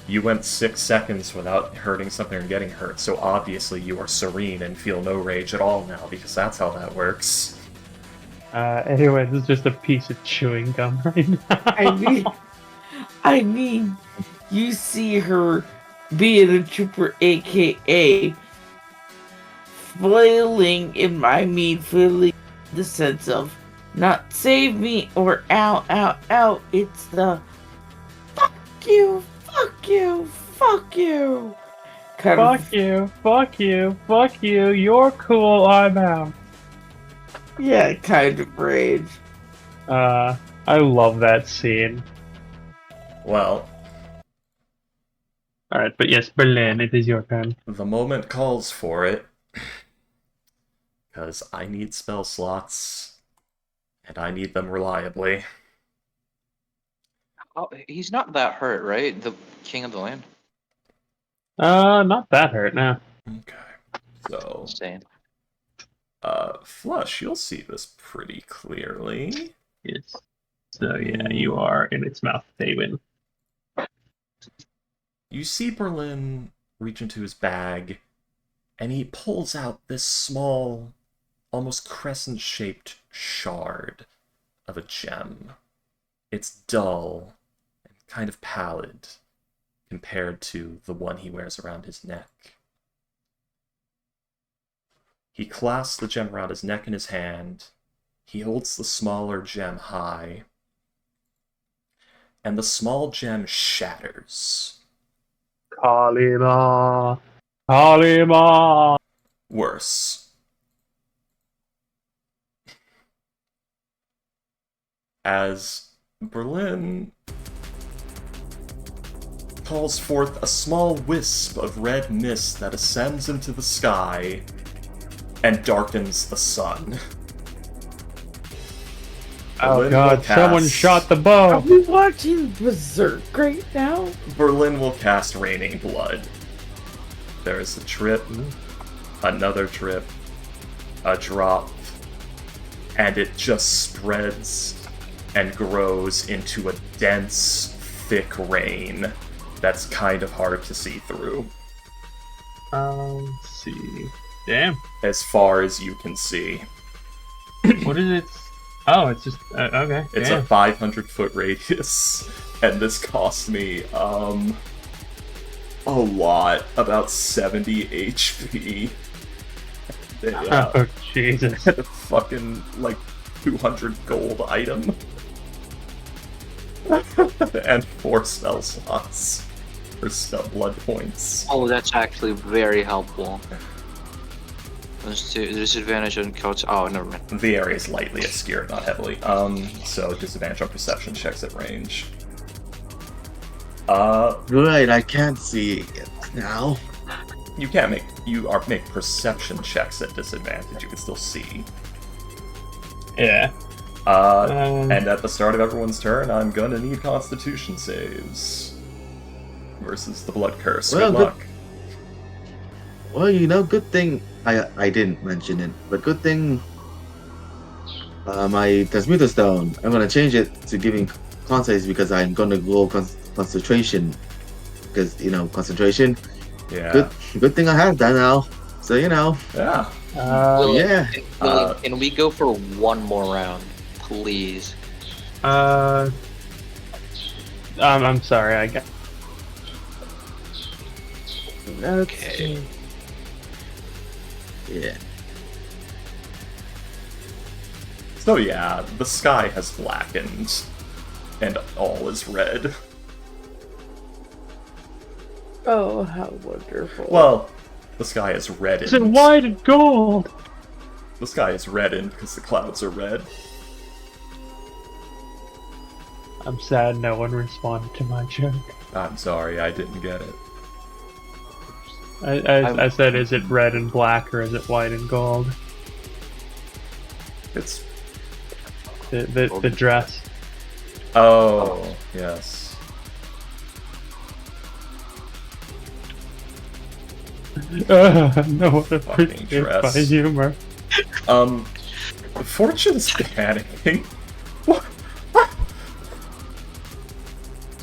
Speaker 1: You went 6 seconds without hurting something or getting hurt, so obviously you are serene and feel no rage at all now, because that's how that works.
Speaker 6: Anyway, this is just a piece of chewing gum right now.
Speaker 2: I mean, you see her being a trooper, aka flailing feeling the sense of not save me or ow, ow, ow. It's the fuck you, fuck you, fuck you. Kind of,
Speaker 6: Fuck you, fuck you, fuck you, you're cool, I'm out.
Speaker 2: yeah, kind of rage.
Speaker 6: I love that scene.
Speaker 1: Well,
Speaker 6: Alright, but yes, Berlin, it is your turn.
Speaker 1: the moment calls for it, because I need spell slots, and I need them reliably.
Speaker 7: Oh, he's not that hurt, right? The king of the land.
Speaker 6: Not that hurt now.
Speaker 1: Okay. So,
Speaker 7: Insane.
Speaker 1: Flush, you'll see this pretty clearly.
Speaker 6: Yes. So yeah, you are in its mouth, David.
Speaker 1: You see Berlin reach into his bag, and he pulls out this small, almost crescent-shaped shard of a gem. It's dull and kind of pallid compared to the one he wears around his neck. He clasps the gem around his neck in his hand. He holds the smaller gem high, and the small gem shatters.
Speaker 6: Kalima! Kalima!
Speaker 1: Worse. As Berlin calls forth a small wisp of red mist that ascends into the sky and darkens the sun.
Speaker 6: Oh
Speaker 1: Berlin
Speaker 6: god,
Speaker 1: will
Speaker 6: someone
Speaker 1: cast-
Speaker 6: shot the
Speaker 2: Are
Speaker 6: bow!
Speaker 2: we watching Berserk right now?
Speaker 1: Berlin will cast Raining Blood. There is a trip, another trip, a drop, and it just spreads and grows into a dense, thick rain that's kind of hard to see through.
Speaker 6: Let's see. Damn.
Speaker 1: As far as you can see.
Speaker 6: What is it? Oh, it's just okay.
Speaker 1: It's
Speaker 6: damn.
Speaker 1: a 500-foot radius, and this cost me, a lot, about 70 HP. Yeah,
Speaker 6: Oh Jesus.
Speaker 1: a fucking, like, 200 gold item. And 4 spell slots. For spell blood points.
Speaker 7: Oh, that's actually very helpful. Let's do disadvantage on coats. Oh, never mind.
Speaker 1: The area is lightly obscured, not heavily. So disadvantage on perception checks at range.
Speaker 4: Right, I can't see it now.
Speaker 1: You can't make perception checks at disadvantage. You can still see.
Speaker 6: Yeah.
Speaker 1: And at the start of everyone's turn, I'm gonna need Constitution saves versus the Blood Curse.
Speaker 4: Well,
Speaker 1: Good
Speaker 4: good-
Speaker 1: luck.
Speaker 4: Well, you know, good thing I didn't mention it, but good thing my Transmuter Stone, I'm gonna change it to giving con saves because I'm gonna go concentration. Because, you know, concentration.
Speaker 1: Yeah.
Speaker 4: Good thing I have that now. So, you know,
Speaker 1: Yeah.
Speaker 4: yeah.
Speaker 7: Can we go for one more round, please?
Speaker 6: I'm sorry, I got.
Speaker 2: Okay.
Speaker 4: Yeah.
Speaker 1: So yeah, the sky has blackened, and all is red.
Speaker 2: Oh, how wonderful.
Speaker 1: Well, the sky is reddened.
Speaker 6: Is it white and gold?
Speaker 1: The sky is reddened because the clouds are red.
Speaker 6: I'm sad no one responded to my joke.
Speaker 1: I'm sorry, I didn't get it.
Speaker 6: I said, is it red and black or is it white and gold?
Speaker 1: It's
Speaker 6: The dress.
Speaker 1: oh yes.
Speaker 6: No one
Speaker 1: Fucking
Speaker 6: appreciates
Speaker 1: dress.
Speaker 6: my humor.
Speaker 1: Fortune's panicking.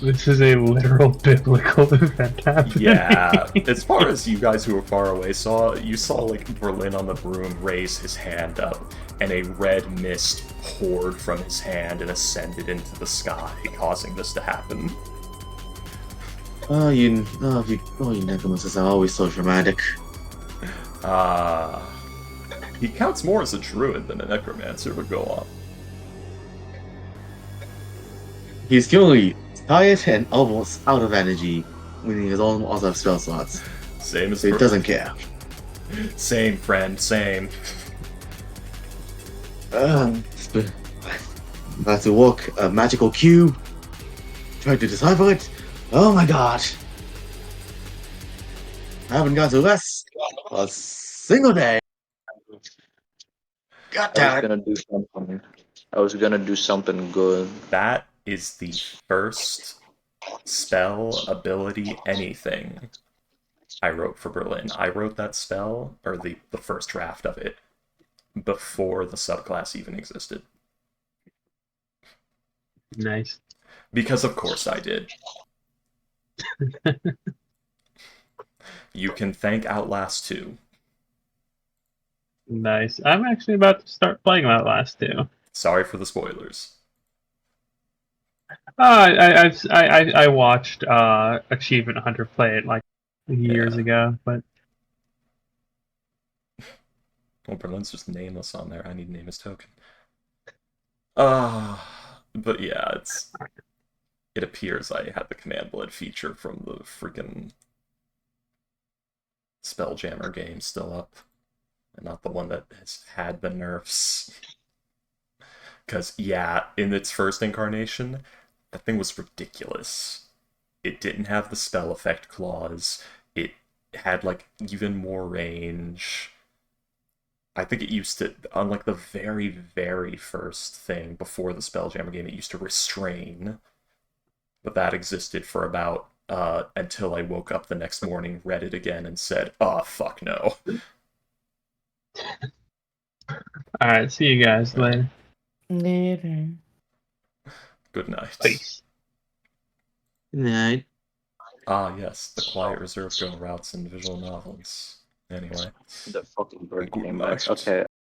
Speaker 6: This is a literal biblical event happening.
Speaker 1: Yeah, as far as you guys who were far away saw, you saw like Berlin on the broom raise his hand up, and a red mist poured from his hand and ascended into the sky, causing this to happen.
Speaker 4: You necromancers are always so dramatic.
Speaker 1: He counts more as a druid than a necromancer, but go on.
Speaker 4: He's currently tired and almost out of energy, meaning he's almost out of spell slots.
Speaker 1: Same as
Speaker 4: So he doesn't care.
Speaker 1: Same, friend, same.
Speaker 4: I have to walk a magical cube, try to decipher it. Oh my god! I haven't got to rest a single day. God
Speaker 5: I
Speaker 4: damn
Speaker 5: was
Speaker 4: it!
Speaker 5: gonna do something. I was gonna do something good.
Speaker 1: That is the first spell, ability, anything I wrote for Berlin. I wrote that spell, or the first draft of it, before the subclass even existed.
Speaker 6: Nice.
Speaker 1: Because of course I did. You can thank Outlast 2.
Speaker 6: Nice. I'm actually about to start playing Outlast 2.
Speaker 1: Sorry for the spoilers.
Speaker 6: I watched Achievement Hunter play it like years ago, but
Speaker 1: Well, Berlin's just nameless on there. I need to name his token. But yeah, it appears I had the Command Blood feature from the freaking Spelljammer game still up, and not the one that has had the nerfs. Because, yeah, in its first incarnation, that thing was ridiculous. It didn't have the spell effect clause. It had, like, even more range. I think it used to, unlike the very, very first thing before the Spelljammer game, it used to restrain. But that existed for about, until I woke up the next morning, read it again, and said, oh, fuck no.
Speaker 6: alright, see you guys later.
Speaker 2: Later.
Speaker 1: Good night.
Speaker 6: Peace.
Speaker 4: Good night.
Speaker 1: Ah, yes, the Quiet Reserve Go routes and visual novels. Anyway.
Speaker 5: The fucking bird
Speaker 1: Good
Speaker 5: came
Speaker 1: night.
Speaker 5: back. Okay.